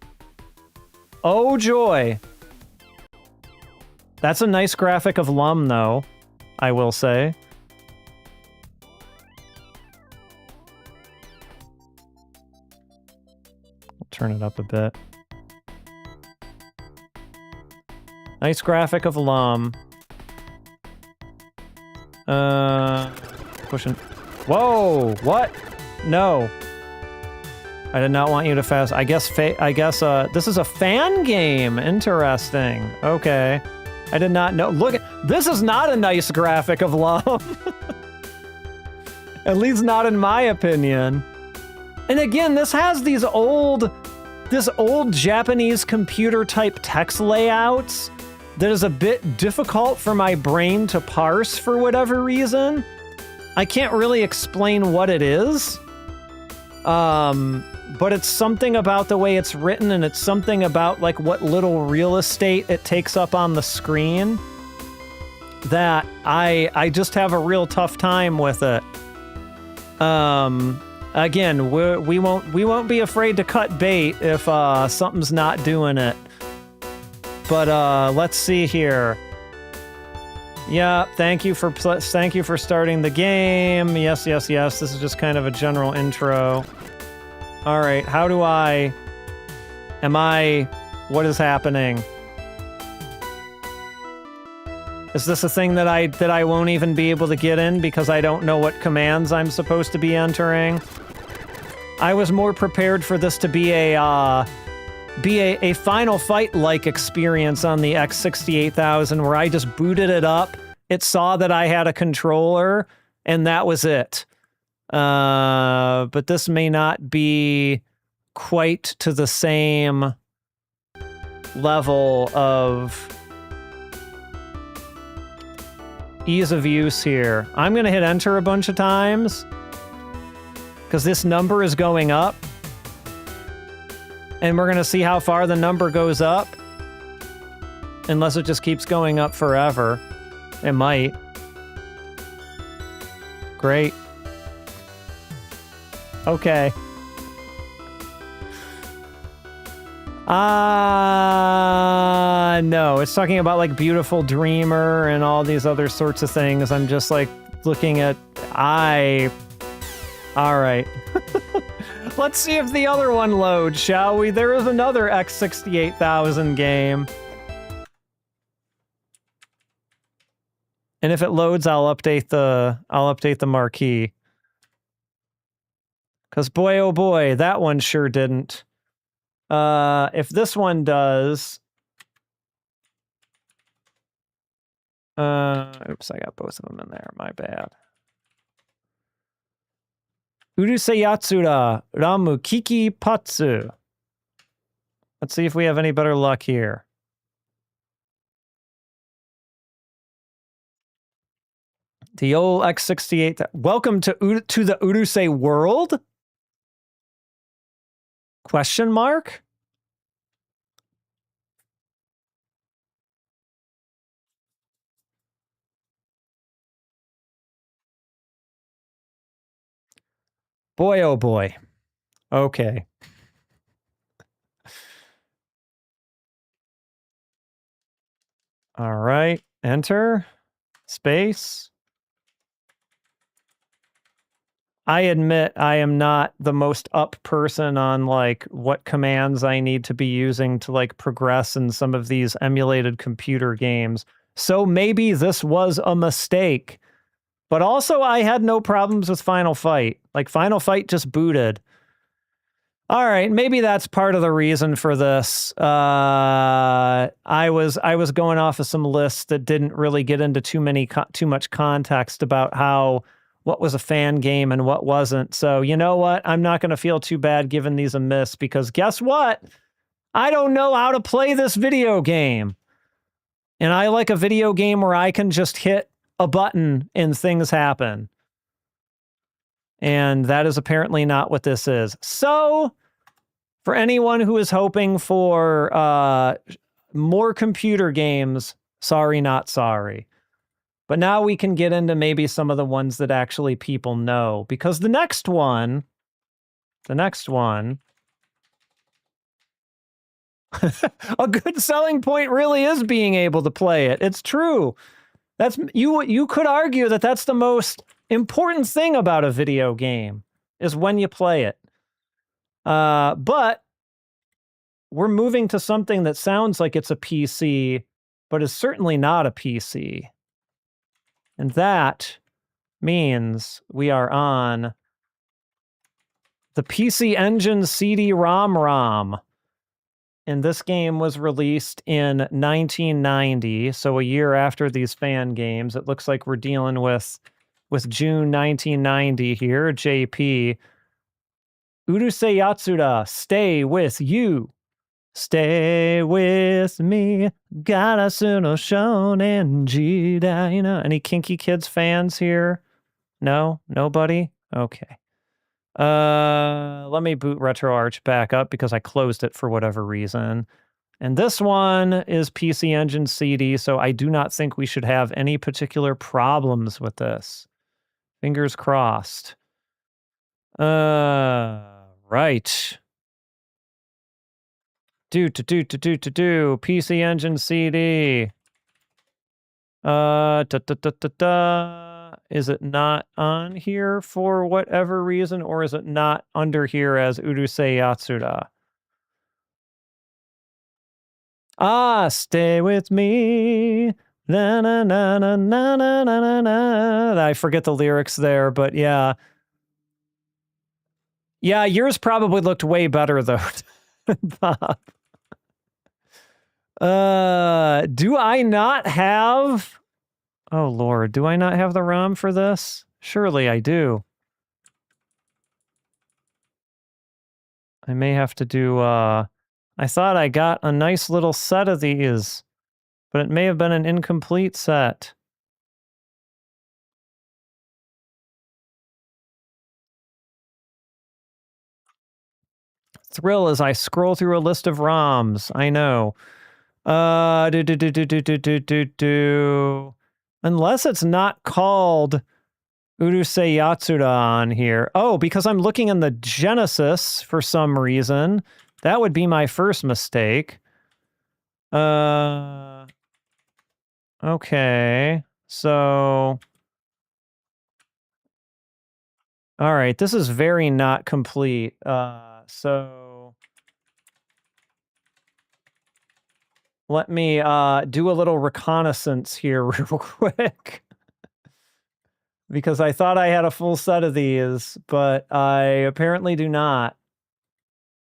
Oh, joy. That's a nice graphic of Lum, though, I will say. I'll turn it up a bit. Nice graphic of Lum. Pushing. Whoa! What? No. I did not want you to fast. I guess this is a fan game. Interesting. Okay. I did not know. Look, this is not a nice graphic of Lum. At least not in my opinion. And again, this has this old Japanese computer type text layouts that is a bit difficult for my brain to parse for whatever reason. I can't really explain what it is. But it's something about the way it's written, and it's something about like what little real estate it takes up on the screen that I just have a real tough time with it. Again, we won't be afraid to cut bait if something's not doing it. But let's see here. Yeah, thank you for starting the game. Yes. This is just kind of a general intro. All right, what is happening? Is this a thing that I won't even be able to get in because I don't know what commands I'm supposed to be entering? I was more prepared for this to be a Final Fight-like experience on the X68000 where I just booted it up, it saw that I had a controller, and that was it. But this may not be quite to the same level of ease of use here. I'm going to hit enter a bunch of times because this number is going up. And we're going to see how far the number goes up. Unless it just keeps going up forever. It might. Great. Okay. No. It's talking about, like, Beautiful Dreamer and all these other sorts of things. I'm just, like, looking at... Alright. Let's see if the other one loads, shall we? There is another X68000 game. And if it loads, I'll update the marquee. Because boy, oh boy, that one sure didn't. If this one does... oops, I got both of them in there. My bad. Urusei Yatsura, Ramu Kiki Patsu. Let's see if we have any better luck here. The old X68. Welcome to the Urusei world? Question mark? Boy, oh boy. Okay. All right. Enter. Space. I admit I am not the most up person on like what commands I need to be using to like progress in some of these emulated computer games. So maybe this was a mistake. But also, I had no problems with Final Fight. Like, Final Fight just booted. All right, maybe that's part of the reason for this. I was going off of some lists that didn't really get into too much context about what was a fan game and what wasn't. So, you know what? I'm not going to feel too bad giving these a miss because guess what? I don't know how to play this video game. And I like a video game where I can just hit a button and things happen. And that is apparently not what this is. So, for anyone who is hoping for more computer games Sorry, not sorry. But now we can get into maybe some of the ones that actually people know, because the next one, a good selling point really is being able to play it. It's true. That's you could argue that that's the most important thing about a video game is when you play it. But we're moving to something that sounds like it's a PC, but is certainly not a PC. And that means we are on the PC Engine CD-ROM. And this game was released in 1990, so a year after these fan games. It looks like we're dealing with June 1990 here. JP. Urusei Yatsura, stay with you. Stay with me. Garasu no shonen jidai no. Any Kinky Kids fans here? No? Nobody? Okay. Let me boot RetroArch back up because I closed it for whatever reason. And this one is PC Engine CD, so I do not think we should have any particular problems with this. Fingers crossed. Right. PC Engine CD. Is it not on here for whatever reason, or is it not under here as Urusei Yatsura? Stay with me. Na na na na na na na na. I forget the lyrics there, but yeah. Yeah, yours probably looked way better though, Bob. Do I not have... Oh, Lord. Do I not have the ROM for this? Surely I do. I may have to do, I thought I got a nice little set of these, but it may have been an incomplete set. Thrill as I scroll through a list of ROMs. I know. Unless it's not called Urusei Yatsura on here. Oh, because I'm looking in the Genesis for some reason. That would be my first mistake. Okay. So... All right, this is very not complete. So... Let me do a little reconnaissance here real quick. Because I thought I had a full set of these, but I apparently do not.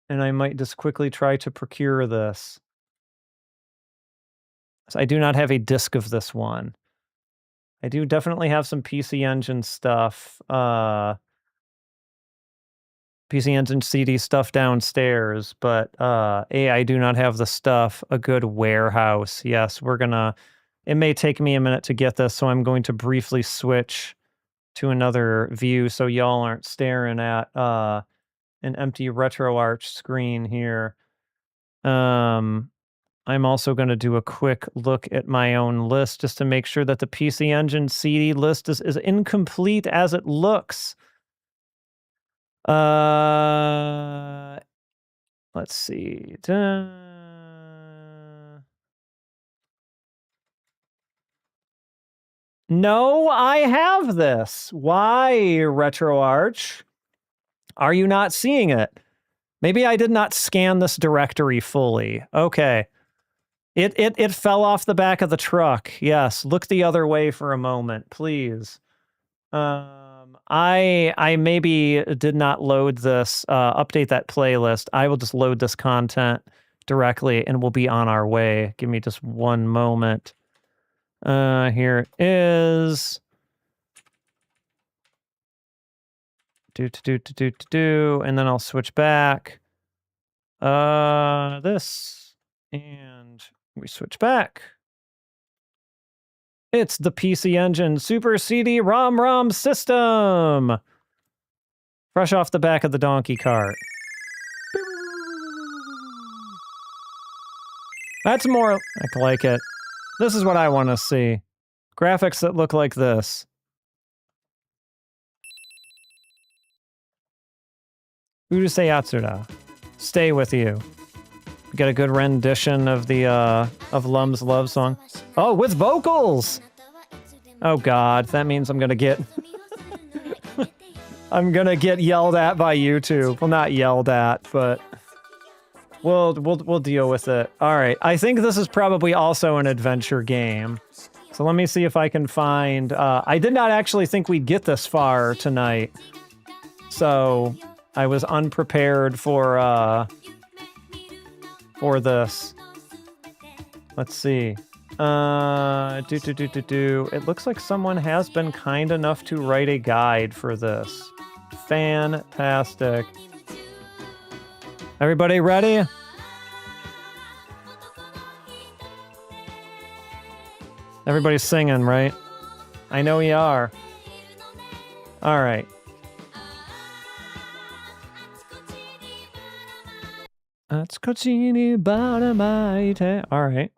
And I might just quickly try to procure this. So I do not have a disc of this one. I do definitely have some PC Engine stuff. PC Engine CD stuff downstairs, but I do not have the stuff. A good warehouse. Yes, we're gonna... It may take me a minute to get this, so I'm going to briefly switch to another view so y'all aren't staring at an empty RetroArch screen here. I'm also going to do a quick look at my own list just to make sure that the PC Engine CD list is incomplete as it looks. Let's see. No, I have this. Why, RetroArch? Are you not seeing it? Maybe I did not scan this directory fully. Okay. It fell off the back of the truck. Yes, look the other way for a moment, please. I maybe did not load this, update that playlist. I will just load this content directly and we'll be on our way. Give me just one moment. Here it is. And then I'll switch back. This, and we switch back. It's the PC Engine Super CD-ROM system! Fresh off the back of the donkey cart. That's more... I like it. This is what I want to see. Graphics that look like this. Urusei Yatsura. Stay with you. We got a good rendition of the of Lum's love song. Oh, with vocals! Oh god, that means I'm gonna get I'm gonna get yelled at by YouTube. Well, not yelled at, but we'll deal with it. All right, I think this is probably also an adventure game. So let me see if I can find. I did not actually think we'd get this far tonight, so I was unprepared for this. Let's see. It looks like someone has been kind enough to write a guide for this. Fantastic. Everybody ready? Everybody's singing, right? I know you are. All right. All right.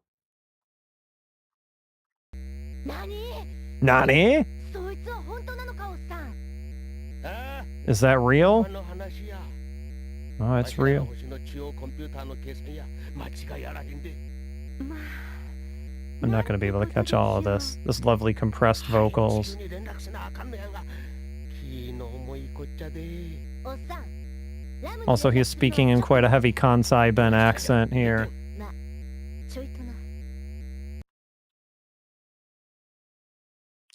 Nani? Is that real? Oh, it's real. I'm not going to be able to catch all of this. This lovely compressed vocals. Also, he's speaking in quite a heavy Kansai Ben accent here.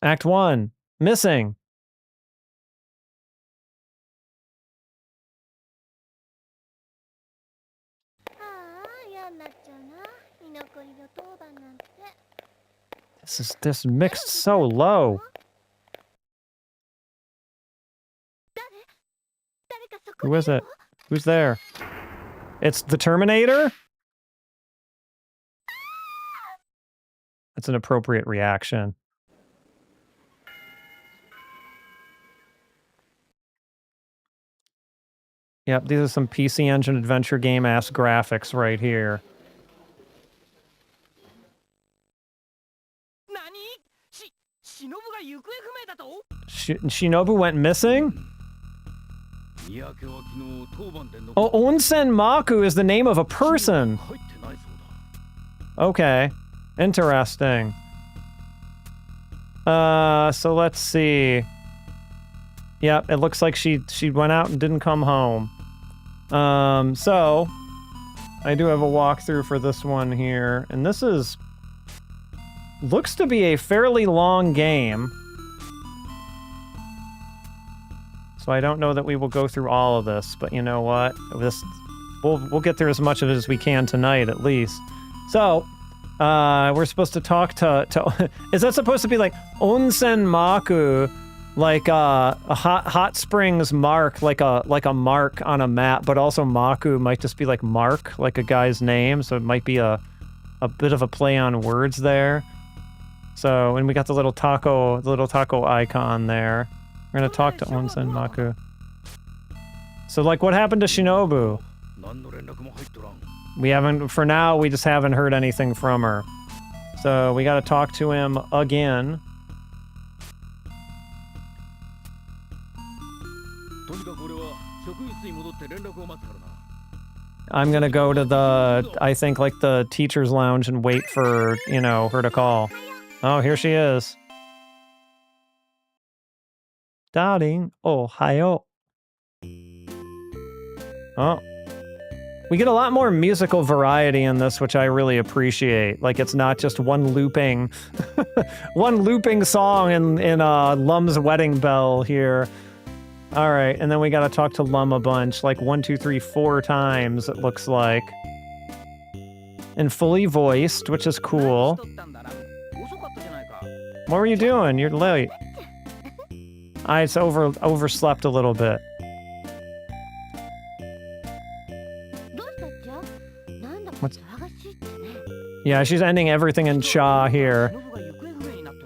Act 1. Missing. This mixed so low. Who is it? Who's there? It's the Terminator? That's an appropriate reaction. Yep, these are some PC Engine adventure game-ass graphics right here. Shinobu went missing? Oh, Onsen Maku is the name of a person. Okay. Interesting. So let's see. Yep, it looks like she went out and didn't come home. So I do have a walkthrough for this one here, and this looks to be a fairly long game. So I don't know that we will go through all of this, but you know what? We'll get through as much of it as we can tonight, at least. So, we're supposed to talk to is that supposed to be like Onsen Maku, like a hot springs mark, like a mark on a map, but also Maku might just be like Mark, like a guy's name, so it might be a bit of a play on words there. So, and we got the little taco icon there. We're gonna talk to Onsen Maku. So, like, what happened to Shinobu? We haven't, for now, we just haven't heard anything from her. So, we gotta talk to him again. I'm gonna go to I think, like, the teacher's lounge and wait for, you know, her to call. Oh, here she is. Darling, ohayo. Oh. We get a lot more musical variety in this, which I really appreciate. Like, it's not just one looping song in Lum's Wedding Bell here. All right, and then we gotta talk to Lum a bunch, like 1, 2, 3, 4 times, it looks like. And fully voiced, which is cool. What were you doing? You're late. I just overslept a little bit. Yeah, she's ending everything in cha here.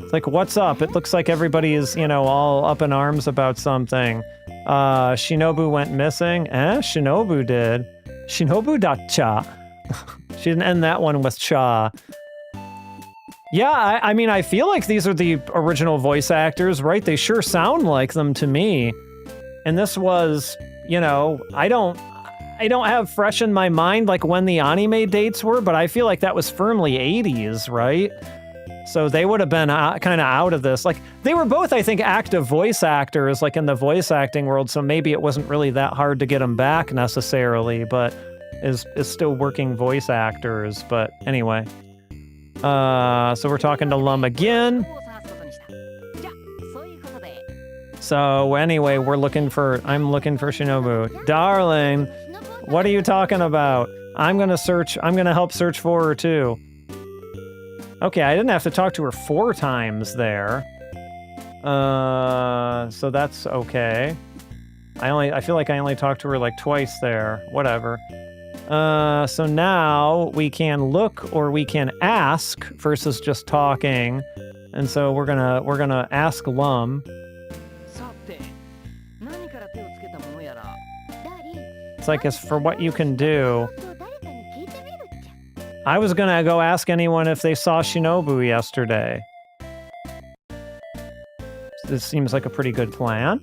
It's like, what's up? It looks like everybody is, you know, all up in arms about something. Shinobu went missing. Shinobu did. Shinobu.cha. She didn't end that one with cha. Yeah, I mean, I feel like these are the original voice actors, right? They sure sound like them to me. And this was, you know, I don't have fresh in my mind like when the anime dates were, but I feel like that was firmly 80s, right? So they would have been kind of out of this. Like, they were both, I think, active voice actors, like in the voice acting world, so maybe it wasn't really that hard to get them back necessarily, but is still working voice actors. But anyway. So we're talking to Lum again. So anyway, I'm looking for Shinobu. Darling, what are you talking about? I'm gonna help search for her too. Okay, I didn't have to talk to her 4 times there. So that's okay. I feel like I only talked to her like twice there. Whatever. So now we can look or we can ask versus just talking. And so we're gonna ask Lum. It's like, as for what you can do. I was gonna go ask anyone if they saw Shinobu yesterday. This seems like a pretty good plan.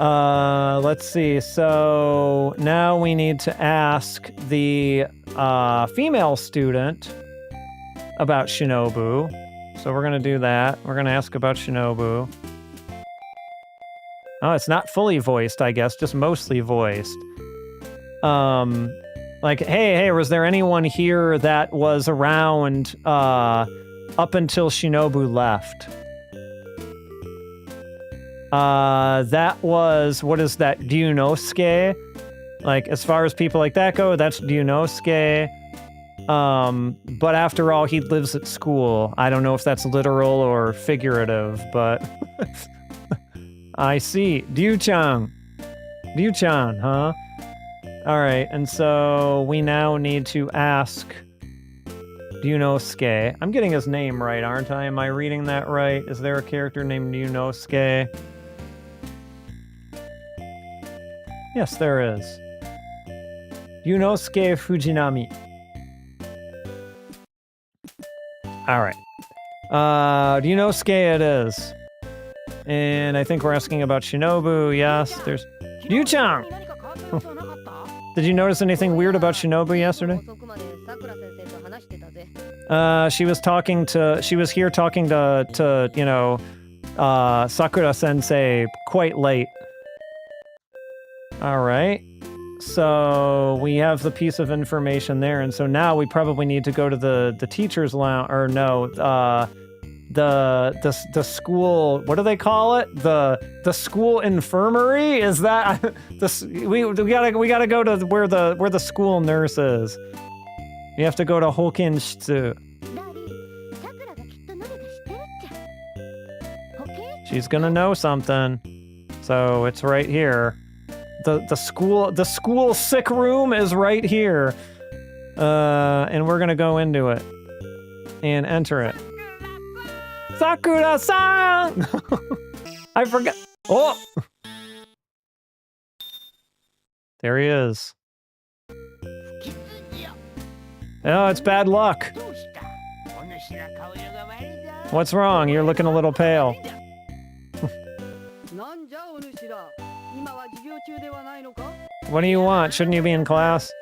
Let's see. So now we need to ask the female student about Shinobu. So we're gonna do that. We're gonna ask about Shinobu. Oh, it's not fully voiced, I guess, just mostly voiced. Like, hey, was there anyone here that was around up until Shinobu left? That was, what is that, Ryunosuke? Like, as far as people like that go, that's Ryunosuke. But after all, he lives at school. I don't know if that's literal or figurative, but... I see. Ryu-chan, huh? Alright, and so we now need to ask Ryunosuke. I'm getting his name right, aren't I? Am I reading that right? Is there a character named Ryunosuke? Yes, there is. Ryunosuke Fujinami. Alright. Ryunosuke it is. And I think we're asking about Shinobu. Yes, there's... Ryu-chan! Did you notice anything weird about Shinobu yesterday? She was here talking to you know, Sakura-sensei quite late. Alright. So we have the piece of information there, and so now we probably need to go to the teacher's lounge, or no, the school, what do they call it? The school infirmary? Is that we gotta go to where the school nurse is. We have to go to Hokinshitsu. She's gonna know something. So it's right here. The school sick room is right here. And we're gonna go into it and enter it. Sakura-san! I forgot. Oh! There he is. Oh, it's bad luck. What's wrong? You're looking a little pale. What do you want? Shouldn't you be in class?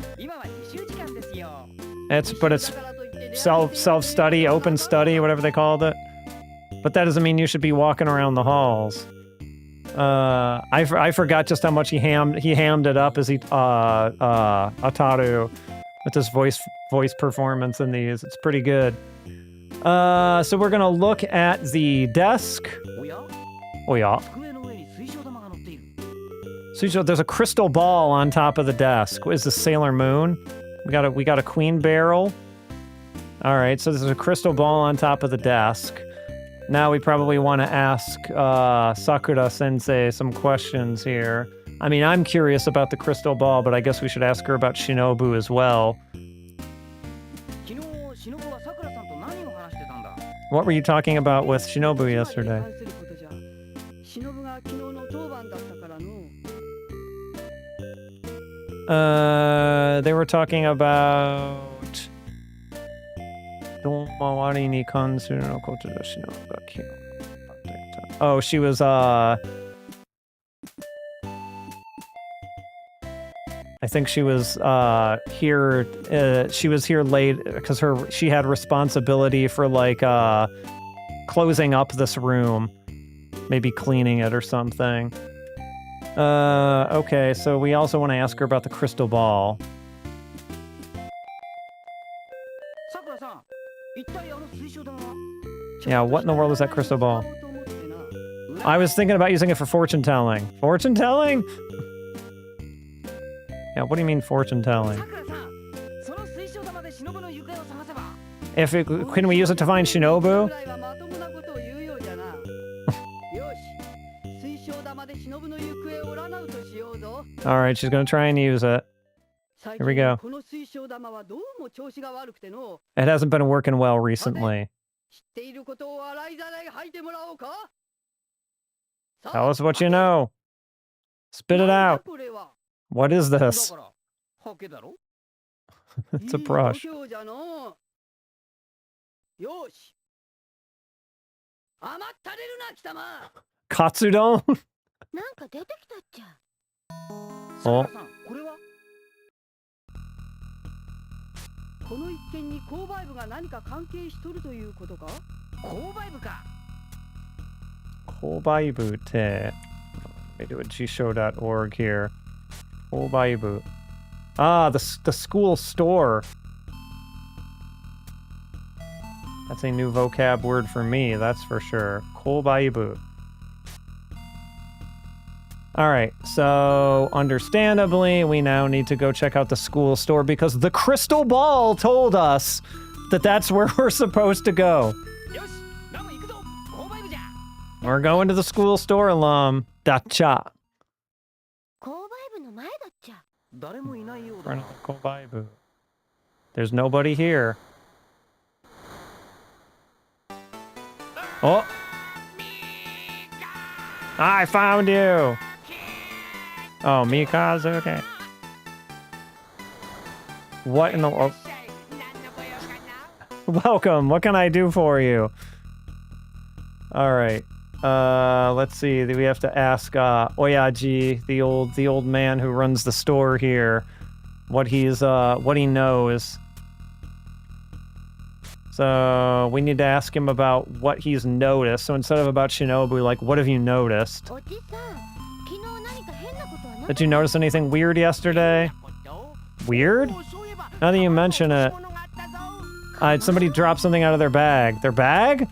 It's self-study, open study, whatever they called it. But that doesn't mean you should be walking around the halls. I forgot just how much he hammed it up as Ataru with his voice performance in these. It's pretty good. So we're gonna look at the desk. Oh yeah. So there's a crystal ball on top of the desk. What is this, Sailor Moon? We got a queen barrel. All right, so there's a crystal ball on top of the desk. Now we probably want to ask Sakura-sensei some questions here. I mean, I'm curious about the crystal ball, but I guess we should ask her about Shinobu as well. What were you talking about with Shinobu yesterday? They were talking about Oh, she was, I think she was here. She was here late because she had responsibility for like closing up this room, maybe cleaning it or something. Okay, so we also want to ask her about the crystal ball. Yeah, what in the world is that crystal ball? I was thinking about using it for fortune telling. Fortune telling? Yeah, what do you mean fortune telling? Can we use it to find Shinobu? Alright, she's gonna try and use it. Here we go. It hasn't been working well recently. Tell us what you know. Spit it out. What is this? It's a brush. Katsudon? Oh. Koubaibu te. Let me do a gshow.org here. Koubaibu. Ah, the school store. That's a new vocab word for me, that's for sure. Koubaibu. Alright, so understandably, we now need to go check out the school store because the crystal ball told us that that's where we're supposed to go. We're going to the school store, Lum. Dacha. Koubaibu. There's nobody here. Oh! I found you! Oh, Mikazuke. What in the world? Welcome, what can I do for you? Alright. Let's see. We have to ask Oyaji, the old man who runs the store here, what he knows. So we need to ask him about what he's noticed. So instead of about Shinobu, like, what have you noticed? Did you notice anything weird yesterday? Weird? Now that you mention it, somebody dropped something out of their bag. Their bag?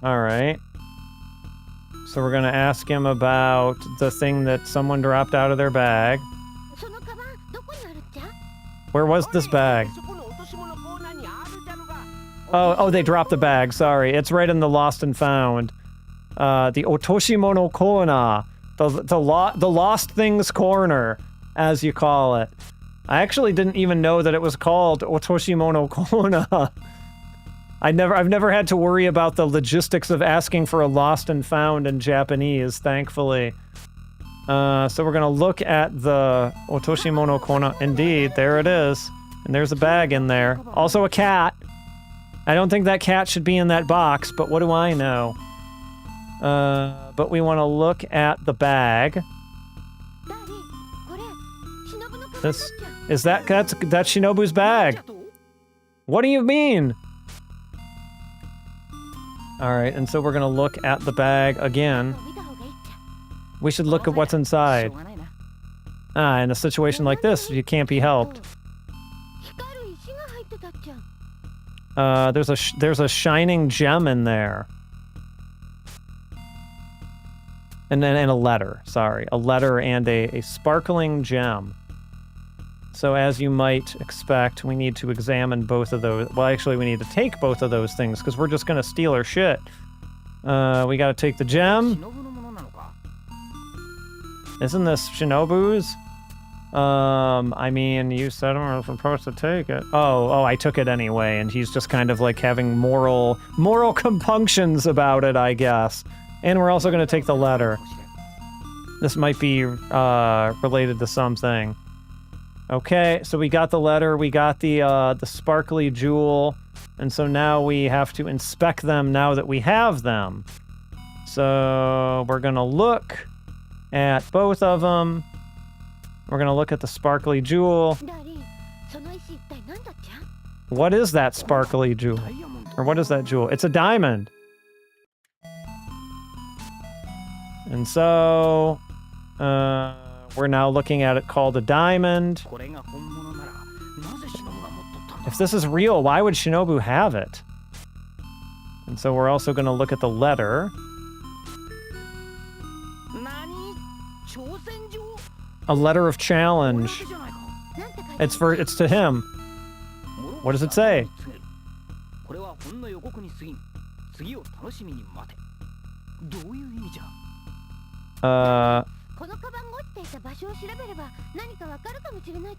Alright. So we're gonna ask him about the thing that someone dropped out of their bag. Where was this bag? Oh, they dropped the bag, sorry. It's right in the Lost and Found. The Otoshimono corner. The Lost Things corner, as you call it. I actually didn't even know that it was called Otoshimono corner. I've never had to worry about the logistics of asking for a Lost and Found in Japanese, thankfully. So we're gonna look at the Otoshimono corner. Indeed, there it is. And there's a bag in there. Also a cat. I don't think that cat should be in that box, but what do I know? But we want to look at the bag. That's Shinobu's bag. What do you mean? Alright, and so we're gonna look at the bag again. We should look at what's inside. In a situation like this, you can't be helped. There's a shining gem in there. And a letter, sorry. A letter and a sparkling gem. So as you might expect, we need to examine both of those. Well, actually, we need to take both of those things, because we're just going to steal her shit. We gotta take the gem. Isn't this Shinobu's? I mean, you said I'm supposed to take it. Oh, I took it anyway, and he's just kind of like having moral compunctions about it, I guess. And we're also going to take the letter. This might be related to something. Okay, so we got the letter, we got the sparkly jewel. And so now we have to inspect them now that we have them. So we're going to look at both of them. We're going to look at the sparkly jewel. What is that sparkly jewel? Or what is that jewel? It's a diamond. And so we're now looking at it called a diamond. If this is real, why would Shinobu have it? And so we're also going to look at the letter. A letter of challenge. It's to him. What does it say?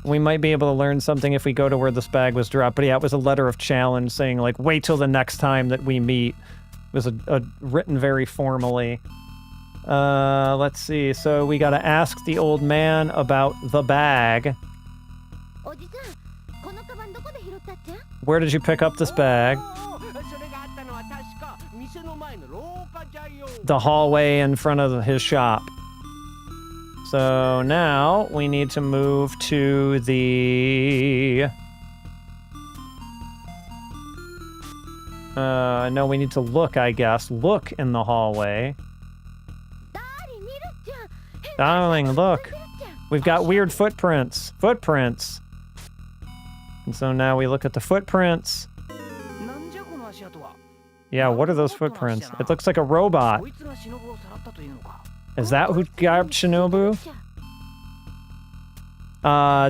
We might be able to learn something if we go to where this bag was dropped. But yeah, it was a letter of challenge saying, like, wait till the next time that we meet. It was written very formally. Let's see. So we gotta ask the old man about the bag. Where did you pick up this bag? The hallway in front of his shop. So now we need to move to the... no, we need to look, I guess. Look in the hallway. Darling, look. We've got weird footprints. Footprints. And so now we look at the footprints. Yeah, what are those footprints? It looks like a robot. Is that who grabbed Shinobu?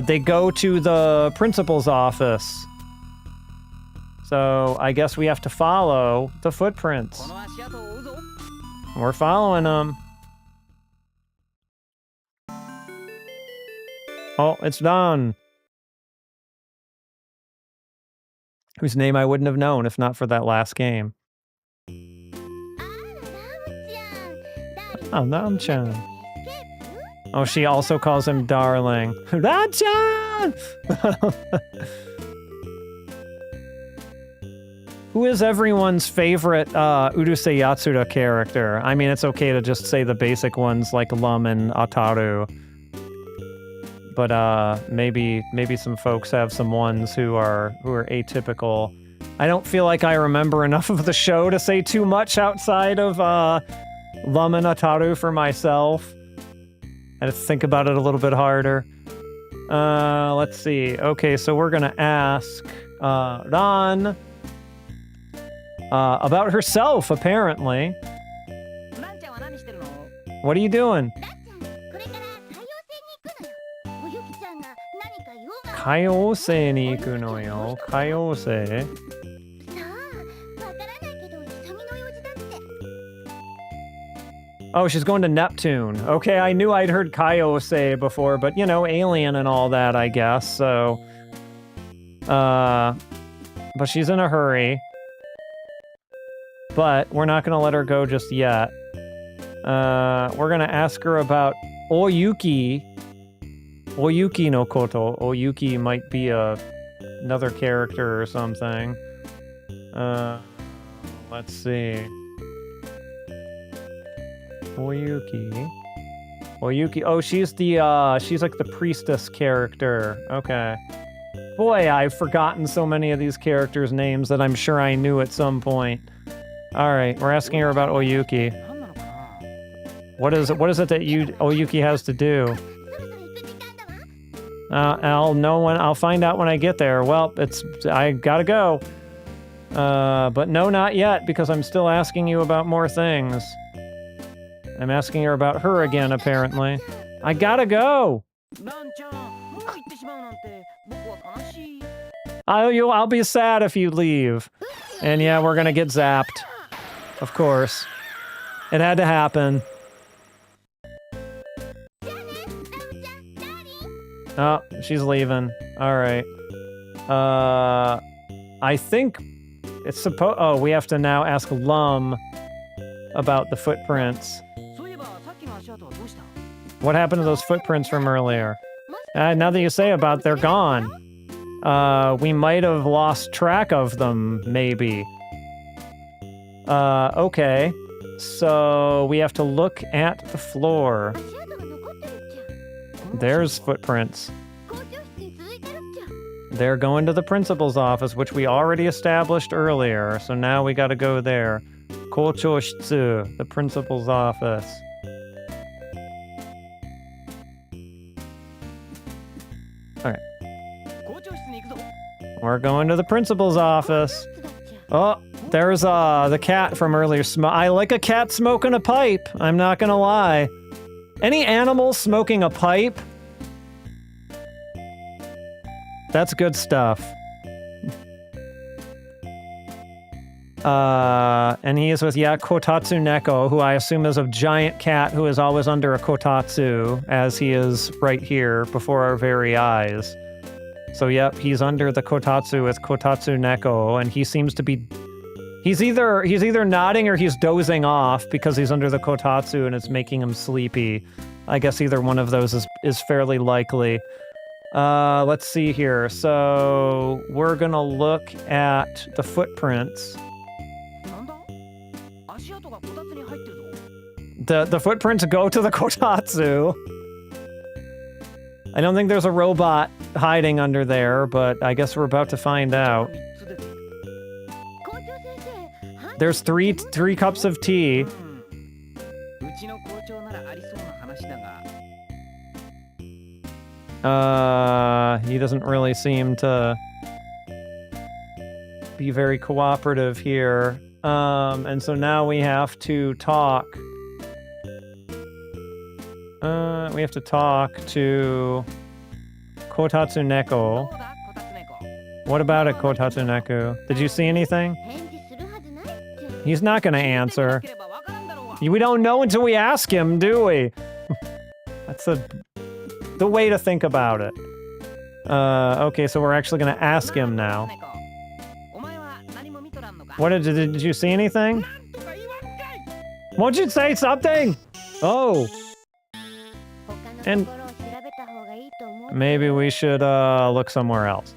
They go to the principal's office. So I guess we have to follow the footprints. We're following them. Oh, it's done. Whose name I wouldn't have known if not for that last game. Oh, Nam-chan. Oh, she also calls him darling. Nam-chan! Who is everyone's favorite Urusei Yatsura character? I mean, it's okay to just say the basic ones like Lum and Ataru. But maybe some folks have some ones who are atypical. I don't feel like I remember enough of the show to say too much outside of Lum and Ataru for myself. I had to think about it a little bit harder. Let's see. Okay, so we're gonna ask Ran about herself, apparently. What are you doing? Kaiose ni iku no yo. Kaiose. Oh, she's going to Neptune. Okay, I knew I'd heard Kaiose before, but, you know, alien and all that, I guess, so... But she's in a hurry. But we're not gonna let her go just yet. We're gonna ask her about Oyuki. Oyuki no koto. Oyuki might be another character or something. Let's see. Oyuki. Oyuki. Oh, she's like the priestess character. Okay. Boy, I've forgotten so many of these characters' names that I'm sure I knew at some point. Alright, we're asking her about Oyuki. What is it that Oyuki has to do? I'll find out when I get there. Well, I gotta go. But no, not yet, because I'm still asking you about more things. I'm asking her about her again, apparently. I gotta go! I'll be sad if you leave. And yeah, we're gonna get zapped. Of course. It had to happen. Oh, she's leaving. Alright. I think it's oh, we have to now ask Lum about the footprints. What happened to those footprints from earlier? Now that you say about it, they're gone. We might have lost track of them, maybe. Okay. So we have to look at the floor. There's footprints. They're going to the principal's office, which we already established earlier. So now we gotta go there. Kocho shitsu, the principal's office. Alright. We're going to the principal's office. Oh, there's the cat from earlier. I like a cat smoking a pipe. I'm not gonna lie. Any animals smoking a pipe? That's good stuff. And he is with Kotatsu Neko, who I assume is a giant cat who is always under a kotatsu, as he is right here before our very eyes. So yep, he's under the kotatsu with Kotatsu Neko, and he seems to be... He's either nodding or he's dozing off because he's under the kotatsu and it's making him sleepy. I guess either one of those is fairly likely. Let's see here. So we're gonna look at the footprints. The footprints go to the kotatsu. I don't think there's a robot hiding under there, but I guess we're about to find out. There's three cups of tea. He doesn't really seem to be very cooperative here. And so now we have to talk. We have to talk to Kotatsu Neko. What about it, Kotatsu Neko? Did you see anything? He's not gonna answer. We don't know until we ask him, do we? That's the way to think about it. Okay, so we're actually gonna ask him now. What did you see anything? Won't you say something? Oh. And maybe we should look somewhere else.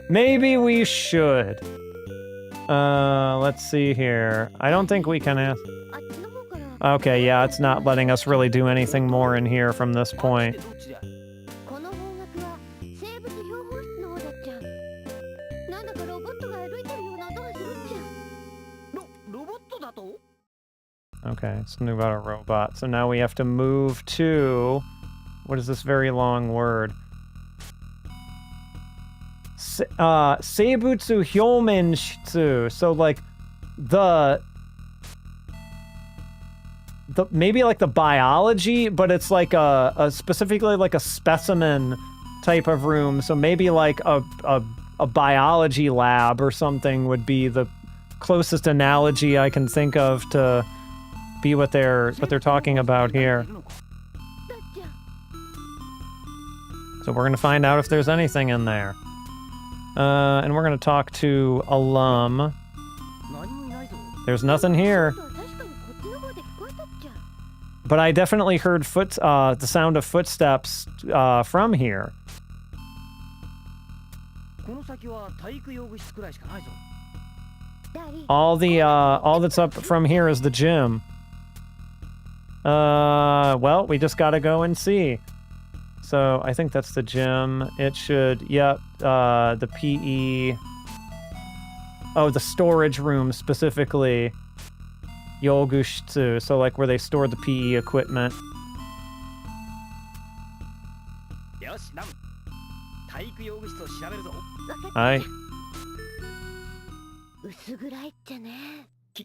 Maybe we should. Let's see here. I don't think we can ask. Okay, yeah, it's not letting us really do anything more in here from this point. Okay, something about a robot. So now we have to move to... What is this very long word? Seibutsu Hyomen Shitsu. So, like, maybe like the biology, but it's like a specifically like a specimen type of room. So maybe like a biology lab or something would be the closest analogy I can think of to be what they're talking about here. So we're gonna find out if there's anything in there. And we're gonna talk to Alum. There's nothing here. But I definitely heard the sound of footsteps from here. All that's up from here is the gym. Well, we just gotta go and see. So I think that's the gym. It should, yep, the PE. Oh, the storage room specifically. Yogushitsu, so like where they store the PE equipment. Hi.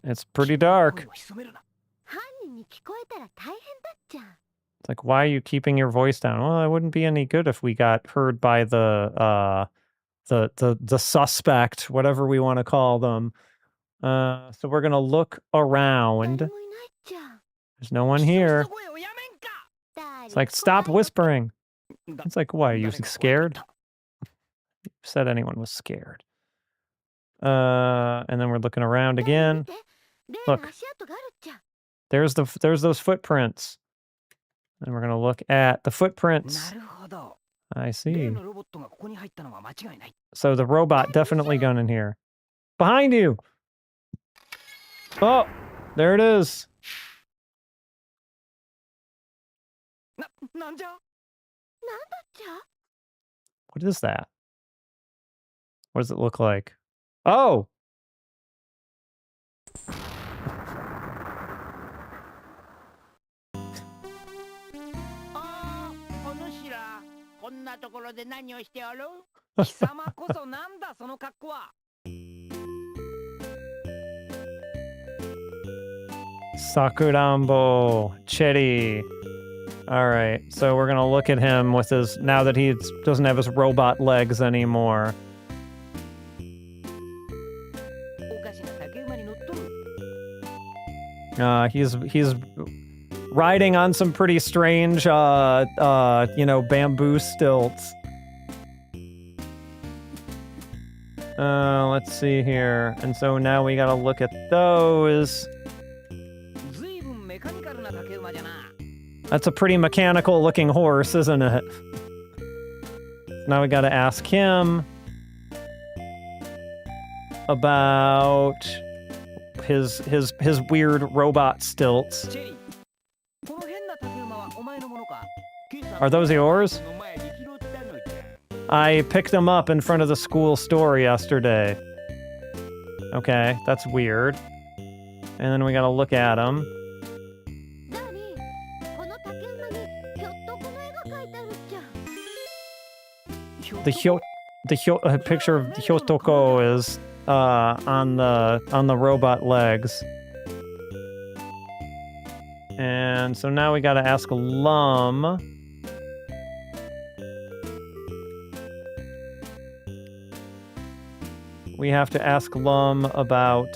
It's pretty dark. It's like, why are you keeping your voice down? Well, it wouldn't be any good if we got heard by the suspect, whatever we want to call them. So we're gonna look around. There's no one here. It's like, stop whispering. It's like, why, are you scared? You said anyone was scared. And then we're looking around again. Look. There's those footprints. And we're gonna look at the footprints I see. So the robot definitely gone in here. Behind you! Oh! There it is. What is that? What does it look like? Oh! Sakurambo, Cherry. Alright, so we're gonna look at him with his, now that he doesn't have his robot legs anymore. He's riding on some pretty strange, you know, bamboo stilts. Let's see here. And so now we gotta look at those. That's a pretty mechanical looking horse, isn't it? Now we gotta ask him about his weird robot stilts. Are those yours? I picked them up in front of the school store yesterday. Okay, that's weird. And then we gotta look at them. The picture of Hyotoko is on the robot legs. And so now we gotta ask Lum. We have to ask Lum about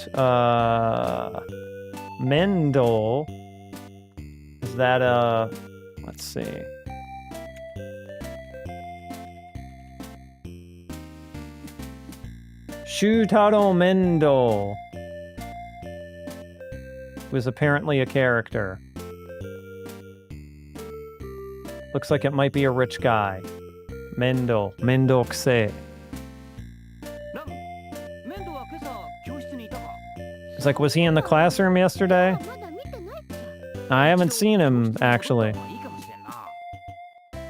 Mendel. Is that let's see. Shutaro Mendel was apparently a character. Looks like it might be a rich guy. Mendokse. It's like, was he in the classroom yesterday? I haven't seen him, actually.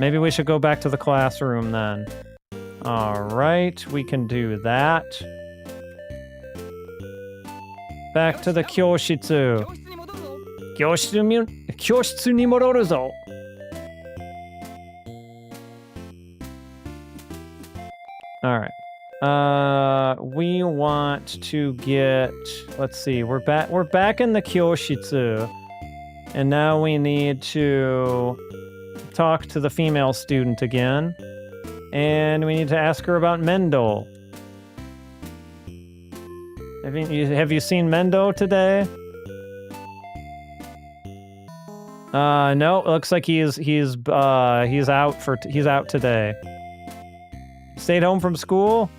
Maybe we should go back to the classroom then. Alright, we can do that. Back to the Kyoshitsu. Kyoshitsu ni mororu zo. Alright. We want to get, let's see, we're back in the Kyoshitsu. And now we need to talk to the female student again. And we need to ask her about Mendo. Have you seen Mendo today? No, it looks like he's out today. Stayed home from school?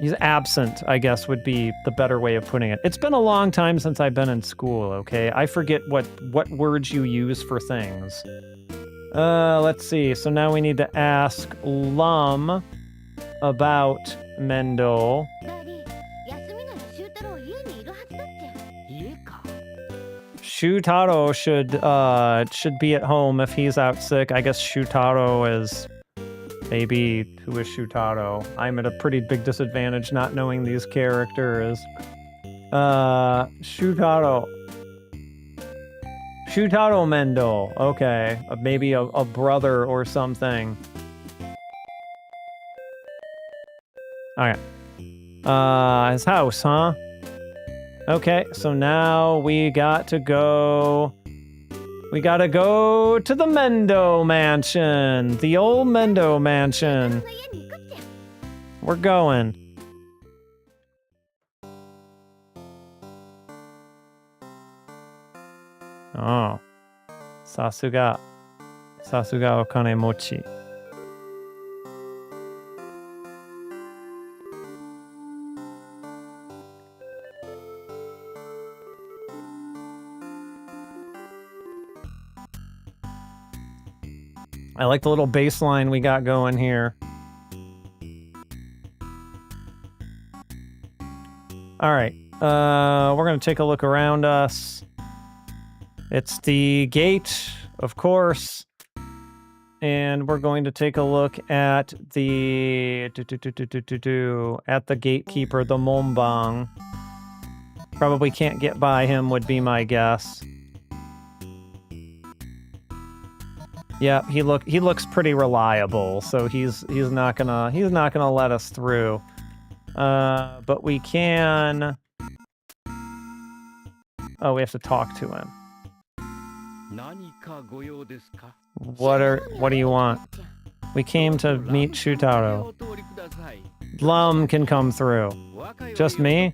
He's absent, I guess, would be the better way of putting it. It's been a long time since I've been in school, okay? I forget what words you use for things. Let's see. So now we need to ask Lum about Mendo. Shutaro should be at home if he's out sick. I guess Shutaro is... Maybe, who is Shutaro? I'm at a pretty big disadvantage not knowing these characters. Shutaro. Shutaro Mendo. Okay. Maybe a brother or something. Okay. His house, huh? Okay, so now we got to go... We gotta go to the Mendo Mansion. The old Mendo Mansion. We're going. Oh. Sasuga okane mochi. I like the little bass line we got going here. All right. We're going to take a look around us. It's the gate, of course. And we're going to take a look at the at the gatekeeper, the Mombang. Probably can't get by him would be my guess. Yeah, he looks pretty reliable, so he's not gonna let us through. But we can. Oh, we have to talk to him. What do you want? We came to meet Shutaro. Lum can come through. Just me?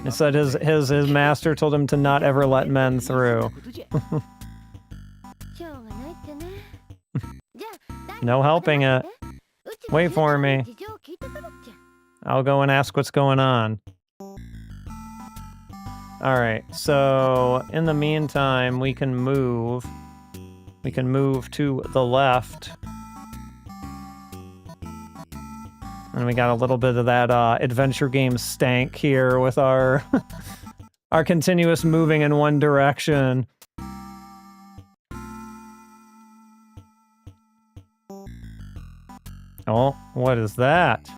He said his master told him to not ever let men through. No helping it. Wait for me. I'll go and ask what's going on. Alright, so in the meantime, we can move. We can move to the left. And we got a little bit of that adventure game stank here with our our continuous moving in one direction. Oh, what is that?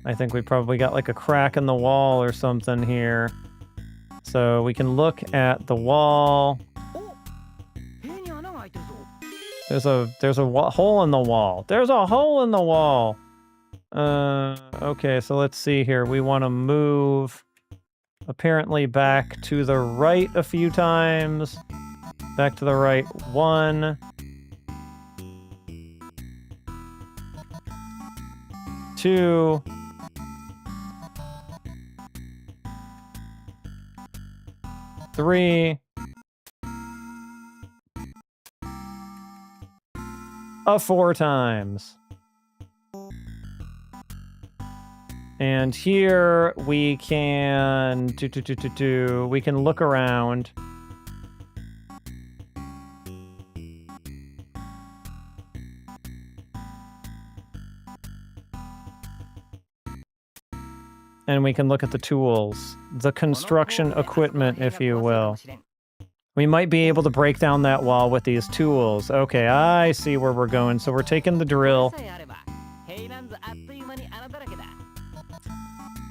I think we probably got like a crack in the wall or something here. So we can look at the wall. There's a hole in the wall. There's a hole in the wall. Okay, so let's see here. We want to move apparently back to the right a few times. Back to the right 1. 2. 3. 4 times. And here we can we can look around. And we can look at the tools, the construction equipment, if you will. We might be able to break down that wall with these tools. Okay, I see where we're going. So we're taking the drill.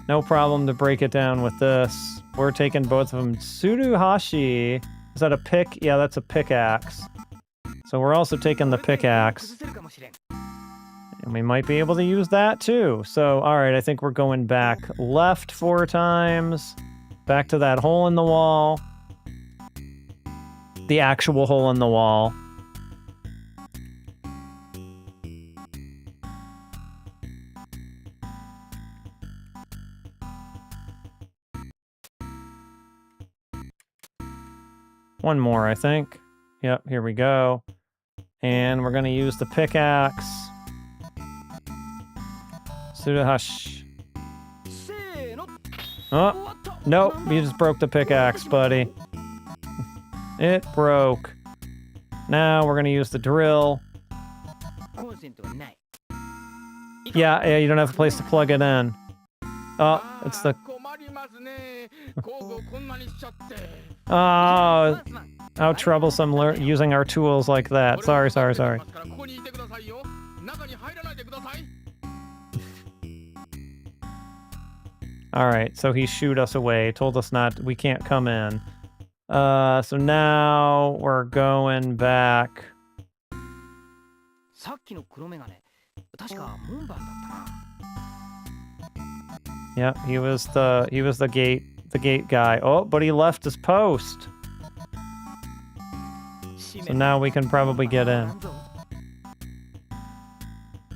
No problem to break it down with this. We're taking both of them. Tsuruhashi. Is that a pick? Yeah, that's a pickaxe. So we're also taking the pickaxe. And we might be able to use that too. So, all right, I think we're going back left 4 times. Back to that hole in the wall. The actual hole in the wall. One more, I think. Yep, here we go. And we're going to use the pickaxe. Tsuruhashi. Oh, nope, you just broke the pickaxe, buddy. It broke. Now we're going to use the drill. Yeah, you don't have a place to plug it in. Oh, it's the... Oh, how troublesome using our tools like that. Sorry. Alright, so he shooed us away, told us we can't come in. So now we're going back. Yep, he was the gate guy. Oh, but he left his post. So now we can probably get in.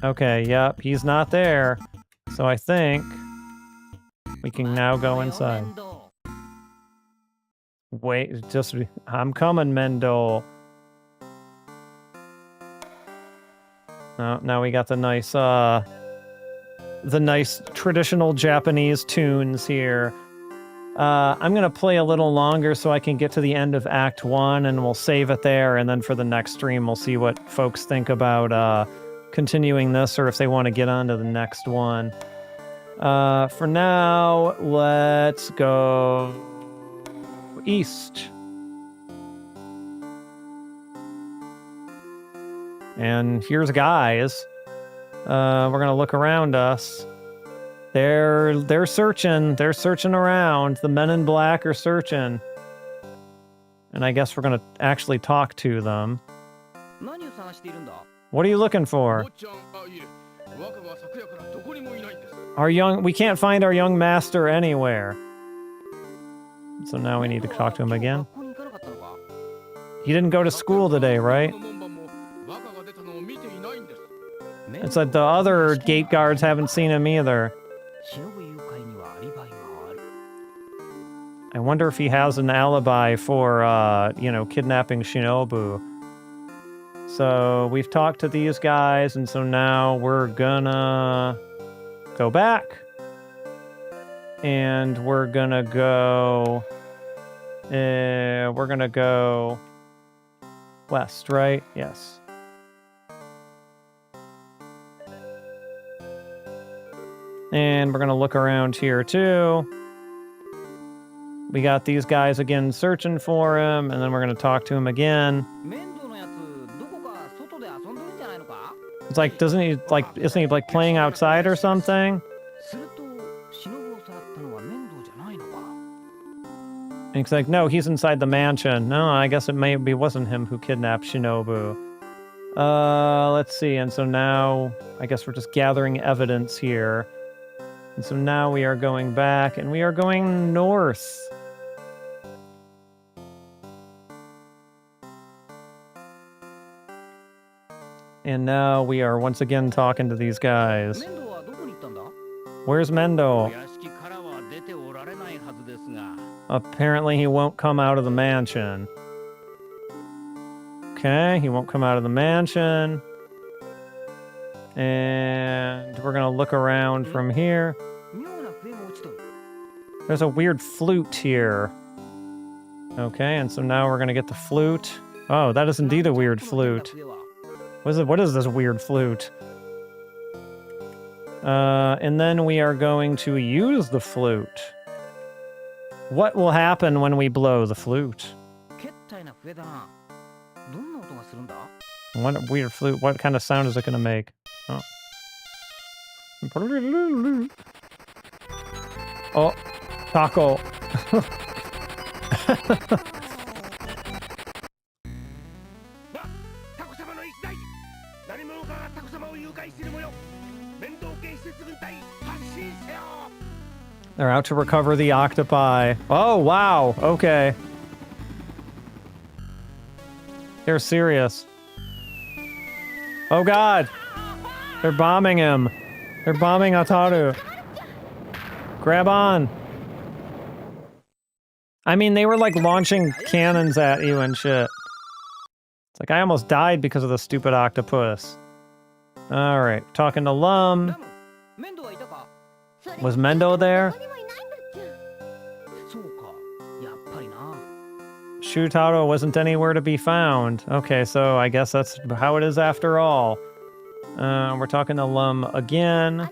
Okay, yep, he's not there. So I think we can now go inside. Wait, I'm coming, Mendo. Oh, now we got the nice traditional Japanese tunes here. I'm going to play a little longer so I can get to the end of Act 1, and we'll save it there, and then for the next stream, we'll see what folks think about continuing this, or if they want to get on to the next one. For now, let's go east. And here's guys. We're going to look around us. They're searching. They're searching around. The men in black are searching. And I guess we're going to actually talk to them. What are you looking for? We can't find our young master anywhere. So now we need to talk to him again. He didn't go to school today, right? It's like the other gate guards haven't seen him either. I wonder if he has an alibi for, kidnapping Shinobu. So we've talked to these guys, and so now we're gonna go back. And we're gonna go west, right? Yes. And we're gonna look around here too. We got these guys again searching for him, and then we're gonna talk to him again. It's like, isn't he like playing outside or something? And he's like, no, he's inside the mansion. No, I guess it wasn't him who kidnapped Shinobu. Let's see. And so now, I guess we're just gathering evidence here. And so now we are going back, and we are going north. And now we are once again talking to these guys. Where's Mendo? Apparently he won't come out of the mansion. Okay, he won't come out of the mansion. And we're gonna look around from here. There's a weird flute here. Okay, and so now we're gonna get the flute. Oh, that is indeed a weird flute. What is this weird flute? And then we are going to use the flute. What will happen when we blow the flute? What weird flute? What kind of sound is it going to make? Oh. Oh, taco. They're out to recover the octopi. Oh, wow. Okay. They're serious. Oh, God. They're bombing him. They're bombing Ataru. Grab on. I mean, they were like launching cannons at you and shit. It's like I almost died because of the stupid octopus. All right. Talking to Lum. Was Mendo there? Shutaro wasn't anywhere to be found. Okay, so I guess that's how it is after all. We're talking to Lum again.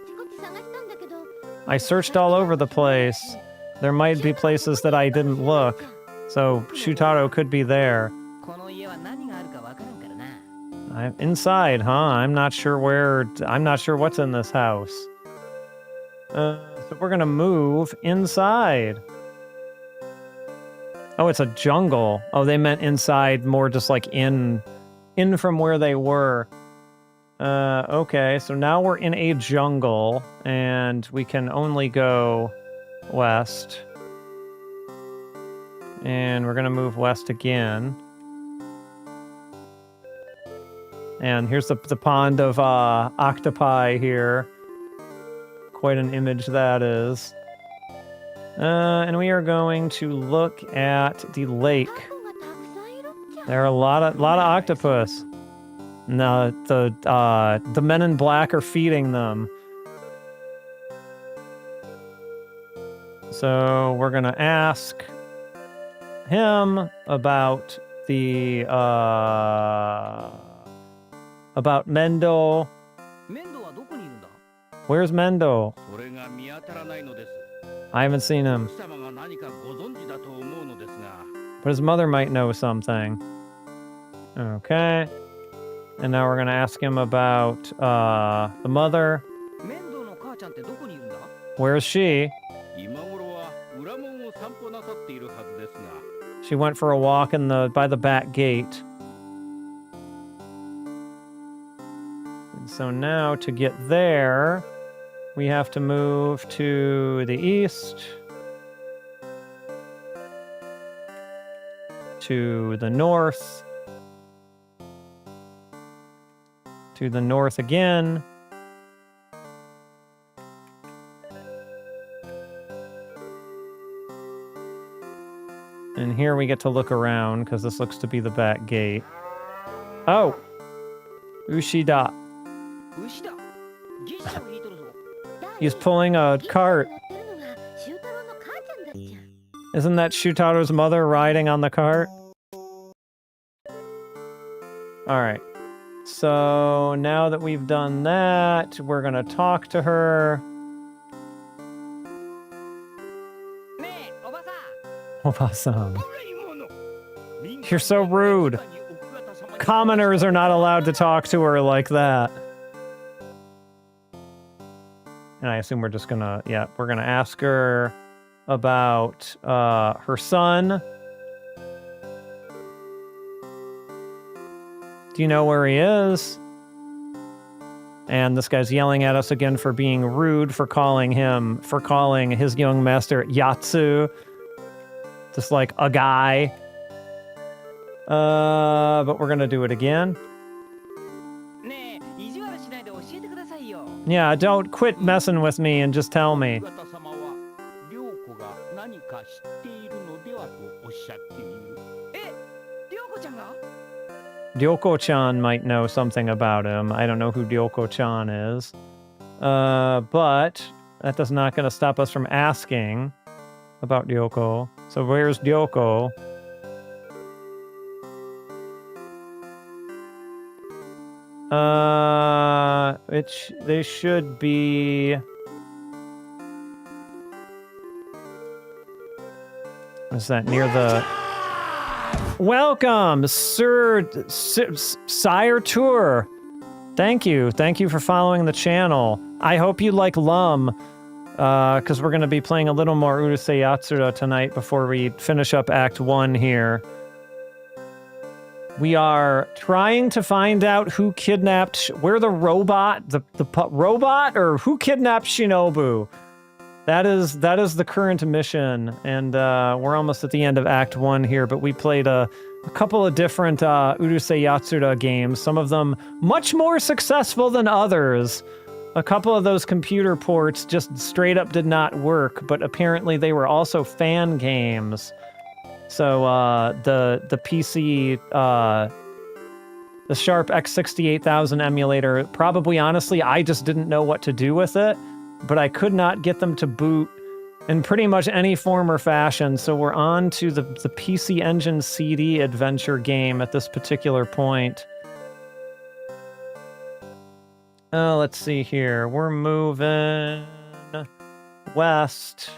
I searched all over the place. There might be places that I didn't look. So Shutaro could be there. I'm inside, huh? I'm not sure what's in this house. So we're gonna move inside. Oh, it's a jungle. Oh, they meant inside, more just like in from where they were. Okay, so now we're in a jungle, and we can only go west. And we're gonna move west again. And here's the pond of octopi here. Quite an image that is. And we are going to look at the lake. There are a lot of octopus. No, the men in black are feeding them. So we're gonna ask him about the about Mendo. Where's Mendo? I haven't seen him. But his mother might know something. Okay. And now we're gonna ask him about the mother. Where is she? She went for a walk by the back gate. And so now to get there, we have to move to the east, to the north, to the north again. And here we get to look around, because this looks to be the back gate. Oh! Ushida. He's pulling a cart. Isn't that Shutaro's mother riding on the cart? Alright. So, now that we've done that, we're gonna talk to her. Oba-san. You're so rude. Commoners are not allowed to talk to her like that. And I assume we're just gonna, yeah, we're gonna ask her about her son. Do you know where he is? And this guy's yelling at us again for being rude, for calling his young master Yatsu. Just like a guy. But we're gonna do it again. Yeah, don't quit messing with me and just tell me. Ryoko-chan might know something about him. I don't know who Ryoko-chan is. But that is not going to stop us from asking about Ryoko. So where's Ryoko? They should be... Is that near the... Welcome, Sire Tour. Thank you for following the channel. I hope you like Lum, because we're going to be playing a little more Urusei Yatsura tonight before we finish up Act 1 here. We are trying to find out who kidnapped... Where the robot? The robot? Or who kidnapped Shinobu? That is the current mission, and we're almost at the end of Act 1 here, but we played a couple of different Urusei Yatsura games, some of them much more successful than others. A couple of those computer ports just straight up did not work, but apparently they were also fan games. So the PC, the Sharp X68000 emulator, probably honestly, I just didn't know what to do with it. But I could not get them to boot in pretty much any form or fashion, so we're on to the PC Engine CD adventure game at this particular point. Let's see here. We're moving west.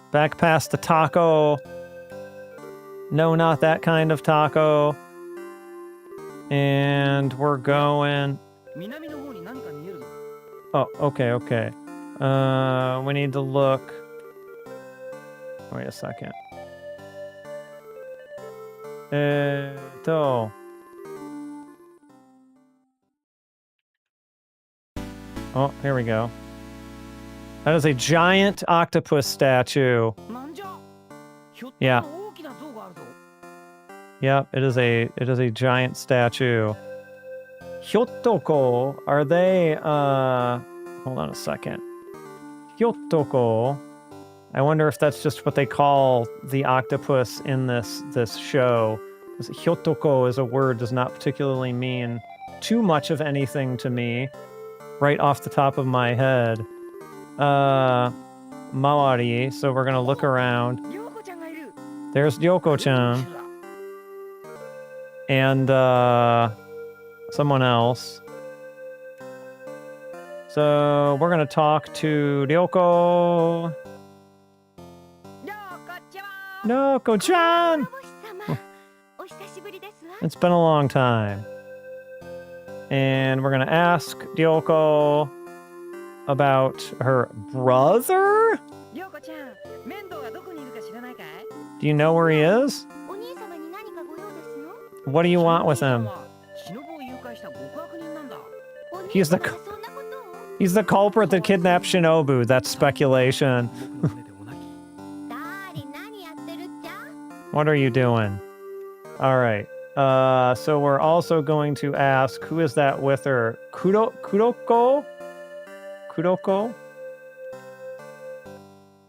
Back past the taco. No, not that kind of taco. And we're going... Oh, okay. We need to look... Wait a second. Oh, here we go. That is a giant octopus statue. Yeah. Yep, it is a giant statue. Hyotoko, are they, hold on a second. Hyotoko, I wonder if that's just what they call the octopus in this show. Because Hyotoko as a word does not particularly mean too much of anything to me, right off the top of my head. Mawari, so we're gonna look around. There's Ryoko-chan. And, someone else. So, we're gonna talk to Ryoko. Ryoko-chan! It's been a long time. And we're gonna ask Ryoko about her brother? Do you know where he is? What do you want with him? He's the culprit that kidnapped Shinobu. That's speculation. What are you doing? All right. So we're also going to ask, who is that with her? Kuroko? Kuroko?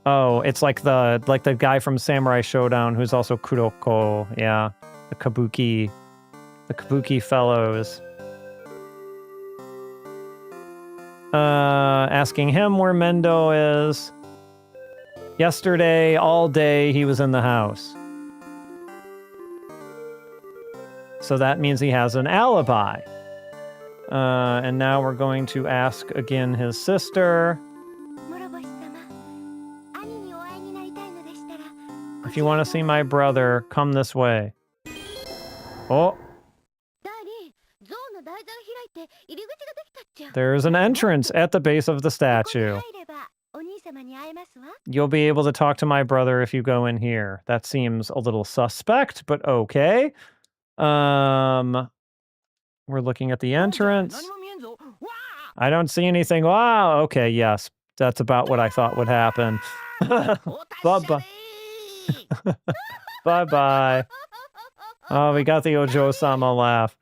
Oh, it's like the guy from Samurai Showdown who's also Kuroko. Yeah. The Kabuki fellows. Asking him where Mendo is. Yesterday, all day, he was in the house. So that means he has an alibi. And now we're going to ask again his sister. If you want to see my brother, come this way. Oh. There's an entrance at the base of the statue. You'll be able to talk to my brother if you go in here. That seems a little suspect, but okay. We're looking at the entrance. I don't see anything. Wow, okay, yes. That's about what I thought would happen. Bye-bye. Bye-bye. Oh, we got the Ojo-sama laugh.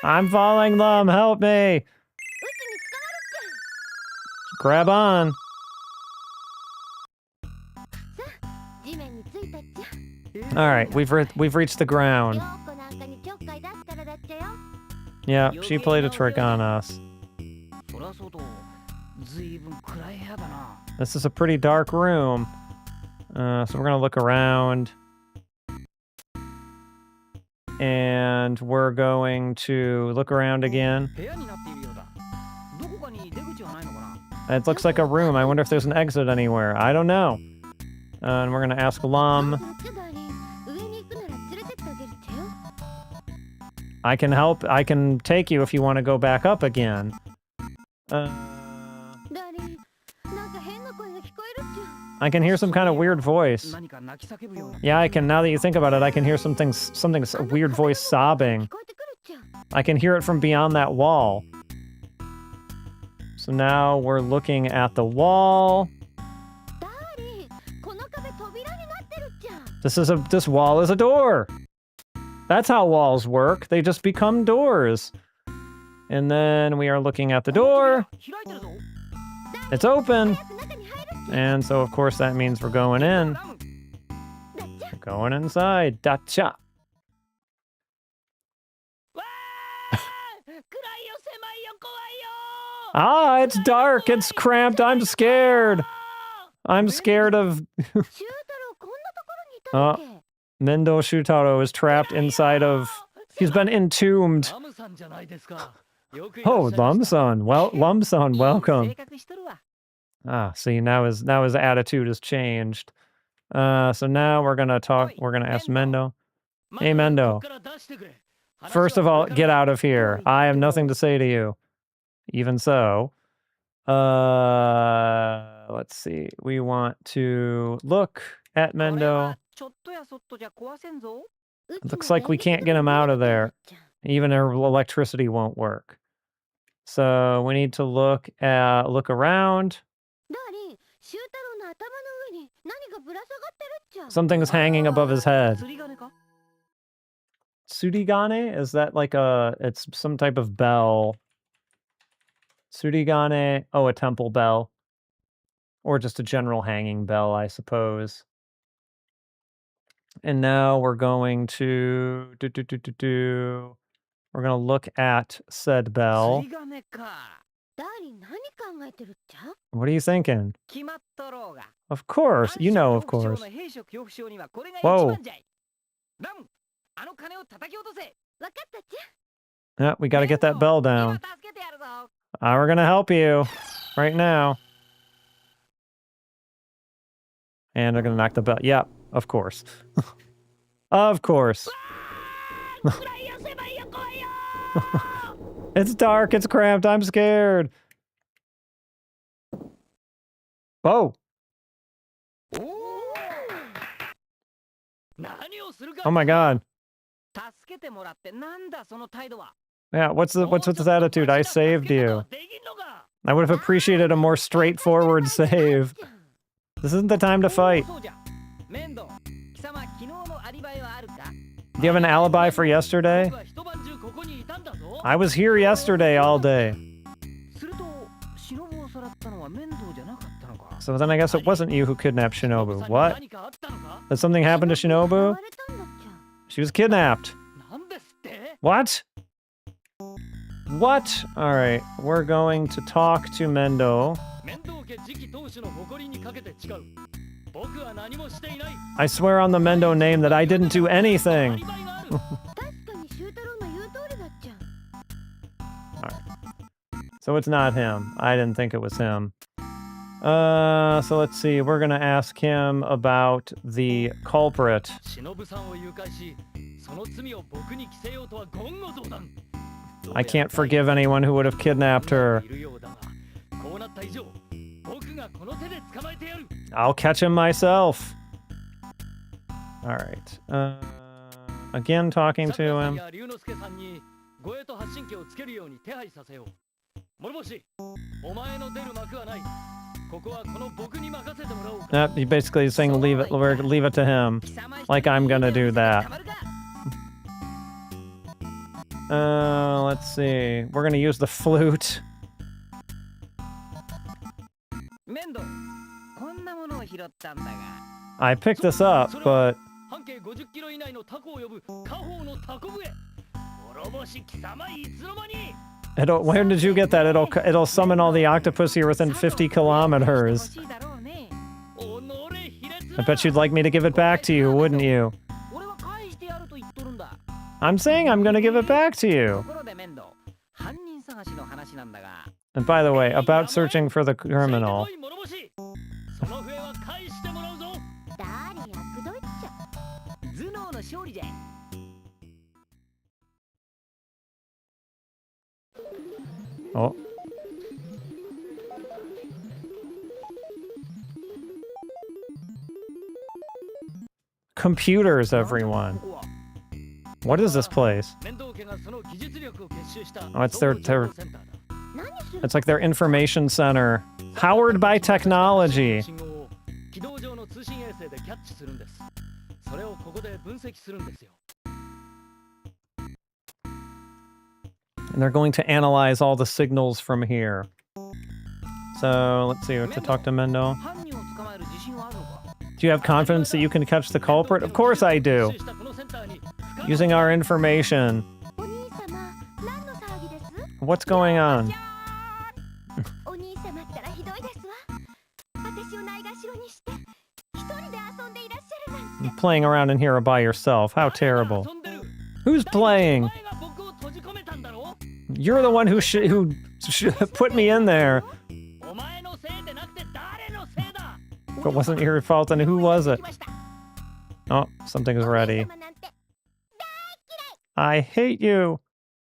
I'm falling, Lum. Help me. Grab on. All right, we've reached the ground. Yeah, she played a trick on us. This is a pretty dark room. So we're gonna look around. And we're going to look around again. It looks like a room. I wonder if there's an exit anywhere. I don't know. And we're gonna ask Lum. I can help. I can take you if you want to go back up again. I can hear some kind of weird voice. Yeah, I can. Now that you think about it, I can hear something a weird voice sobbing. I can hear it from beyond that wall. So now we're looking at the wall. This wall is a door. That's how walls work. They just become doors. And then we are looking at the door. It's open. And so, of course, that means we're going in. We're going inside. Dacha. Ah, it's dark. It's cramped. I'm scared. I'm scared of... Mendo Shutaro is trapped inside of... He's been entombed. Oh, Lum-san. Well, Lum-san, welcome. Ah, see, now his attitude has changed. So now we're gonna ask Mendo. Hey, Mendo. First of all, get out of here. I have nothing to say to you. Even so. Let's see. We want to look at Mendo. It looks like we can't get him out of there. Even our electricity won't work. So we need to look around. Something's hanging above his head. Surigane? Is that like it's some type of bell? Surigane? Oh, a temple bell. Or just a general hanging bell, I suppose. And now we're going to we're going to look at said bell. What are you thinking? Of course. You know, of course. Whoa. Yeah, we got to get that bell down. We're going to help you right now. And they're going to knock the bell. Yeah, of course. Of course. It's dark. It's cramped. I'm scared. Oh. Oh my god. Yeah, what's with this attitude? I saved you. I would have appreciated a more straightforward save. This isn't the time to fight. Do you have an alibi for yesterday? I was here yesterday all day. So then I guess it wasn't you who kidnapped Shinobu. What? Did something happen to Shinobu? She was kidnapped. What? What? Alright, we're going to talk to Mendo. I swear on the Mendo name that I didn't do anything. Alright. So it's not him. I didn't think it was him. So let's see. We're gonna ask him about the culprit. I can't forgive anyone who would have kidnapped her. I'll catch him myself. Alright. Again, talking to him. He basically is saying leave it to him. Like I'm gonna do that. Let's see. We're gonna use the flute. I picked this up, but where did you get that? It'll summon all the octopus here within 50 kilometers. I bet you'd like me to give it back to you, wouldn't you? I'm saying I'm gonna give it back to you. And by the way, about searching for the criminal. Oh. Computers, everyone. What is this place? Oh, it's it's like their information center. Powered by technology. And they're going to analyze all the signals from here. So, let's see, we have to talk to Mendo. Do you have confidence that you can catch the culprit? Of course I do. Using our information. What's going on? You're playing around in here by yourself. How terrible. Who's playing? You're the one who put me in there. If it wasn't your fault, then who was it? Oh, something is ready. I hate you.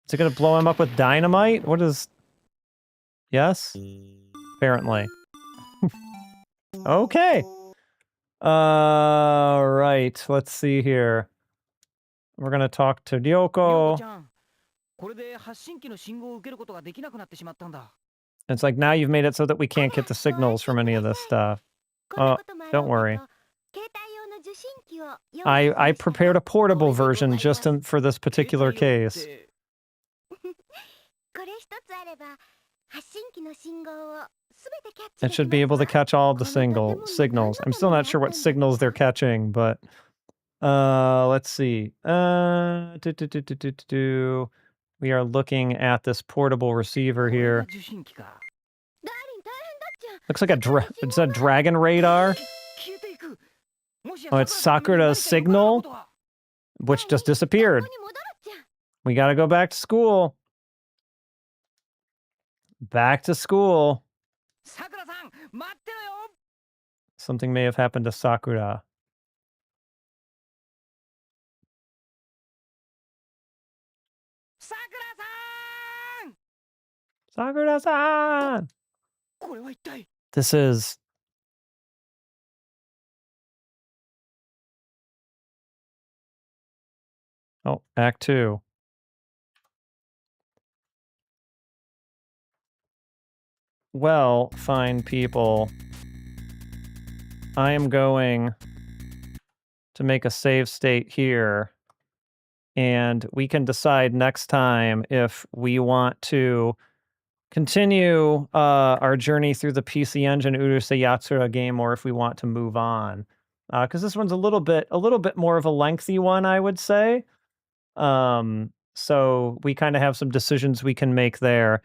Is it gonna blow him up with dynamite? What is... Yes? Apparently. Okay. Right. Let's see here. We're gonna talk to Ryoko. It's like, now you've made it so that we can't get the signals from any of this stuff. Oh, don't worry. I prepared a portable version just for this particular case. It should be able to catch all of the signals. I'm still not sure what signals they're catching, but let's see. we are looking at this portable receiver here. Looks like it's a dragon radar. Oh, it's Sakura's signal, which just disappeared. We gotta go back to school. Back to school. Something may have happened to Sakura. Sakura-san! This is... Oh, Act 2. Well, fine people. I am going to make a save state here, and we can decide next time if we want to continue our journey through the PC Engine Urusei Yatsura game, or if we want to move on. Because this one's a little bit more of a lengthy one, I would say. So we kind of have some decisions we can make there.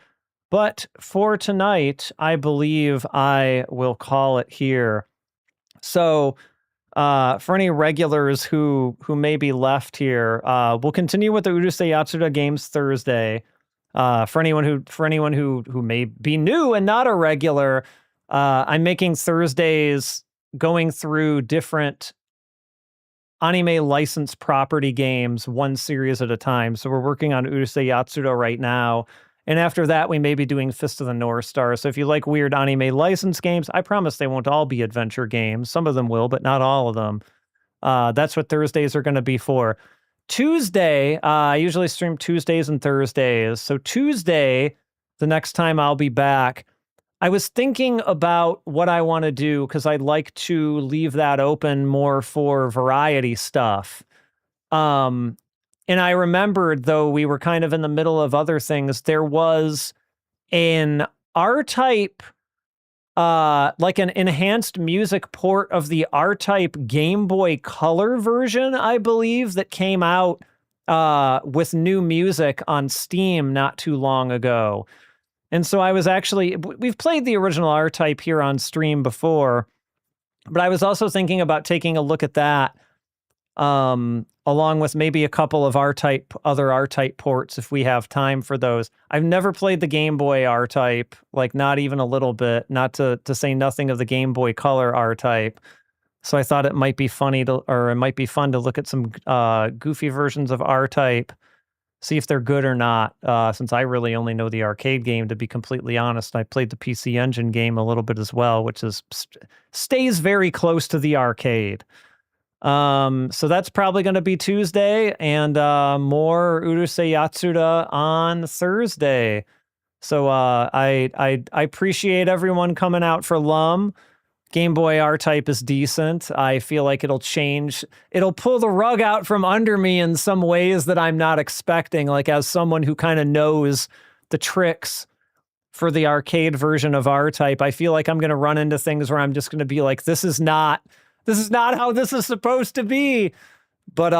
But for tonight, I believe I will call it here. So for any regulars who may be left here, we'll continue with the Urusei Yatsura games Thursday. For anyone who may be new and not a regular, I'm making Thursdays going through different anime licensed property games, one series at a time. So we're working on Urusei Yatsura right now. And after that, we may be doing Fist of the North Star. So if you like weird anime licensed games, I promise they won't all be adventure games. Some of them will, but not all of them. That's what Thursdays are going to be for. Tuesday, I usually stream Tuesdays and Thursdays. So Tuesday, the next time I'll be back, I was thinking about what I want to do because I'd like to leave that open more for variety stuff. And I remembered, though we were kind of in the middle of other things, there was an R-Type, like an enhanced music port of the R-Type Game Boy Color version, I believe, that came out with new music on Steam not too long ago. And so I was actually, we've played the original R-Type here on stream before, but I was also thinking about taking a look at that, along with maybe a couple of other R-Type ports if we have time for those. I've never played the Game Boy R-Type, like not even a little bit, not to say nothing of the Game Boy Color R-Type. So I thought it might be fun to look at some goofy versions of R-Type, see if they're good or not, since I really only know the arcade game, to be completely honest. I played the PC Engine game a little bit as well, which stays very close to the arcade. So that's probably going to be Tuesday, and more Urusei Yatsura on Thursday. So I appreciate everyone coming out for Lum. Game Boy R-Type is decent. I feel like it'll pull the rug out from under me in some ways that I'm not expecting, like as someone who kind of knows the tricks for the arcade version of R-Type. I feel like I'm going to run into things where I'm just going to be like, this is not how this is supposed to be. But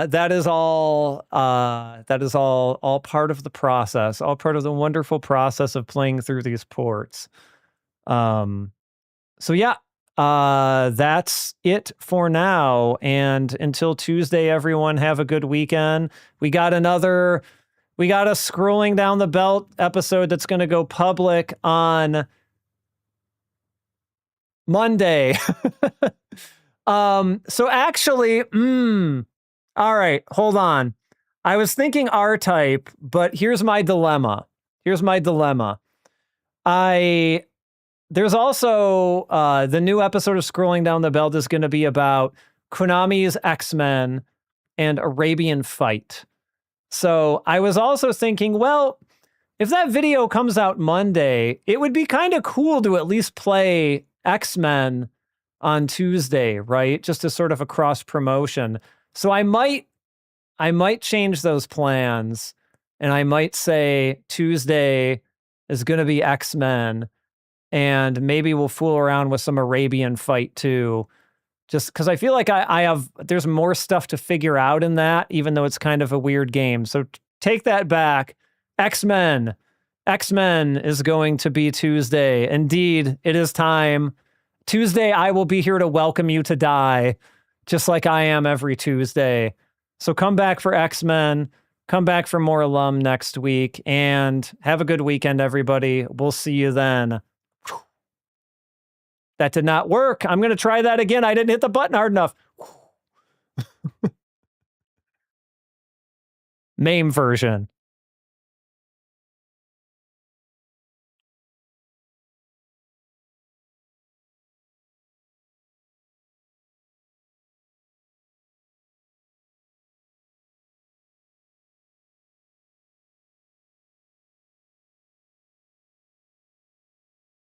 that is all part of the process, all part of the wonderful process of playing through these ports. So yeah, that's it for now. And until Tuesday, everyone have a good weekend. We got a Scrolling Down the Belt episode that's going to go public on Monday. So actually, all right, hold on. I was thinking R-Type, but here's my dilemma. There's also the new episode of Scrolling Down the Belt is going to be about Konami's X-Men and Arabian Fight. So I was also thinking, well, if that video comes out Monday, it would be kind of cool to at least play X-Men on Tuesday, right? Just as sort of a cross promotion. So I might change those plans, and I might say Tuesday is going to be X-Men. And maybe we'll fool around with some Arabian Fight too, just because I feel like there's more stuff to figure out in that, even though it's kind of a weird game. So take that back. X-Men. X-Men is going to be Tuesday. Indeed, it is time. Tuesday, I will be here to welcome you to die, just like I am every Tuesday. So come back for X-Men. Come back for more Lum next week. And have a good weekend, everybody. We'll see you then. That did not work. I'm going to try that again. I didn't hit the button hard enough. MAME version.